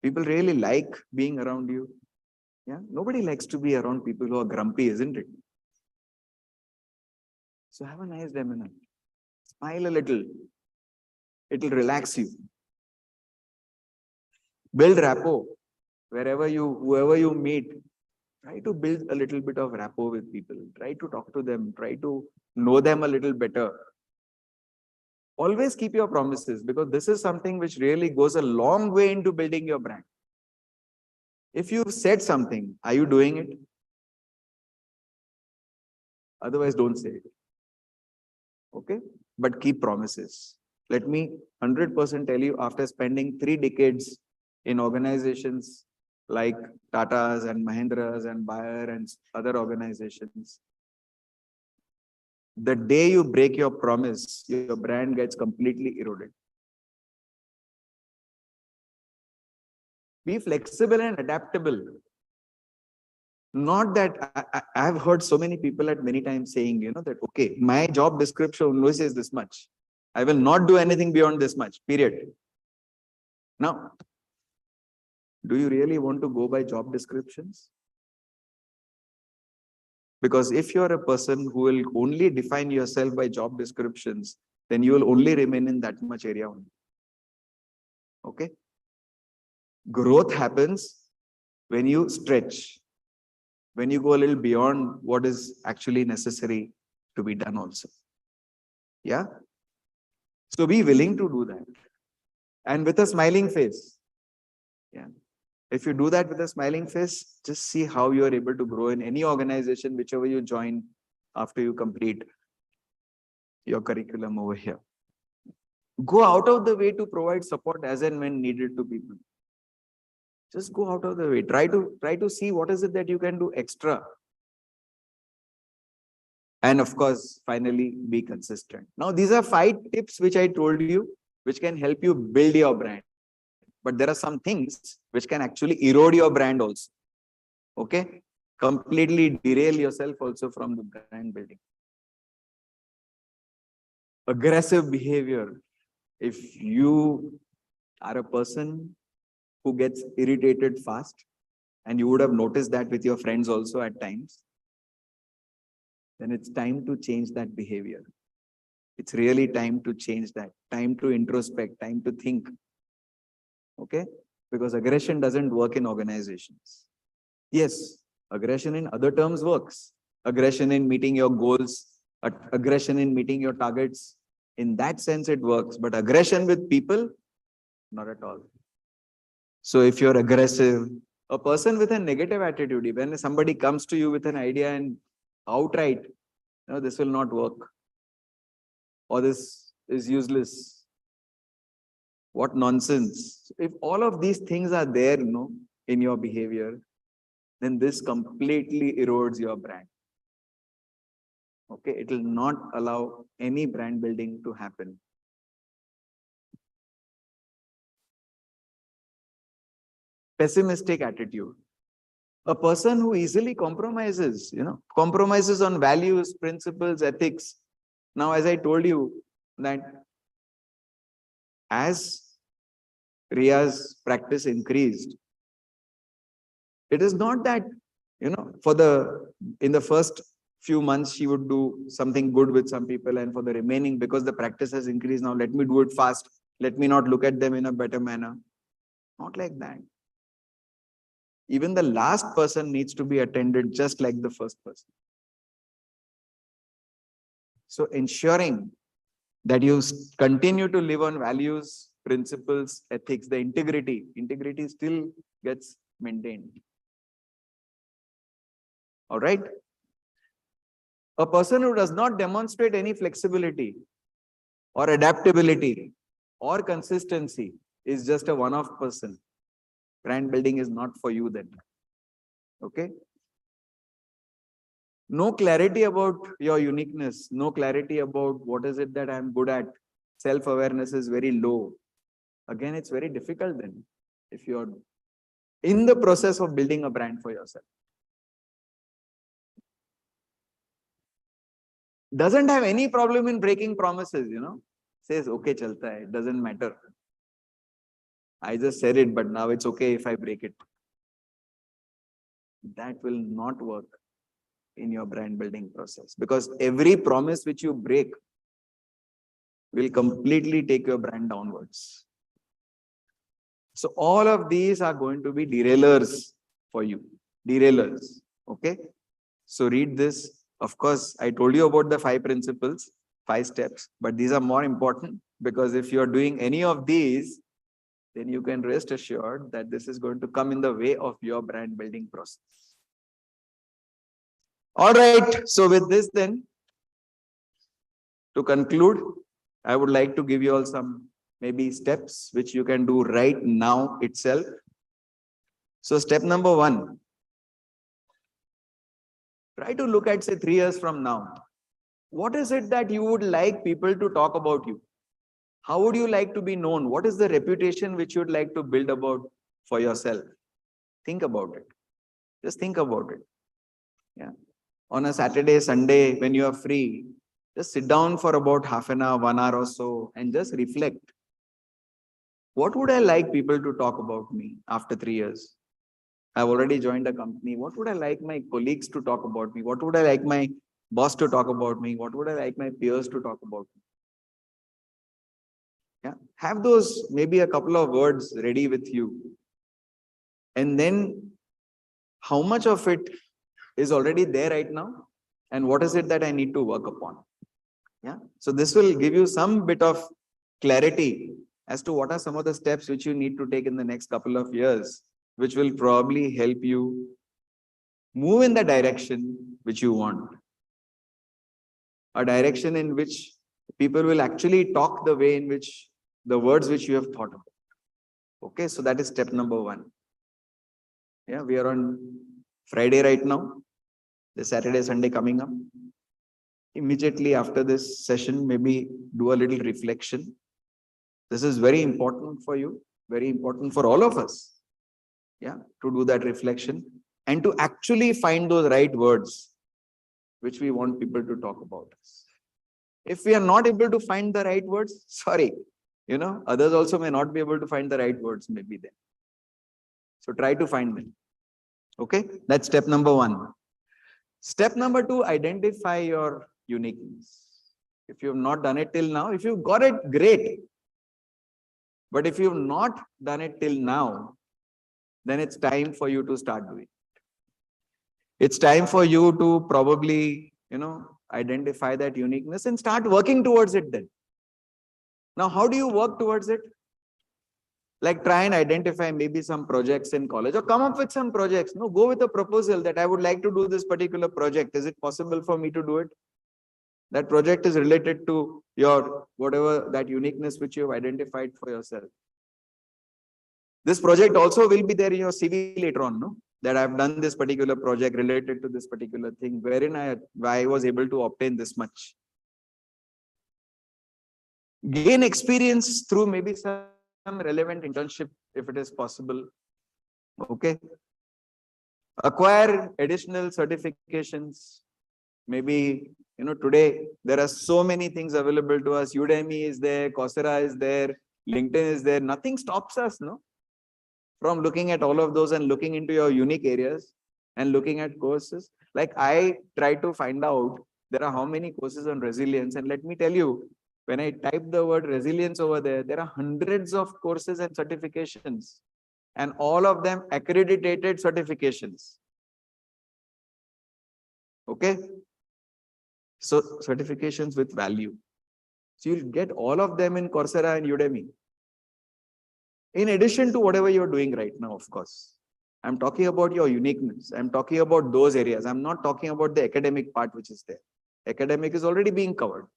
People really like being around you. Yeah, nobody likes to be around people who are grumpy, isn't it? So have a nice demeanor. Smile a little. It will relax you. Build rapport. Whoever you meet, try to build a little bit of rapport with people. Try to talk to them. Try to know them a little better. Always keep your promises, because this is something which really goes a long way into building your brand. If you've said something, are you doing it? Otherwise, don't say it. Okay? But keep promises. Let me 100% tell you, after spending 3 decades in organizations like Tata's and Mahindra's and Bayer and other organizations, the day you break your promise, your brand gets completely eroded. Be flexible and adaptable. Not that I've heard so many people at many times saying, that, okay, my job description only says this much. I will not do anything beyond this much, period. Now, do you really want to go by job descriptions? Because if you're a person who will only define yourself by job descriptions, then you will only remain in that much area only. Okay? Growth happens when you stretch, when you go a little beyond what is actually necessary to be done also. Yeah? So be willing to do that. And with a smiling face. Yeah. If you do that with a smiling face, just see how you are able to grow in any organization, whichever you join after you complete your curriculum over here. Go out of the way to provide support as and when needed to people. Just go out of the way. Try to see what is it that you can do extra. And of course, finally, be consistent. Now, these are 5 tips which I told you, which can help you build your brand. But there are some things which can actually erode your brand also. Okay? Completely derail yourself also from the brand building. Aggressive behavior. If you are a person who gets irritated fast and you would have noticed that with your friends also at times, then it's time to change that behavior. It's really time to change that, time to introspect, time to think. Okay? Because aggression doesn't work in organizations. Yes, aggression in other terms works. Aggression in meeting your goals, aggression in meeting your targets. In that sense, it works. But aggression with people, not at all. So if you're aggressive, a person with a negative attitude, when somebody comes to you with an idea and outright, this will not work, or this is useless, what nonsense. If all of these things are there, in your behavior, then this completely erodes your brand. Okay, it will not allow any brand building to happen. Pessimistic attitude. A person who easily compromises, compromises on values, principles, ethics. Now, as I told you that as Ria's practice increased, it is not that, in the first few months, she would do something good with some people, and for the remaining, because the practice has increased, now let me do it fast. Let me not look at them in a better manner. Not like that. Even the last person needs to be attended just like the first person. So ensuring that you continue to live on values, principles, ethics, the integrity still gets maintained. All right. A person who does not demonstrate any flexibility or adaptability or consistency is just a one-off person. Brand building is not for you then. Okay. No clarity about your uniqueness, no clarity about what is it that I'm good at. Self-awareness is very low. Again, it's very difficult then if you're in the process of building a brand for yourself. Doesn't have any problem in breaking promises, says, okay, chalta hai, it doesn't matter. I just said it, but now it's okay if I break it. That will not work in your brand building process, because every promise which you break will completely take your brand downwards. So all of these are going to be derailers for you. Derailers. Okay. So read this. Of course, I told you about the 5 principles, 5 steps, but these are more important, because if you're doing any of these, then you can rest assured that this is going to come in the way of your brand building process. All right. So with this then, to conclude, I would like to give you all some maybe steps which you can do right now itself. So step number 1, try to look at, say, 3 years from now. What is it that you would like people to talk about you? How would you like to be known? What is the reputation which you would like to build about for yourself? Think about it. Just think about it. Yeah. On a Saturday, Sunday, when you are free, just sit down for about half an hour, 1 hour or so, and just reflect. What would I like people to talk about me after 3 years? I've already joined a company. What would I like my colleagues to talk about me? What would I like my boss to talk about me? What would I like my peers to talk about me? Yeah. Have those maybe a couple of words ready with you. And then how much of it is already there right now? And what is it that I need to work upon? Yeah. So this will give you some bit of clarity as to what are some of the steps which you need to take in the next couple of years, which will probably help you move in the direction which you want. A direction in which people will actually talk the way in which the words which you have thought about. Okay, so that is step number 1. Yeah, we are on Friday right now. The Saturday, Sunday coming up. Immediately after this session, maybe do a little reflection. This is very important for you, very important for all of us. Yeah, to do that reflection and to actually find those right words which we want people to talk about us. If we are not able to find the right words, sorry, others also may not be able to find the right words maybe then. So try to find them. Okay, that's step number one. Step number two, identify your uniqueness. If you have not done it till now, if you've got it, great. But if you've not done it till now, then it's time for you to start doing it. It's time for you to probably, identify that uniqueness and start working towards it then. Now, how do you work towards it? Like try and identify maybe some projects in college or come up with some projects. No, go with a proposal that I would like to do this particular project. Is it possible for me to do it? That project is related to your whatever that uniqueness which you have identified for yourself. This project also will be there in your CV later on, no? That I've done this particular project related to this particular thing, wherein I was able to obtain this much. Gain experience through maybe some relevant internship if it is possible. Okay. Acquire additional certifications. Maybe, today there are so many things available to us. Udemy is there, Coursera is there, LinkedIn is there. Nothing stops us, no? From looking at all of those and looking into your unique areas and looking at courses. Like I try to find out there are how many courses on resilience. And let me tell you, when I type the word resilience over there, there are hundreds of courses and certifications, and all of them accredited certifications. Okay. So certifications with value. So you'll get all of them in Coursera and Udemy. In addition to whatever you're doing right now, of course. I'm talking about your uniqueness. I'm talking about those areas. I'm not talking about the academic part which is there. Academic is already being covered.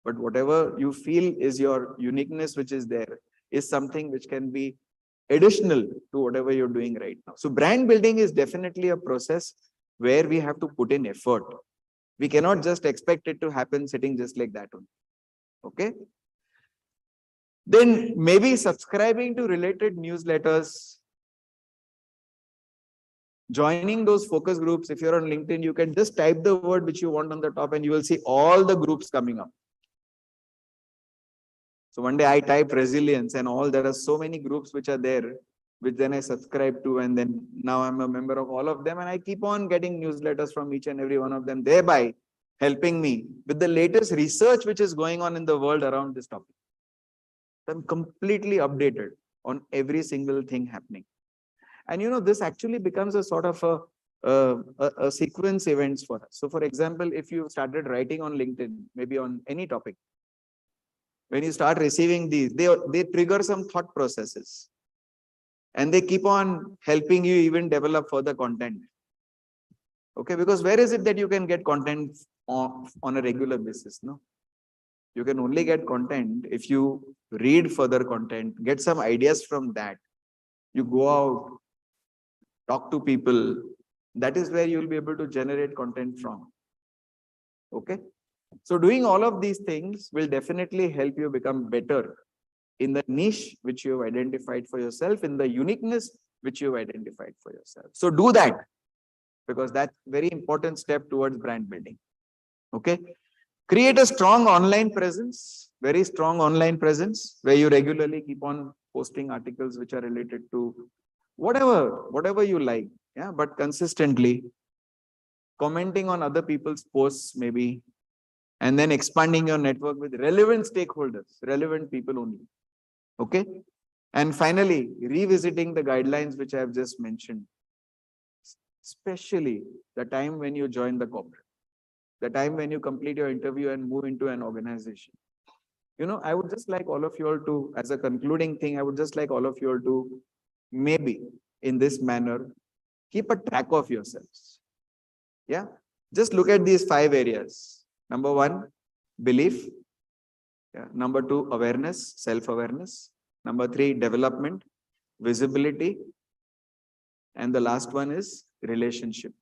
But whatever you feel is your uniqueness which is there is something which can be additional to whatever you're doing right now. So brand building is definitely a process where we have to put in effort. We cannot just expect it to happen sitting just like that only. Okay. Then maybe subscribing to related newsletters, joining those focus groups. If you're on LinkedIn, you can just type the word which you want on the top and you will see all the groups coming up. So one day I typed resilience and all, there are so many groups which are there, which then I subscribe to, and then now I'm a member of all of them, and I keep on getting newsletters from each and every one of them, thereby helping me with the latest research which is going on in the world around this topic. I'm completely updated on every single thing happening. And this actually becomes a sort of a sequence events for us. So for example, if you started writing on LinkedIn, maybe on any topic, when you start receiving these, they trigger some thought processes. And they keep on helping you even develop further content. Okay, because where is it that you can get content on a regular basis? No, you can only get content if you read further content, get some ideas from that. You go out, talk to people. That is where you'll be able to generate content from. Okay. So doing all of these things will definitely help you become better in the niche which you have identified for yourself, in the uniqueness which you have identified for yourself. So do that, because that's a very important step towards brand building. Okay. Create a strong online presence, very strong online presence, where you regularly keep on posting articles which are related to whatever you like. Yeah, but consistently commenting on other people's posts maybe, and then expanding your network with relevant stakeholders, relevant people only. Okay. And finally, revisiting the guidelines which I have just mentioned, especially the time when you join the corporate, the time when you complete your interview and move into an organization. I would just like all of you all to, as a concluding thing, I would just like all of you all to maybe in this manner, keep a track of yourselves. Yeah. Just look at these 5 areas. Number 1, belief. Yeah. Number 2, awareness, self-awareness. Number 3, development, visibility. And the last one is relationship.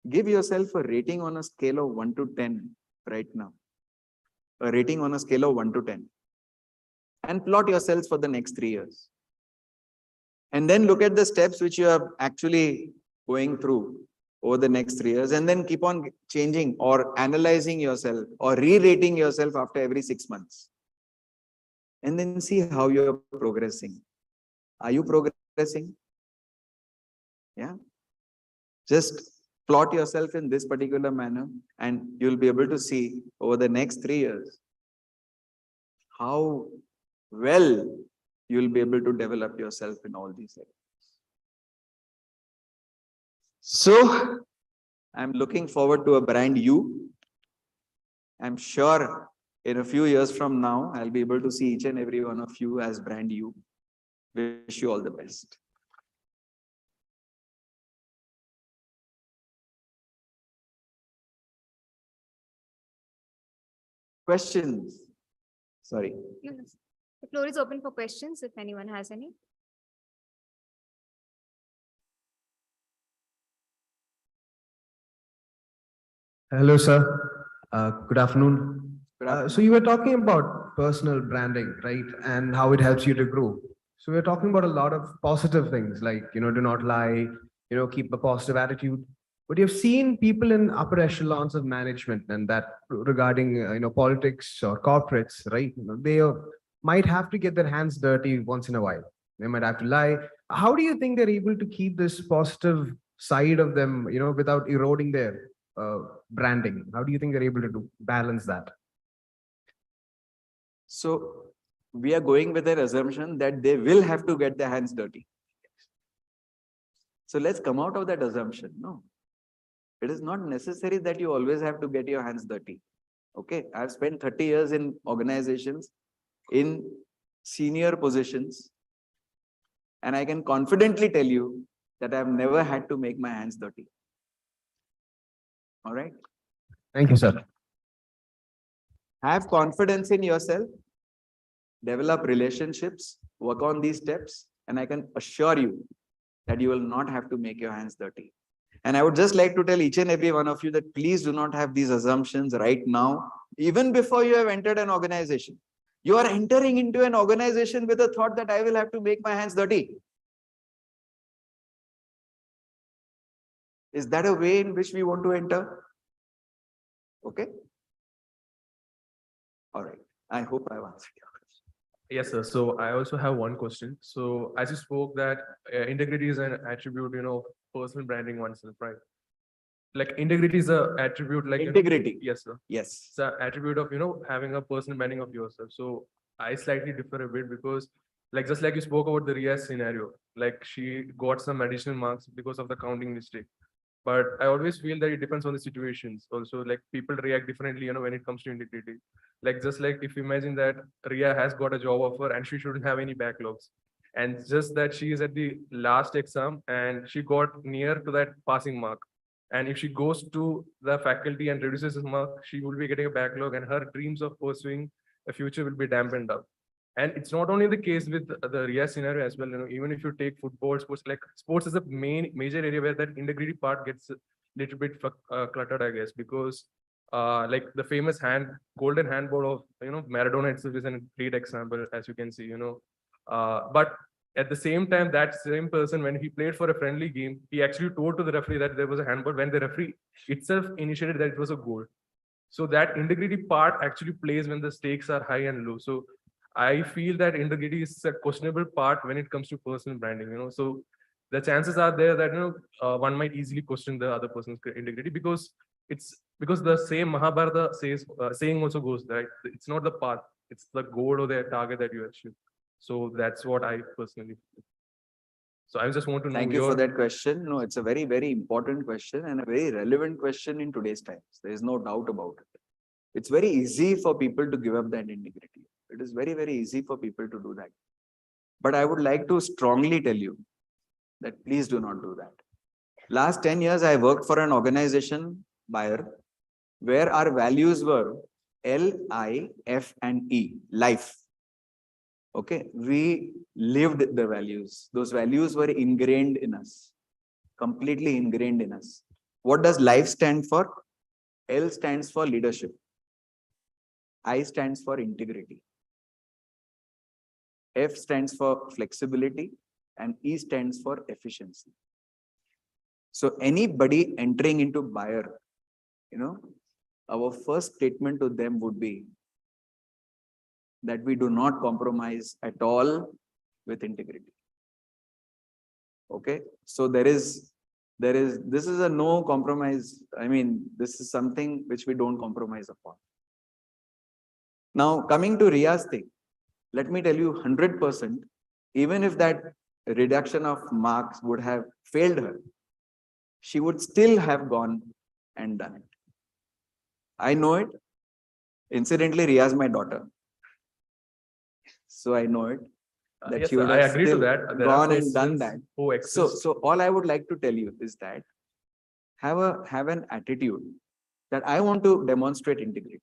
Give yourself a rating on a scale of 1 to 10 right now. A rating on a scale of 1 to 10. And plot yourselves for the next 3 years. And then look at the steps which you are actually going through over the next 3 years, and then keep on changing or analyzing yourself or re-rating yourself after every 6 months. And then see how you're progressing. Are you progressing? Yeah. Just plot yourself in this particular manner, and you'll be able to see over the next 3 years how well you'll be able to develop yourself in all these areas. So I'm looking forward to a brand you. I'm sure in a few years from now, I'll be able to see each and every one of you as brand you. Wish you all the best. Questions? Sorry. Yes. The floor is open for questions if anyone has any. Hello, sir. Good afternoon. So you were talking about personal branding, right? And how it helps you to grow. So we're talking about a lot of positive things like, do not lie, keep a positive attitude. But you've seen people in upper echelons of management and that regarding, politics or corporates, right? They might have to get their hands dirty once in a while. They might have to lie. How do you think they're able to keep this positive side of them, without eroding their branding? How do you think they're able to balance that? So we are going with an assumption that they will have to get their hands dirty. So let's come out of that assumption. No, it is not necessary that you always have to get your hands dirty. Okay, I've spent 30 years in organizations in senior positions, and I can confidently tell you that I've never had to make my hands dirty. All right. Thank you, sir. Have confidence in yourself, develop relationships, work on these steps, and I can assure you that you will not have to make your hands dirty. And I would just like to tell each and every one of you that please do not have these assumptions right now, even before you have entered an organization. You are entering into an organization with a thought that I will have to make my hands dirty. Is that a way in which we want to enter? Okay. All right. I hope I've answered your question. Yes, sir. So I also have one question. So as you spoke that integrity is an attribute, of personal branding oneself, right? Like integrity is a attribute like integrity. Yes, sir. Yes. It's an attribute of, having a personal branding of yourself. So I slightly differ a bit because just like you spoke about the Ria's scenario, like she got some additional marks because of the counting mistake. But I always feel that it depends on the situations. Also, like people react differently, when it comes to integrity. Just like if you imagine that Ria has got a job offer and she shouldn't have any backlogs. And just that she is at the last exam and she got near to that passing mark. And if she goes to the faculty and reduces his mark, she will be getting a backlog and her dreams of pursuing a future will be dampened up. And it's not only the case with the Ria scenario as well. Even if you take football, sports is a major area where that integrity part gets a little bit cluttered, I guess, because like the famous golden handball of Maradona itself is a great example, as you can see. But at the same time, that same person, when he played for a friendly game, he actually told to the referee that there was a handball when the referee itself initiated that it was a goal. So that integrity part actually plays when the stakes are high and low. So I feel that integrity is a questionable part when it comes to personal branding, so the chances are there that, one might easily question the other person's integrity because the same Mahabharata saying also goes, right? It's not the path, it's the goal or the target that you achieve. So that's what I personally feel. So I just want to know. Thank you for that question. No, it's a very, very important question and a very relevant question in today's times. There is no doubt about it. It's very easy for people to give up that integrity. It is very, very easy for people to do that. But I would like to strongly tell you that please do not do that. Last 10 years, I worked for an organization, Bayer, where our values were L, I, F, and E, life. Okay, we lived the values. Those values were ingrained in us, completely ingrained in us. What does life stand for? L stands for leadership. I stands for integrity. F stands for flexibility and E stands for efficiency. So anybody entering into Bayer, our first statement to them would be that we do not compromise at all with integrity. Okay, so there is This is a no compromise. I mean, this is something which we don't compromise upon. Now, coming to Ria's thing, let me tell you 100%, even if that reduction of marks would have failed her, she would still have gone and done it. I know it. Incidentally, Ria is my daughter. So I know it. That Yes, she sir, would I have agree to still that. There gone are and done persons that. who exist. So all I would like to tell you is that have an attitude that I want to demonstrate integrity.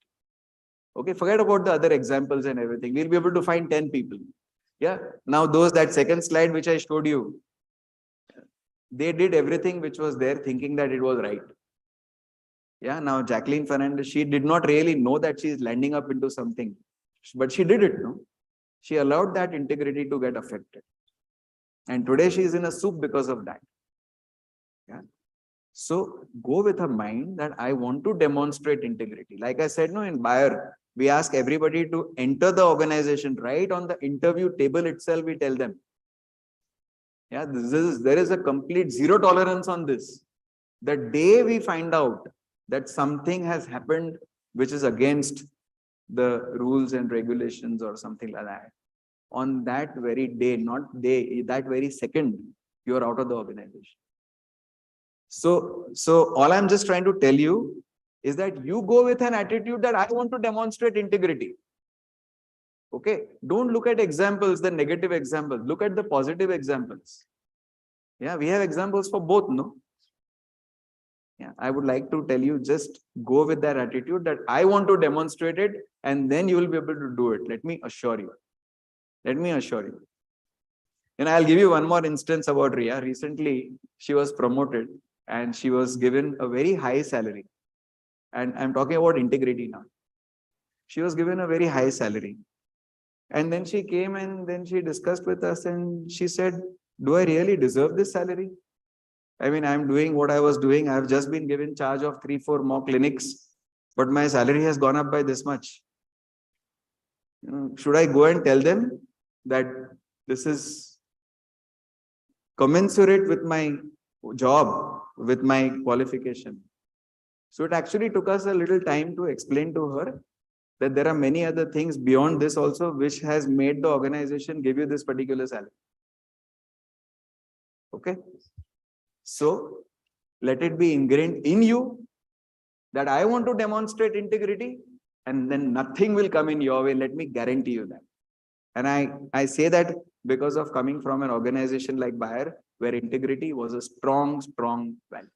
Okay, forget about the other examples and everything. We'll be able to find 10 people. Yeah. Now that second slide which I showed you, they did everything which was there thinking that it was right. Yeah. Now Jacqueline Fernandez, she did not really know that she is landing up into something, but she did it. No, she allowed that integrity to get affected. And today she is in a soup because of that. Yeah. So go with a mind that I want to demonstrate integrity. Like I said, no, in Bayer, we ask everybody to enter the organization. Right on the interview table itself, we tell them. Yeah, there is a complete zero tolerance on this. The day we find out that something has happened which is against the rules and regulations or something like that, on that very day, not day, that very second, you are out of the organization. So all I'm just trying to tell you is that you go with an attitude that I want to demonstrate integrity. Okay, don't look at examples, the negative examples, look at the positive examples. Yeah, we have examples for both, no? Yeah, I would like to tell you, just go with that attitude that I want to demonstrate it, and then you will be able to do it. Let me assure you. Let me assure you. And I'll give you one more instance about Ria. Recently, she was promoted and she was given a very high salary. And I'm talking about integrity now. She was given a very high salary. And then she came and then she discussed with us and she said, do I really deserve this salary? I mean, I'm doing what I was doing. I've just been given charge of 3-4 more clinics, but my salary has gone up by this much. Should I go and tell them that this is commensurate with my job, with my qualification? So it actually took us a little time to explain to her that there are many other things beyond this also, which has made the organization give you this particular salary. Okay. So let it be ingrained in you that I want to demonstrate integrity, and then nothing will come in your way. Let me guarantee you that. And I say that because of coming from an organization like Bayer, where integrity was a strong value.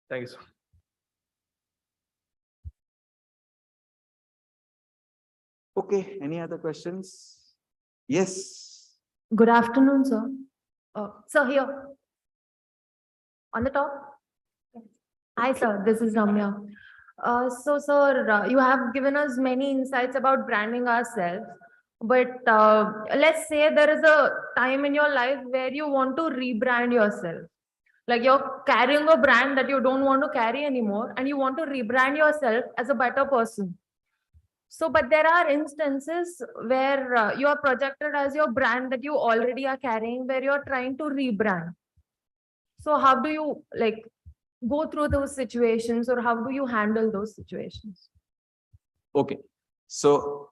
Thank you, sir. Okay, any other questions? Yes. Good afternoon, sir. Sir, here. On the top. Hi, sir. This is Ramya. So, sir, you have given us many insights about branding ourselves. But let's say there is a time in your life where you want to rebrand yourself. Like you're carrying a brand that you don't want to carry anymore, and you want to rebrand yourself as a better person. So, but there are instances where you are projected as your brand that you already are carrying, where you're trying to rebrand. So how do you go through those situations, or how do you handle those situations? Okay. So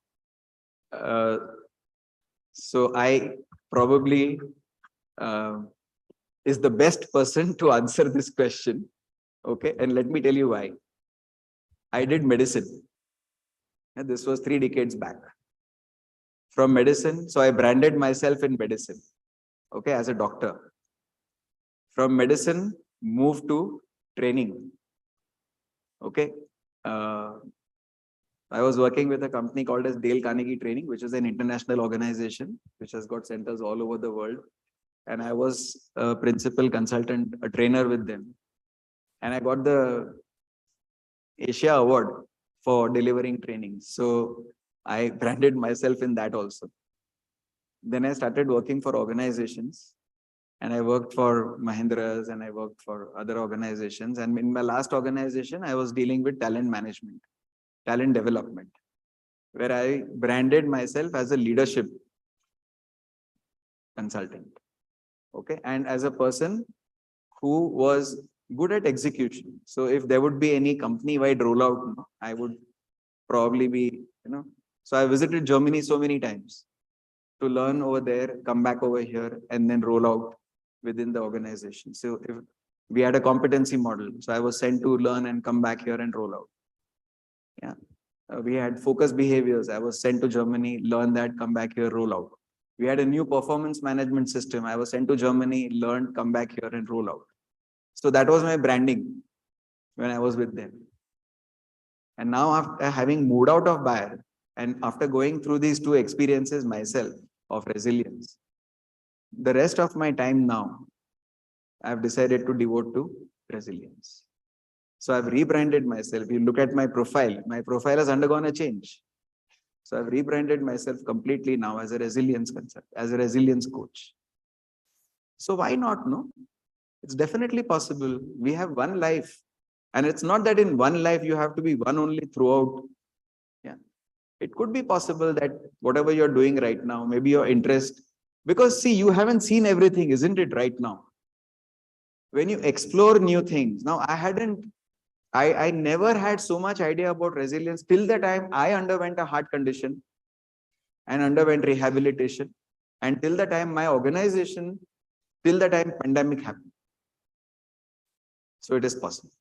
I probably is the best person to answer this question. Okay. And let me tell you why. I did medicine. And this was 3 decades back. From medicine, so I branded myself in medicine. Okay, as a doctor. From medicine, moved to training. Okay. I was working with a company called as Dale Carnegie Training, which is an international organization, which has got centers all over the world. And I was a principal consultant, a trainer with them. And I got the Asia Award for delivering training. So I branded myself in that also. Then I started working for organizations. And I worked for Mahindra's and I worked for other organizations. And in my last organization, I was dealing with talent management, talent development, where I branded myself as a leadership consultant. Okay. And as a person who was good at execution. So if there would be any company-wide rollout, I would probably be, so I visited Germany so many times to learn over there, come back over here, and then roll out within the organization. So if we had a competency model, so I was sent to learn and come back here and roll out. Yeah. We had focus behaviors. I was sent to Germany, learn that, come back here, roll out. We had a new performance management system. I was sent to Germany, learned, come back here and roll out. So that was my branding when I was with them. And now after having moved out of Bayer and after going through these two experiences myself of resilience, the rest of my time now, I've decided to devote to resilience. So I've rebranded myself. You look at my profile has undergone a change. So I've rebranded myself completely now as a resilience concept, as a resilience coach. So why not? No, it's definitely possible. We have one life, and it's not that in one life you have to be one only throughout. Yeah, it could be possible that whatever you're doing right now, maybe your interest, because see, you haven't seen everything, isn't it, right now? When you explore new things, now I never had so much idea about resilience till the time I underwent a heart condition and underwent rehabilitation, and till the time my organization, till the time pandemic happened. So it is possible.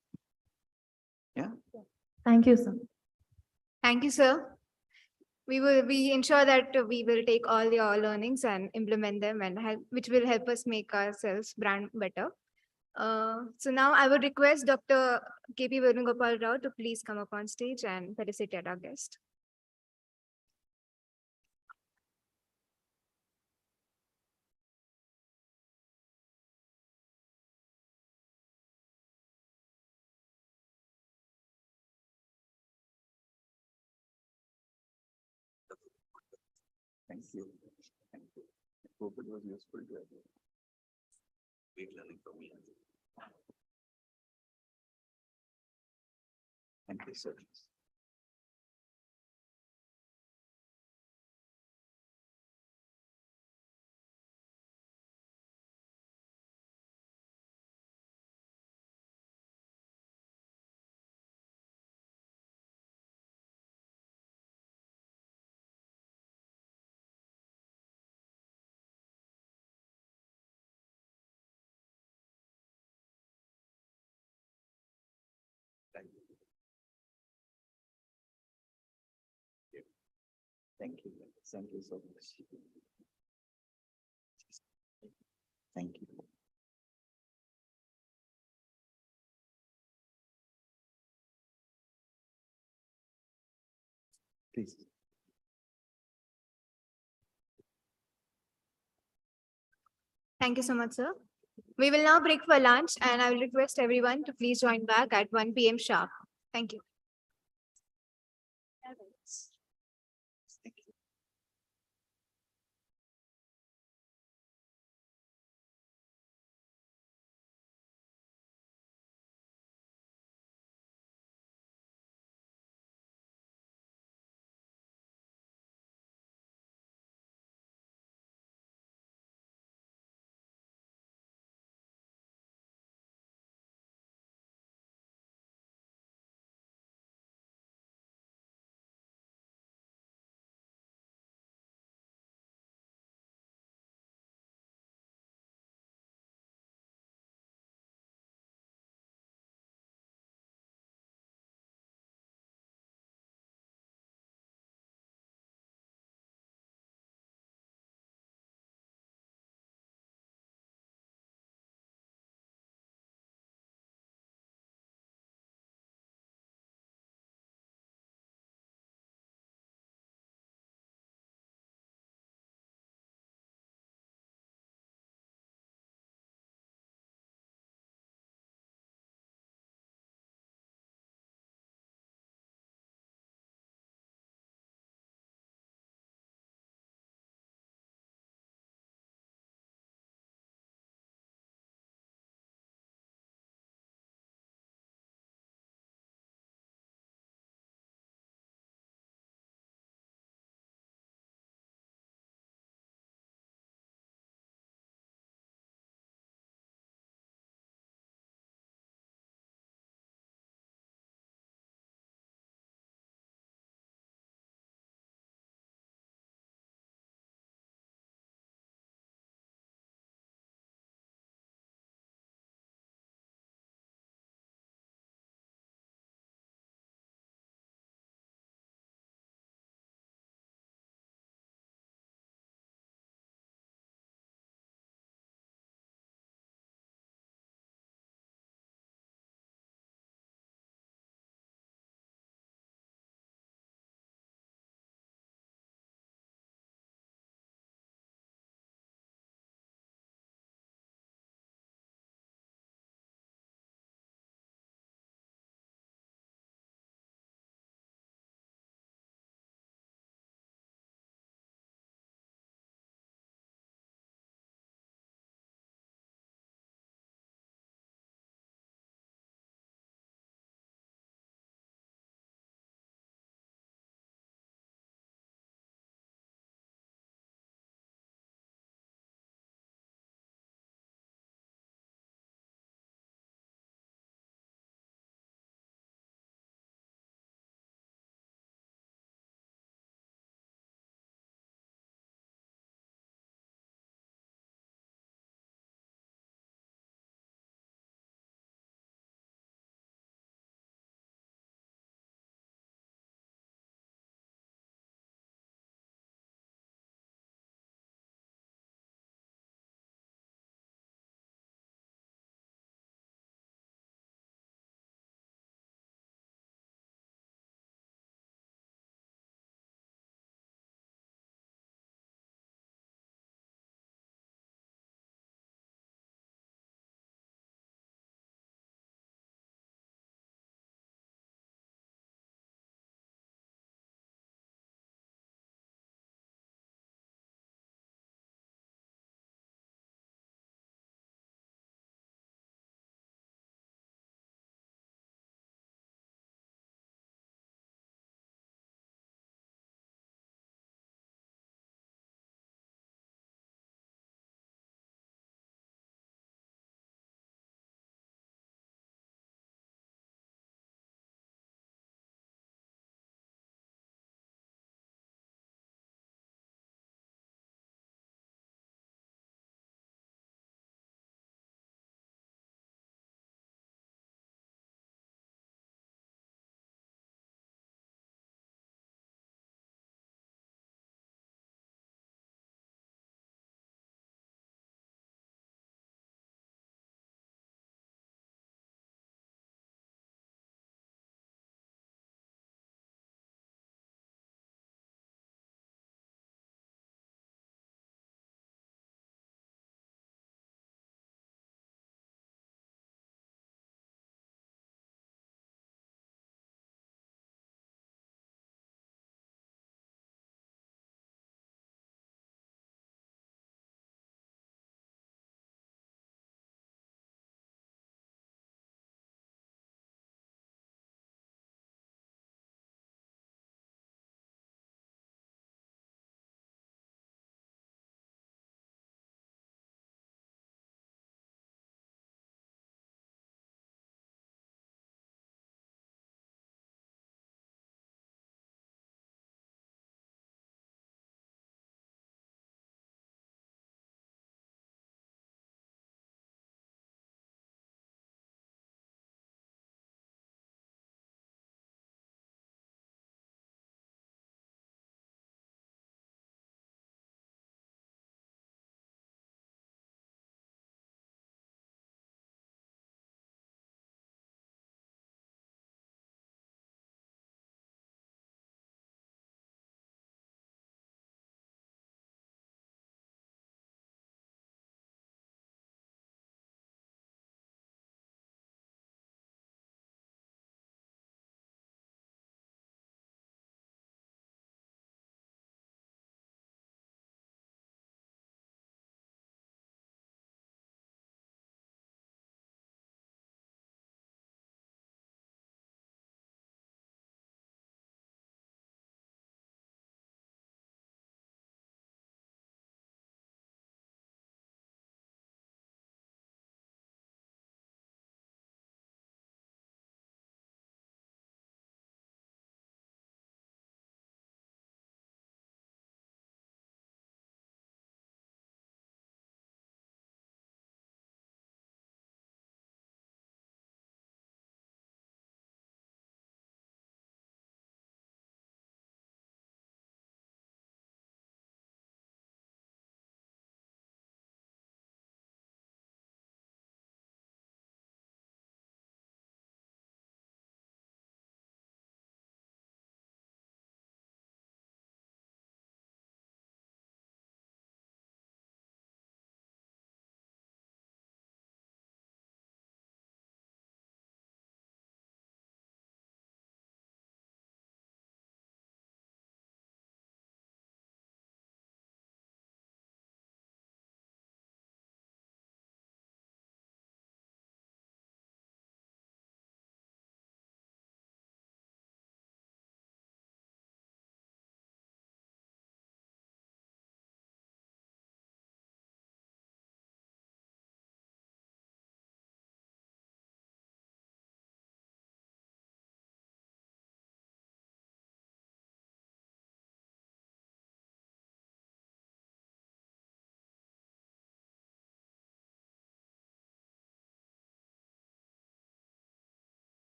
Yeah. Thank you, sir. Thank you, sir. We ensure that we will take all your learnings and implement them, and which will help us make ourselves brand better. So now I would request Dr. K.P. Venugopal Rao to please come up on stage and felicitate our guest. Thank you. Thank you. I hope it was useful to everyone. Great learning from me. Thank you, sir. Thank you. Thank you. Thank you so much. Thank you. Please. Thank you so much, sir. We will now break for lunch, and I will request everyone to please join back at 1 p.m. sharp. Thank you.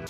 I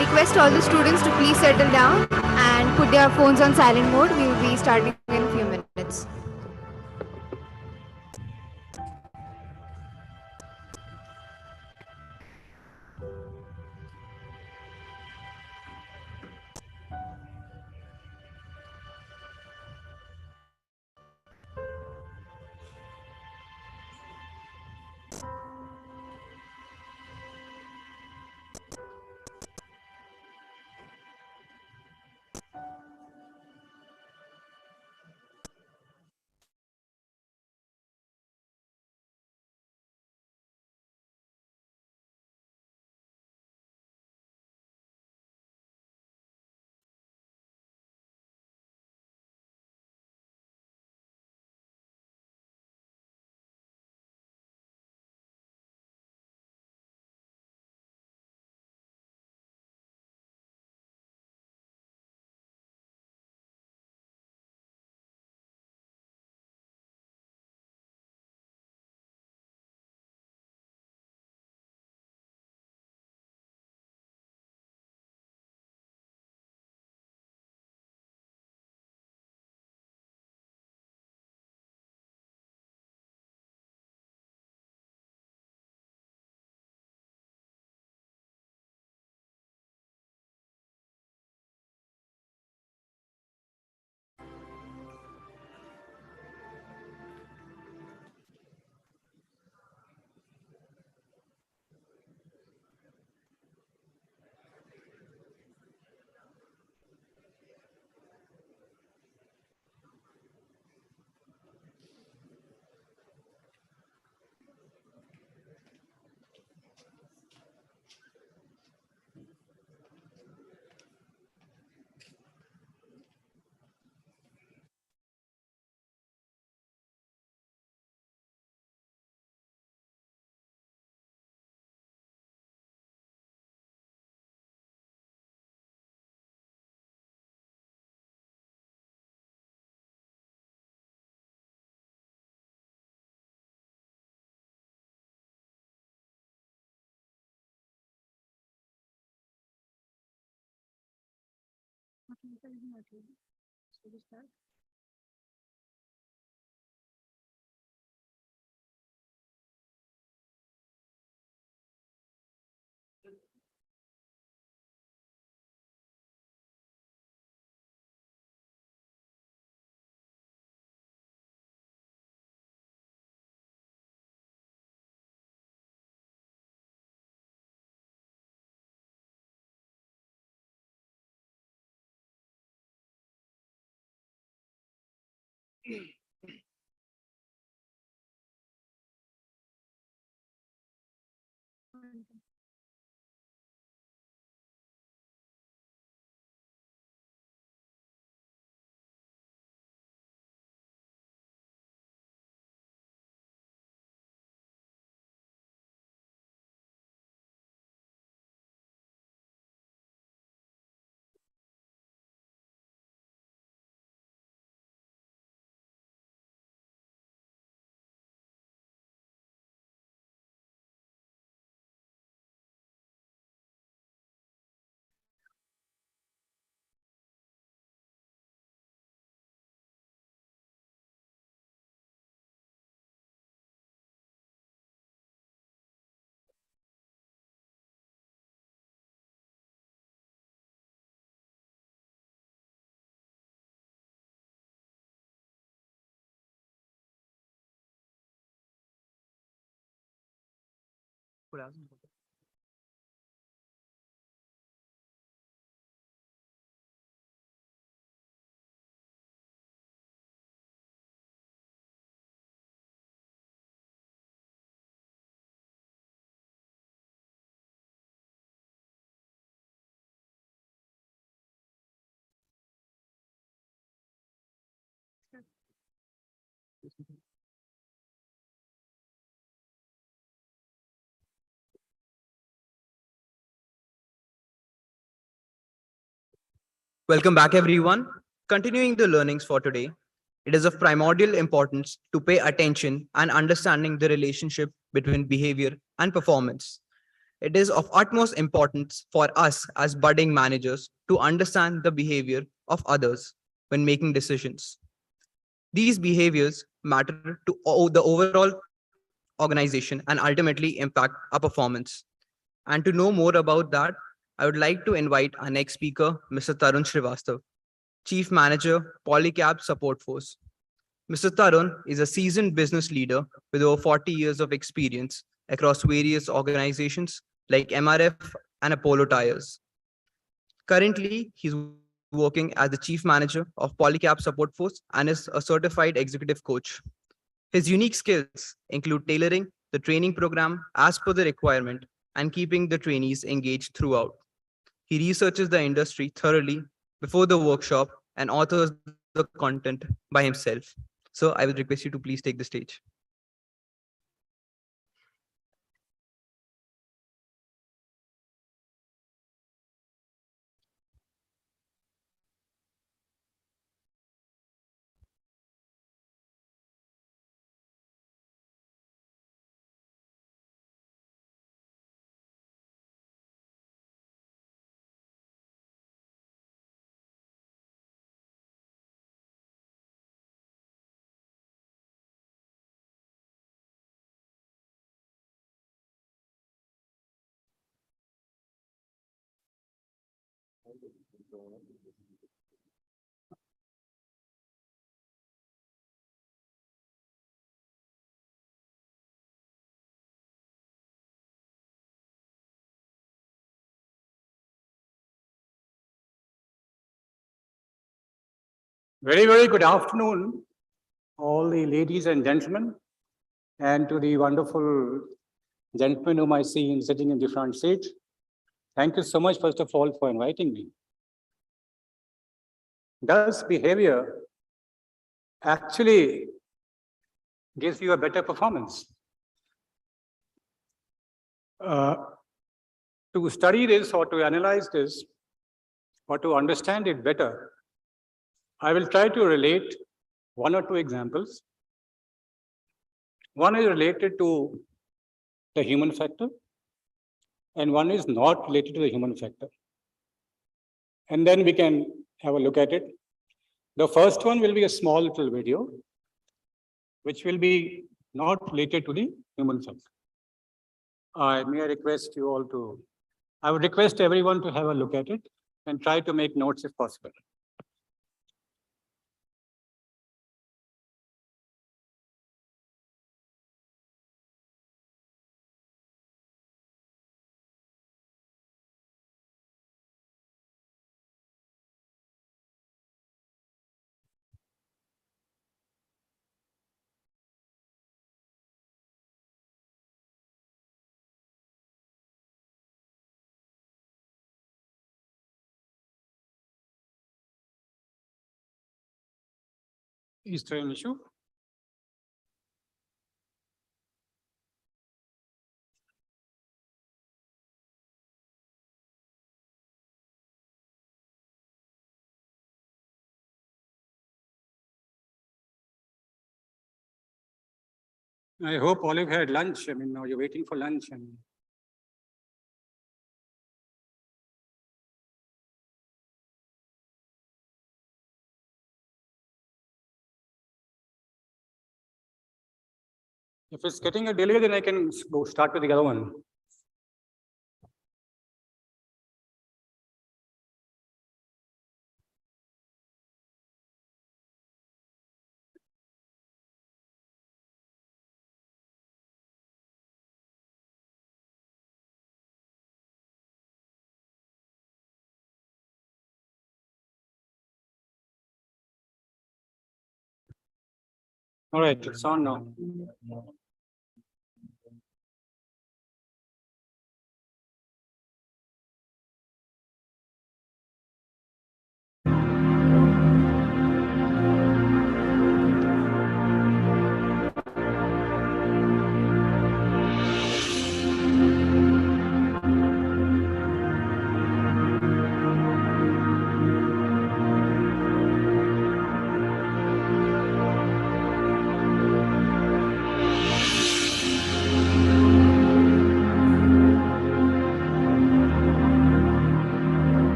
request all the students to please settle down and put their phones on silent mode. We will be starting in a few minutes. Welcome back, everyone. Continuing the learnings for today, it is of primordial importance to pay attention and understanding the relationship between behavior and performance. It is of utmost importance for us as budding managers to understand the behavior of others when making decisions. These behaviors matter to the overall organization and ultimately impact our performance. And to know more about that, I would like to invite our next speaker, Mr. Taran Srivastav, Chief Manager, Polycab Support Force. Mr. Taran is a seasoned business leader with over 40 years of experience across various organizations like MRF and Apollo Tires. Currently, he's working as the Chief Manager of Polycab Support Force and is a certified executive coach. His unique skills include tailoring the training program as per the requirement and keeping the trainees engaged throughout. He researches the industry thoroughly before the workshop and authors the content by himself. So I would request you to please take the stage. Very, very good afternoon, all the ladies and gentlemen, and to the wonderful gentlemen whom I see sitting in the front seat. Thank you so much, first of all, for inviting me. Does behavior actually gives you a better performance? To study this or to analyze this or to understand it better, I will try to relate one or two examples. One is related to the human factor, and one is not related to the human factor. And then we can have a look at it. The first one will be a small little video, which will be not related to the human factor. I request you all to, I would request everyone to have a look at it and try to make notes if possible. Is there an issue? I hope all of you had lunch. I mean, now you're waiting for lunch. And if it's getting a delay, then I can go start with the other one. All right, it's on now.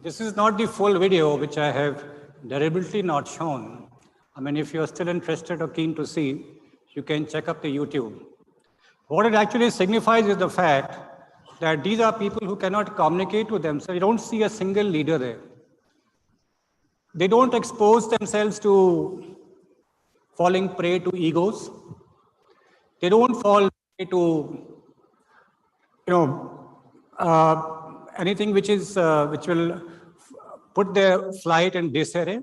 This is not the full video, which I have deliberately not shown. I mean, if you're still interested or keen to see, you can check up the YouTube. What it actually signifies is the fact that these are people who cannot communicate with themselves. You don't see a single leader there. They don't expose themselves to falling prey to egos. They don't fall prey to, anything which will put their flight in disarray.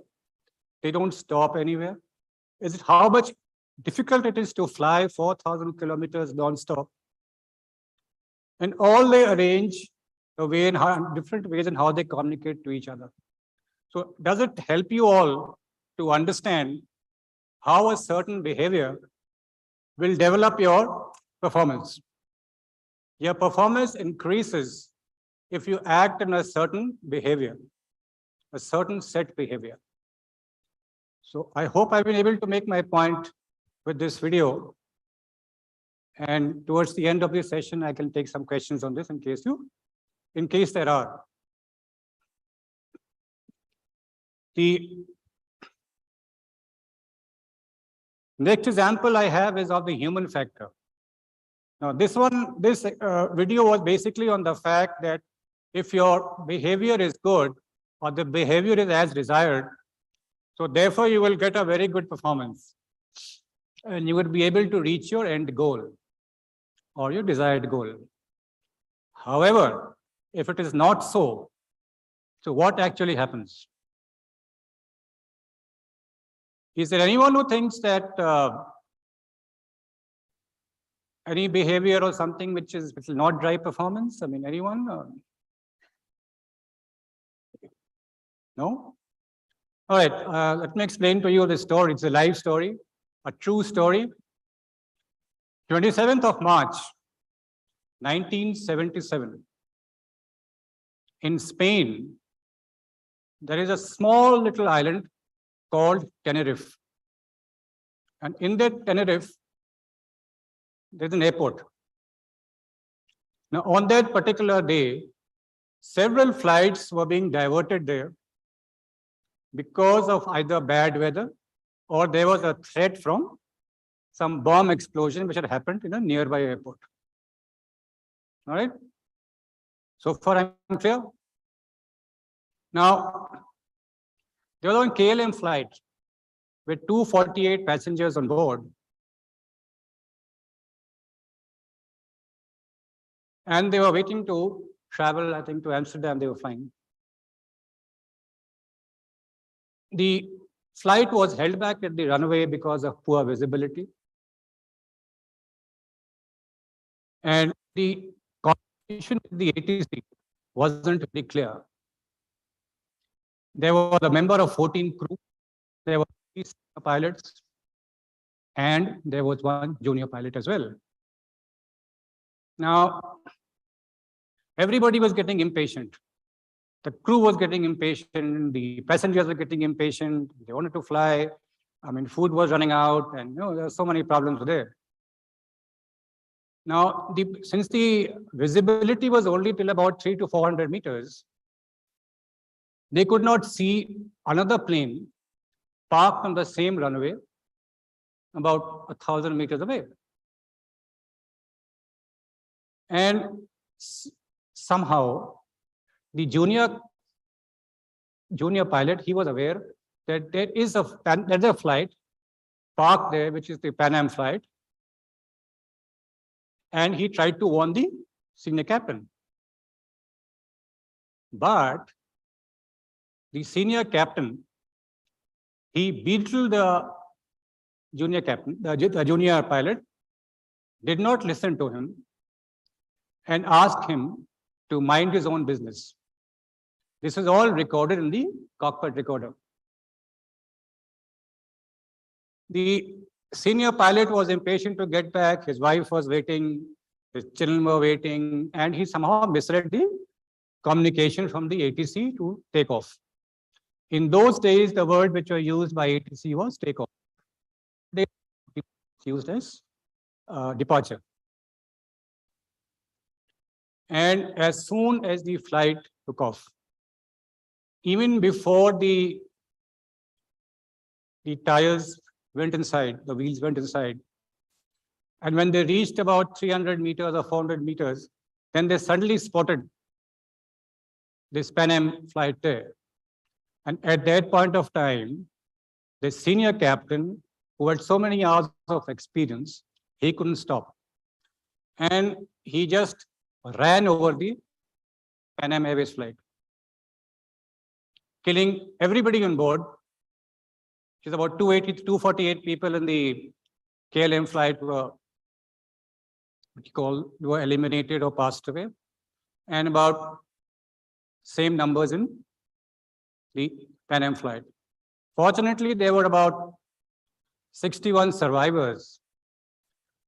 They don't stop anywhere. Is it how much difficult it is to fly 4,000 kilometers non-stop? And all they arrange the way in how, different ways in how they communicate to each other. So does it help you all to understand how a certain behavior will develop your performance? Your performance increases if you act in a certain behavior, a certain set behavior. So I hope I've been able to make my point with this video. And towards the end of this session, I can take some questions on this in case there are. The next example I have is of the human factor. Now, this video was basically on the fact that if your behavior is good or the behavior is as desired, so therefore you will get a very good performance and you would be able to reach your end goal or your desired goal. However, if it is not so, so what actually happens? Is there anyone who thinks that any behavior or something which will not drive performance? I mean, anyone? No? All right, let me explain to you the story. It's a live story, a true story. 27th of March, 1977. In Spain, there is a small little island called Tenerife. And in that Tenerife, there's an airport. Now, on that particular day, several flights were being diverted there because of either bad weather or there was a threat from some bomb explosion which had happened in a nearby airport. All right? So far, I'm clear. Now, there was one KLM flight with 248 passengers on board. And they were waiting to travel, I think, to Amsterdam. They were flying. The flight was held back at the runway because of poor visibility. And the communication with the ATC wasn't very clear. There was a member of 14 crew. There were 3 senior pilots, and there was 1 junior pilot as well. Now, everybody was getting impatient. The crew was getting impatient. The passengers were getting impatient. They wanted to fly. I mean, food was running out, and there were so many problems there. Now, since the visibility was only till about 300 to 400 meters, they could not see another plane parked on the same runway about 1,000 meters away. And somehow, the junior pilot, he was aware that there's a flight parked there, which is the Pan Am flight. And he tried to warn the senior captain. But the senior captain, he belittled the junior captain, the junior pilot, did not listen to him and asked him to mind his own business. This is all recorded in the cockpit recorder. The senior pilot was impatient to get back. His wife was waiting. His children were waiting. And he somehow misread the communication from the ATC to take off. In those days, the word which was used by ATC was take off. They used as departure. And as soon as the flight took off, even before the tires went inside, the wheels went inside, and when they reached about 300 meters or 400 meters, then they suddenly spotted this Pan Am flight there. And at that point of time, the senior captain, who had so many hours of experience, he couldn't stop. And he just ran over the Pan Am Airways flight, killing everybody on board. It's about 248 people in the KLM flight were eliminated or passed away, and about same numbers in the Pan Am flight. Fortunately, there were about 61 survivors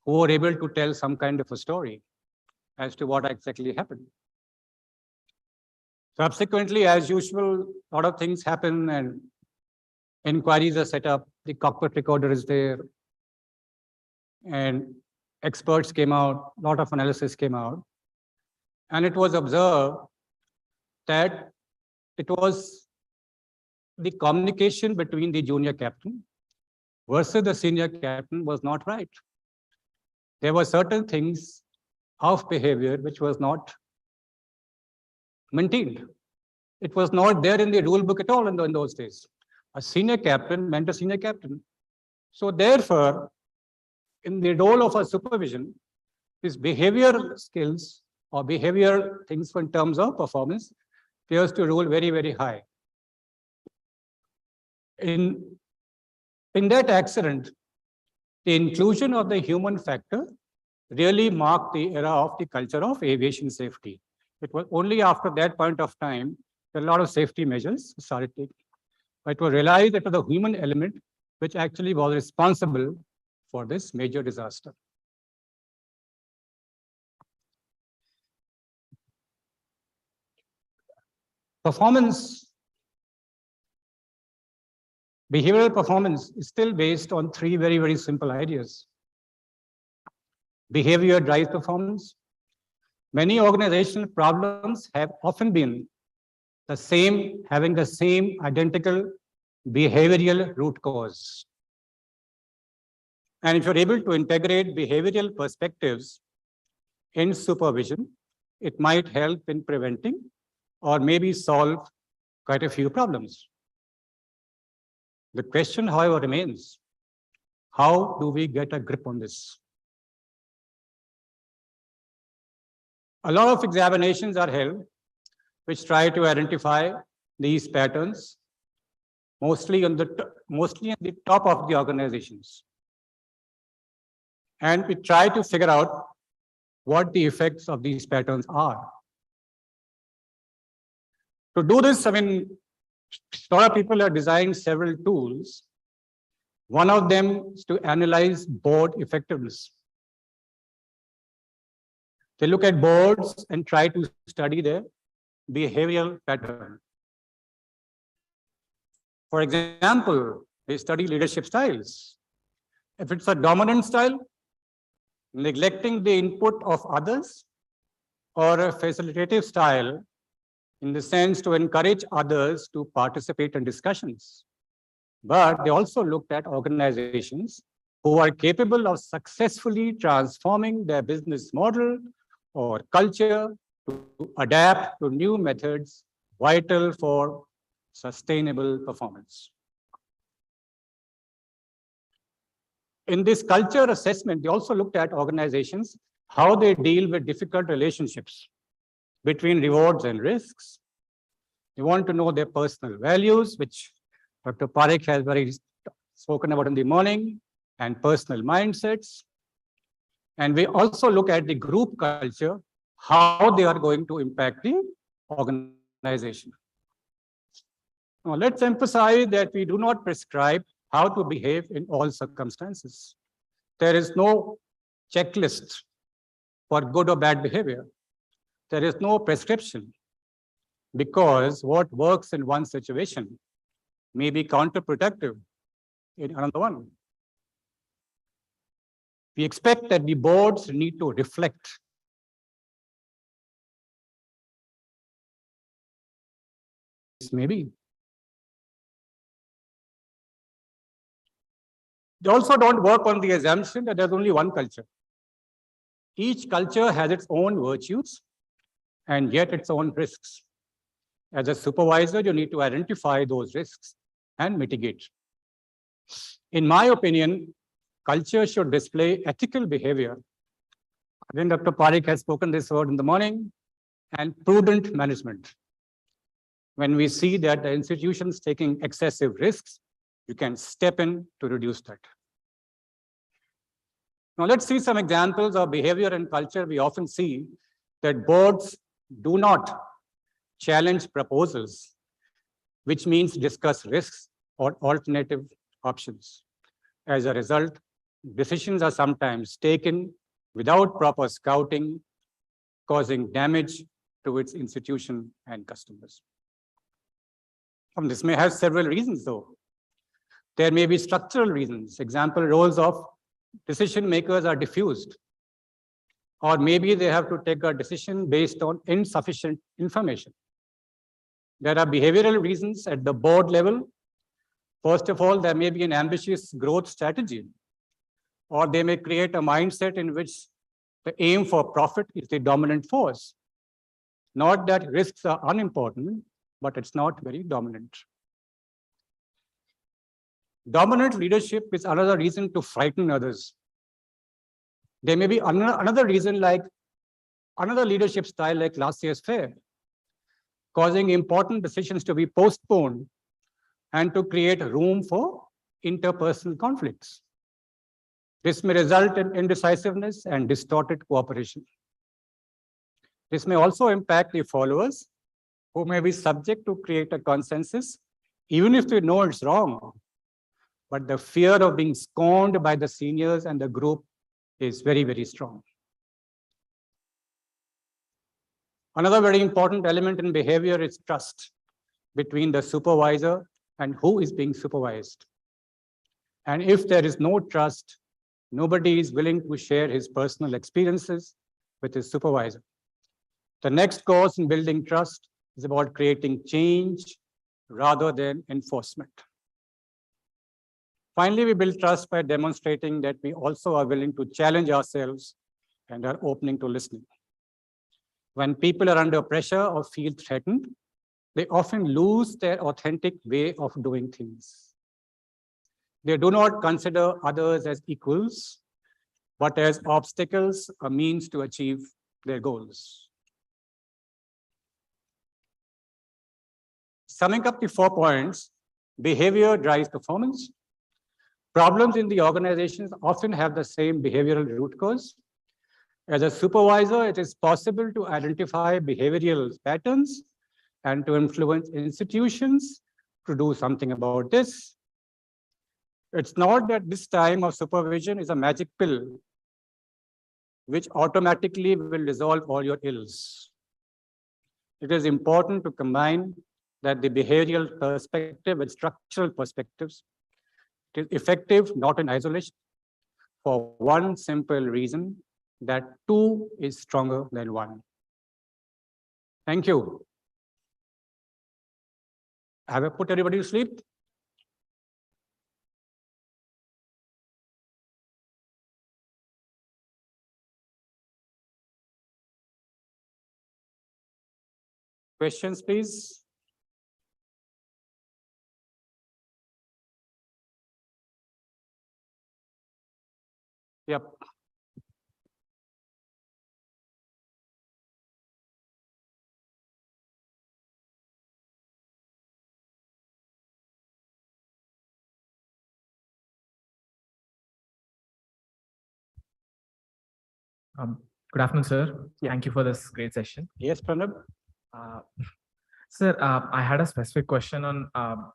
who were able to tell some kind of a story as to what exactly happened. Subsequently, as usual, a lot of things happen and inquiries are set up. The cockpit recorder is there, and experts came out, a lot of analysis came out, and it was observed that it was the communication between the junior captain versus the senior captain was not right. There were certain things of behavior which was not maintained. It was not there in the rule book at all in those days. A senior captain meant a senior captain. So therefore, in the role of a supervision, this behavior skills or behavior things in terms of performance appears to rule very, very high. In that accident, the inclusion of the human factor really marked the era of the culture of aviation safety. It was only after that point of time that a lot of safety measures started taking. But it was realized that it was the human element which actually was responsible for this major disaster. Performance, behavioral performance is still based on 3 very, very simple ideas. Behavior drives performance. Many organizational problems have often been having the same identical behavioral root cause. And if you're able to integrate behavioral perspectives in supervision, it might help in preventing or maybe solve quite a few problems. The question, however, remains, how do we get a grip on this? A lot of examinations are held which try to identify these patterns, mostly at the top of the organizations. And we try to figure out what the effects of these patterns are. To do this, a lot of people have designed several tools. One of them is to analyze board effectiveness. They look at boards and try to study their behavioral pattern. For example, they study leadership styles. If it's a dominant style, neglecting the input of others, or a facilitative style in the sense to encourage others to participate in discussions. But they also looked at organizations who are capable of successfully transforming their business model or culture to adapt to new methods vital for sustainable performance. In this culture assessment, they also looked at organizations, how they deal with difficult relationships between rewards and risks. They want to know their personal values, which Dr. Parikh has very spoken about in the morning, and personal mindsets. And we also look at the group culture, how they are going to impact the organization. Now, let's emphasize that we do not prescribe how to behave in all circumstances. There is no checklist for good or bad behavior. There is no prescription, because what works in one situation may be counterproductive in another one. We expect that the boards need to reflect maybe. They also don't work on the assumption that there's only one culture. Each culture has its own virtues and yet its own risks. As a supervisor, you need to identify those risks and mitigate. In my opinion, culture should display ethical behavior. Again, Dr. Parikh has spoken this word in the morning, and prudent management. When we see that the institution's taking excessive risks, you can step in to reduce that. Now let's see some examples of behavior and culture. We often see that boards do not challenge proposals, which means discuss risks or alternative options. As a result, decisions are sometimes taken without proper scouting, causing damage to its institution and customers. This may have several reasons though. There may be structural reasons. Example, roles of decision makers are diffused. Or maybe they have to take a decision based on insufficient information. There are behavioral reasons at the board level. First of all, there may be an ambitious growth strategy, or they may create a mindset in which the aim for profit is the dominant force. Not that risks are unimportant, but it's not very dominant. Dominant leadership is another reason to frighten others. There may be another reason, like another leadership style like laissez-faire, causing important decisions to be postponed and to create room for interpersonal conflicts. This may result in indecisiveness and distorted cooperation. This may also impact the followers, who may be subject to create a consensus, even if they know it's wrong. But the fear of being scorned by the seniors and the group is very, very strong. Another very important element in behavior is trust between the supervisor and who is being supervised. And if there is no trust, nobody is willing to share his personal experiences with his supervisor. The next course in building trust is about creating change rather than enforcement. Finally, we build trust by demonstrating that we also are willing to challenge ourselves and are opening to listening. When people are under pressure or feel threatened, they often lose their authentic way of doing things. They do not consider others as equals, but as obstacles, a means to achieve their goals. Summing up the 4 points, behavior drives performance. Problems in the organizations often have the same behavioral root cause. As a supervisor, it is possible to identify behavioral patterns and to influence institutions to do something about this. It's not that this time of supervision is a magic pill which automatically will resolve all your ills. It is important to combine that the behavioral perspective with structural perspectives. It is effective not in isolation for one simple reason, that two is stronger than one. Thank you. Have I put everybody to sleep? Questions, please. Yep. Good afternoon, sir. Thank you for this great session. Yes, Pranab. Uh, Sir, I had a specific question on,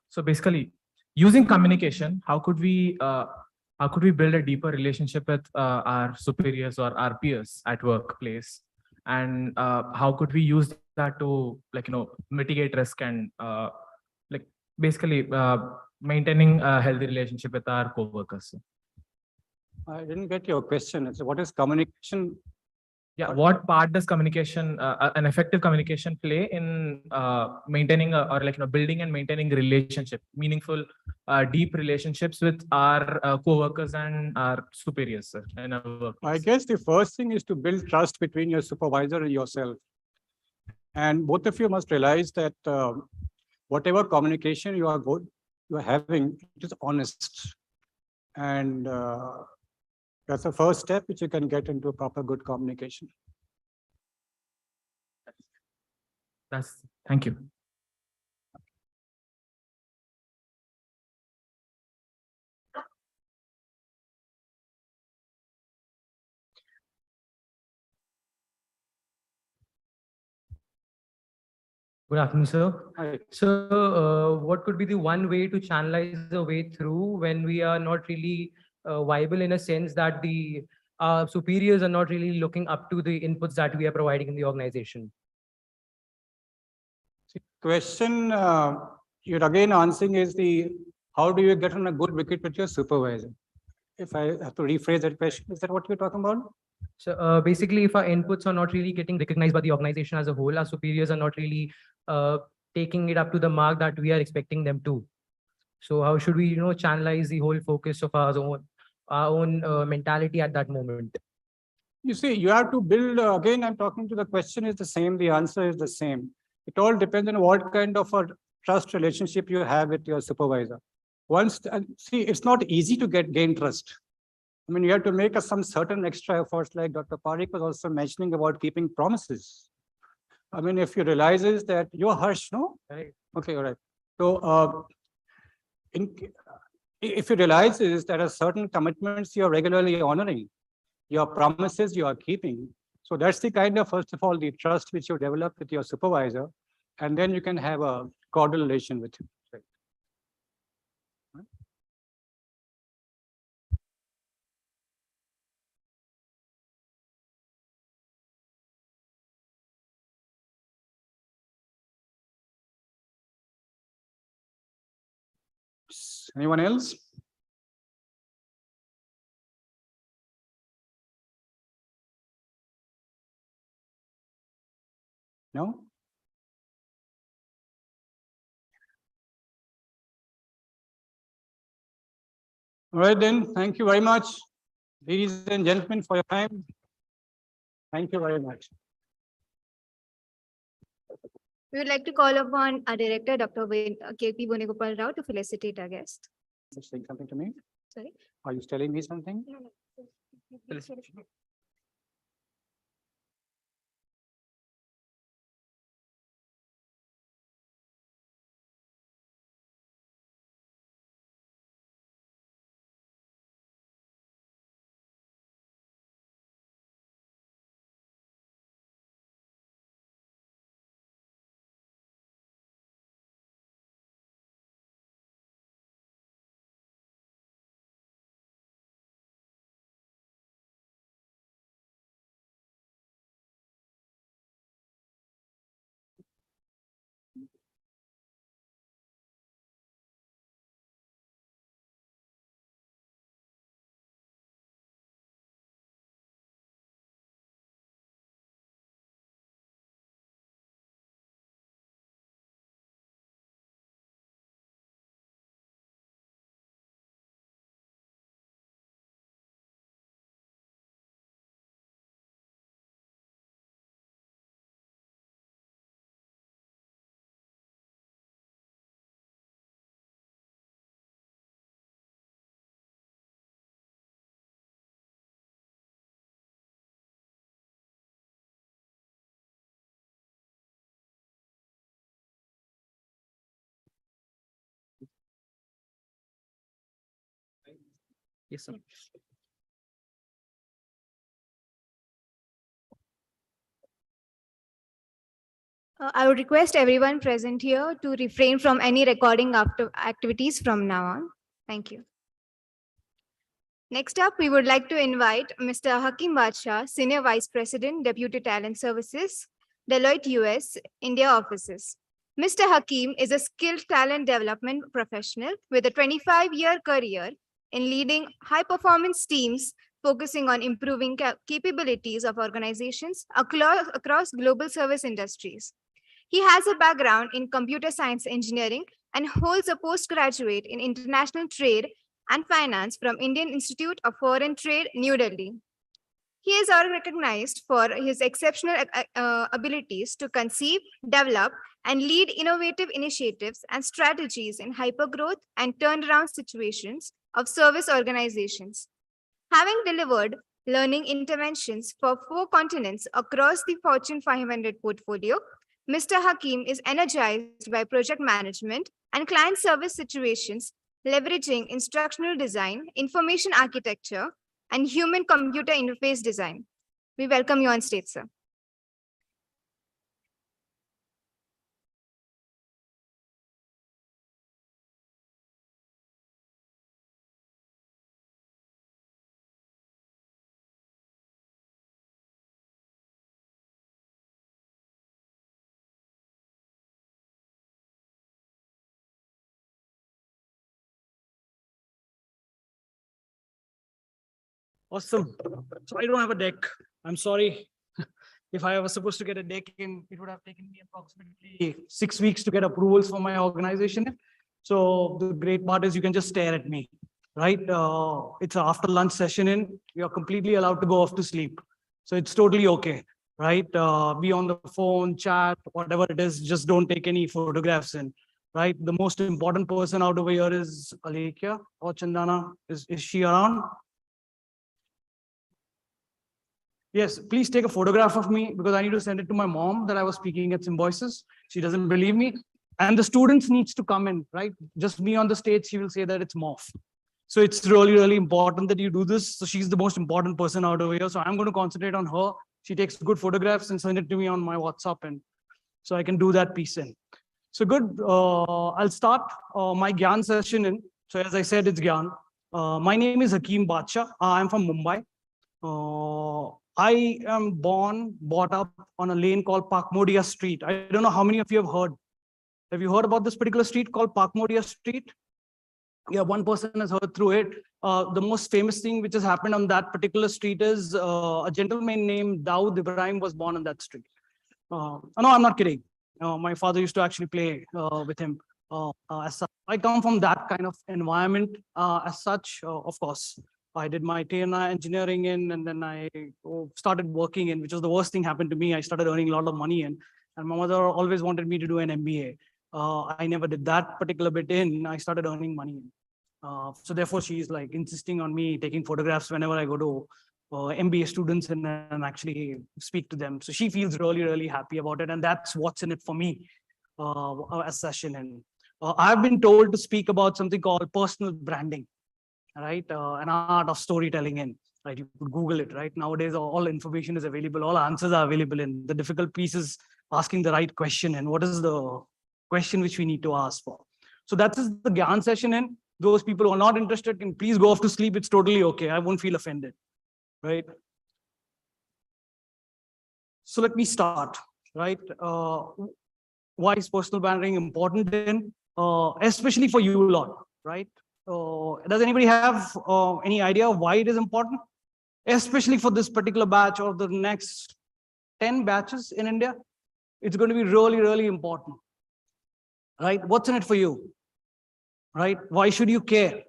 so basically, using communication, how could we build a deeper relationship with our superiors or our peers at workplace? And how could we use that to, like, mitigate risk and like basically maintaining a healthy relationship with our co-workers? I didn't get your question. It's what is communication? Yeah, what part does communication, an effective communication, play in maintaining or building and maintaining relationship, meaningful, deep relationships with our co-workers and our superiors, sir, in our workplace? I guess the first thing is to build trust between your supervisor and yourself. And both of you must realize that whatever communication you are having, it is honest. And that's the first step which you can get into a proper good communication. Thank you. Good afternoon, sir. Hi. So, what could be the one way to channelize the way through when we are not really viable, in a sense that the superiors are not really looking up to the inputs that we are providing in the organization? Question you're again answering is how do you get on a good wicket with your supervisor? If I have to rephrase that question, is that what you're talking about? So basically, if our inputs are not really getting recognized by the organization as a whole, our superiors are not really taking it up to the mark that we are expecting them to. So how should we, channelize the whole focus of our own mentality at that moment? You see, you have to build, again, I'm talking to the question is the same, the answer is the same. It all depends on what kind of a trust relationship you have with your supervisor. See, it's not easy to gain trust. I mean, you have to make some certain extra efforts, like Dr. Parikh was also mentioning about keeping promises. I mean, if you realize is that you're harsh, no? Right. Okay, all right. So if you realize is there are certain commitments you're regularly honoring, your promises you are keeping. So that's the kind of, first of all, the trust which you develop with your supervisor, and then you can have a cordial relation with him. Right. Anyone else? No? All right, then. Thank you very much, ladies and gentlemen, for your time. Thank you very much. We would like to call upon our director, Dr. K.P. Venugopal Rao, to felicitate our guest. You're saying something to me? Sorry? Are you telling me something? No. Yes, sir. I would request everyone present here to refrain from any recording after activities from now on. Thank you. Next up, we would like to invite Mr. Hakeem Matsha, Senior Vice President, Deputy Talent Services, Deloitte US, India offices. Mr. Hakeem is a skilled talent development professional with a 25-year career in leading high-performance teams focusing on improving capabilities of organizations across global service industries. He has a background in computer science engineering and holds a postgraduate in international trade and finance from Indian Institute of Foreign Trade, New Delhi. He is also recognized for his exceptional abilities to conceive, develop, and lead innovative initiatives and strategies in hypergrowth and turnaround situations of service organizations. Having delivered learning interventions for 4 continents across the Fortune 500 portfolio, Mr. Hakeem is energized by project management and client service situations, leveraging instructional design, information architecture, and human-computer interface design. We welcome you on stage, sir. Awesome. So I don't have a deck. I'm sorry. If I was supposed to get a deck in, it would have taken me approximately 6 weeks to get approvals for my organization. So the great part is you can just stare at me, right? It's an after lunch session in, you're completely allowed to go off to sleep. So it's totally okay, right? Be on the phone, chat, whatever it is, just don't take any photographs in, right? The most important person out over here is Alekia or Chandana. Is she around? Yes, please take a photograph of me because I need to send it to my mom that I was speaking at Symbiosis. She doesn't believe me. And the students needs to come in, right? Just me on the stage, she will say that it's morph. So it's really, really important that you do this. So she's the most important person out over here. So I'm going to concentrate on her. She takes good photographs and send it to me on my WhatsApp. And so I can do that piece in. So good. I'll start my Gyan session in. So as I said, it's Gyan. My name is Hakeem Bacha. I'm from Mumbai. I am brought up on a lane called Pakmodia Street. I don't know how many of you have heard. Have you heard about this particular street called Pakmodia Street? Yeah, one person has heard through it. The most famous thing which has happened on that particular street is a gentleman named Dawood Ibrahim was born on that street. No, I'm not kidding. My father used to actually play with him. As such. I come from that kind of environment as such, of course. I did my TNI engineering in, and then I started working in, which was the worst thing happened to me. I started earning a lot of money in, and my mother always wanted me to do an MBA. I never did that particular bit in. I started earning money in. So therefore, she's like insisting on me taking photographs whenever I go to MBA students and actually speak to them. So she feels really, really happy about it, and that's what's in it for me as session. And I've been told to speak about something called personal branding. Right, an art of storytelling in, right? You could Google it, right? Nowadays, all information is available, all answers are available in. The difficult piece is asking the right question and what is the question which we need to ask for. So that's the Gyan session in. Those people who are not interested can please go off to sleep. It's totally okay. I won't feel offended, right? So let me start, right? Why is personal branding important then? Especially for you lot, right? Does anybody have any idea why it is important? Especially for this particular batch or the next 10 batches in India, it's going to be really, really important, right? What's in it for you, right? Why should you care,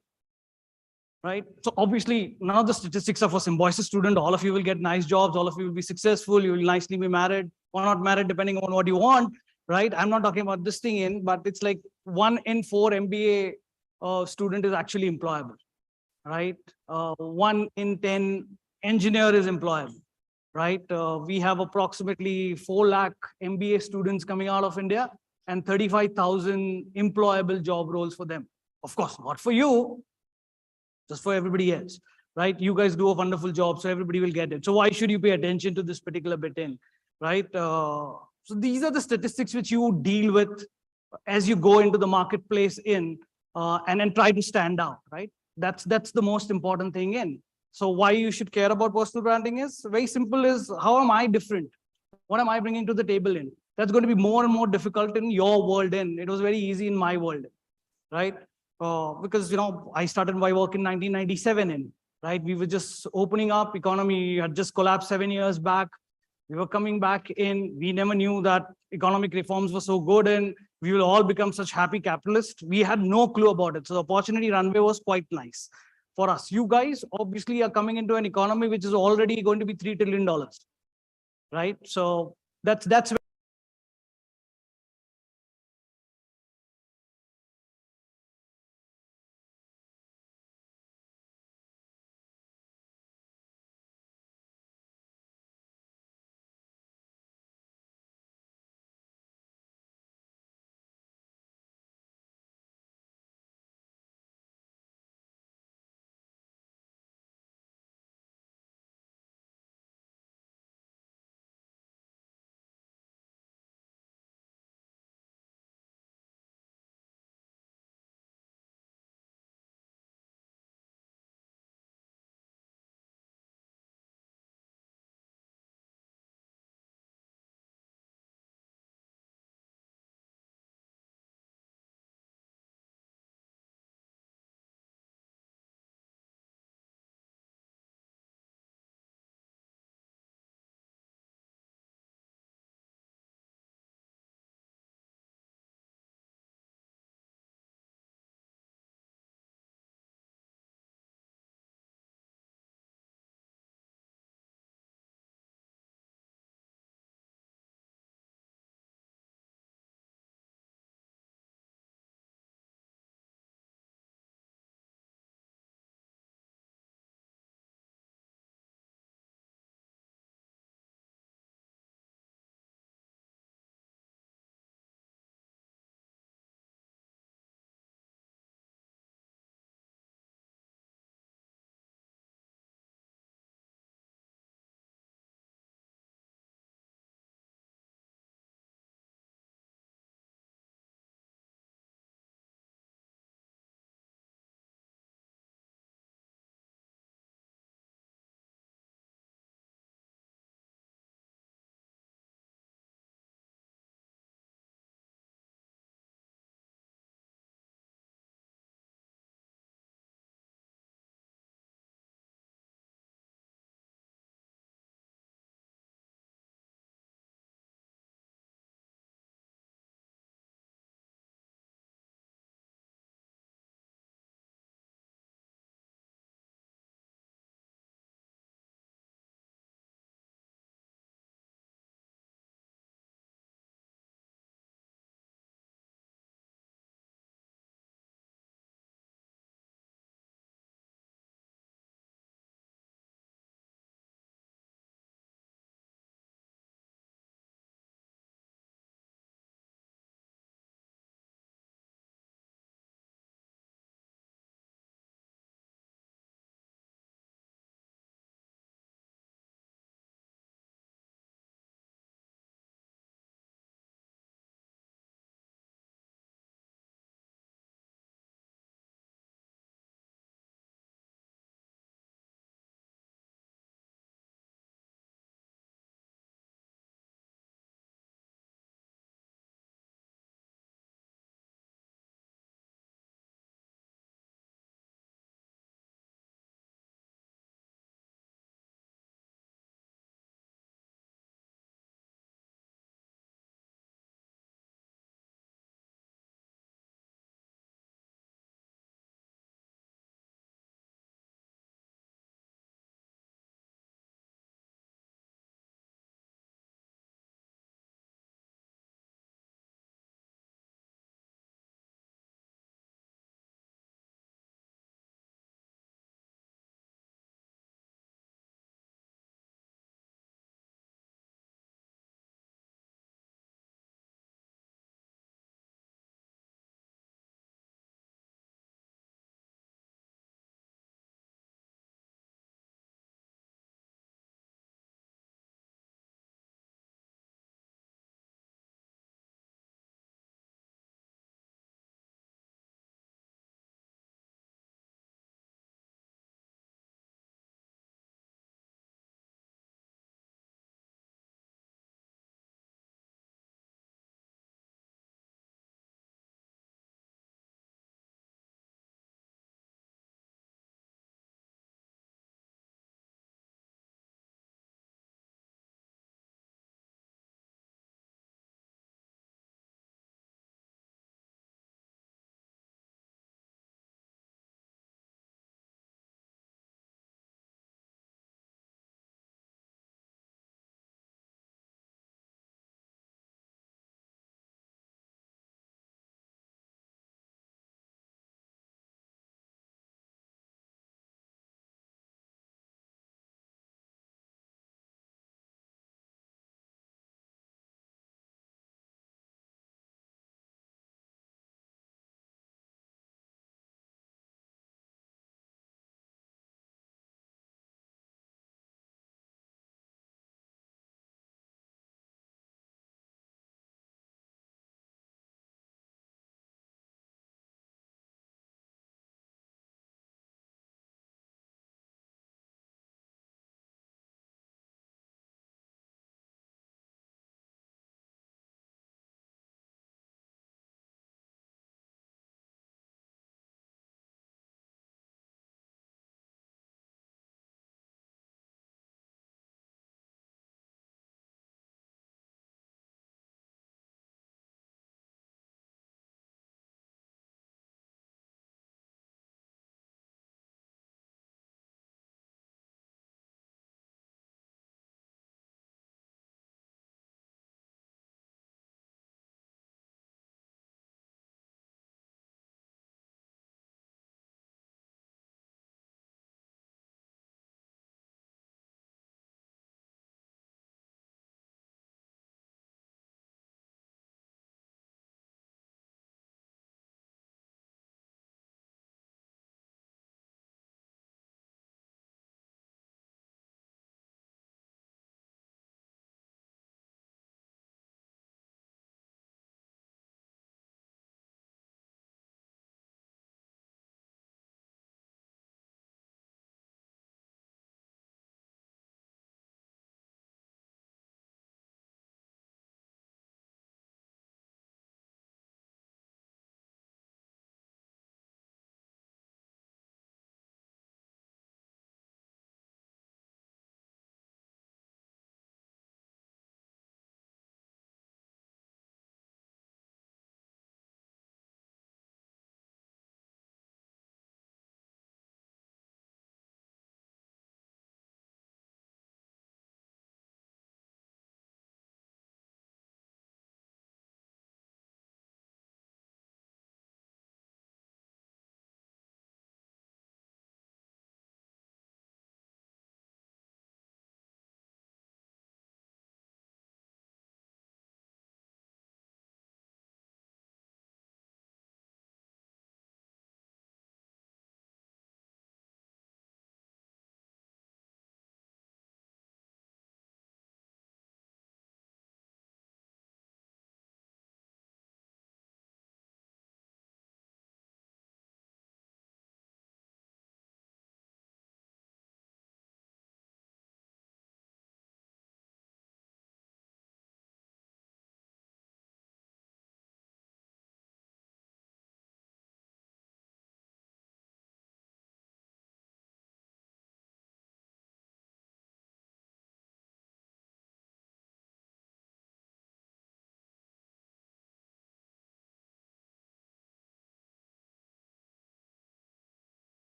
right? So obviously, none of the statistics are for Symbiosis student. All of you will get nice jobs. All of you will be successful. You will nicely be married or not married, depending on what you want, right? I'm not talking about this thing in, but it's like 1 in 4 MBA student is actually employable, right? 1 in 10 engineer is employable, right? We have approximately 4 lakh MBA students coming out of India and 35,000 employable job roles for them. Of course, not for you. just for everybody else, right? You guys do a wonderful job, so everybody will get it. So why should you pay attention to this particular bit in, right? So these are the statistics which you deal with as you go into the marketplace and then try to stand out, right? That's the most important thing in. So why you should care about personal branding is very simple, is how am I different? What am I bringing to the table in? That's going to be more and more difficult in your world in. It was very easy in my world, right? Because, you know, I started my work in 1997 in, right? We were just opening up, economy had just collapsed 7 years back. We were coming back in. We never knew that economic reforms were so good and we will all become such happy capitalists. We had no clue about it. So the opportunity runway was quite nice for us. You guys obviously are coming into an economy which is already going to be $3 trillion, right? So that's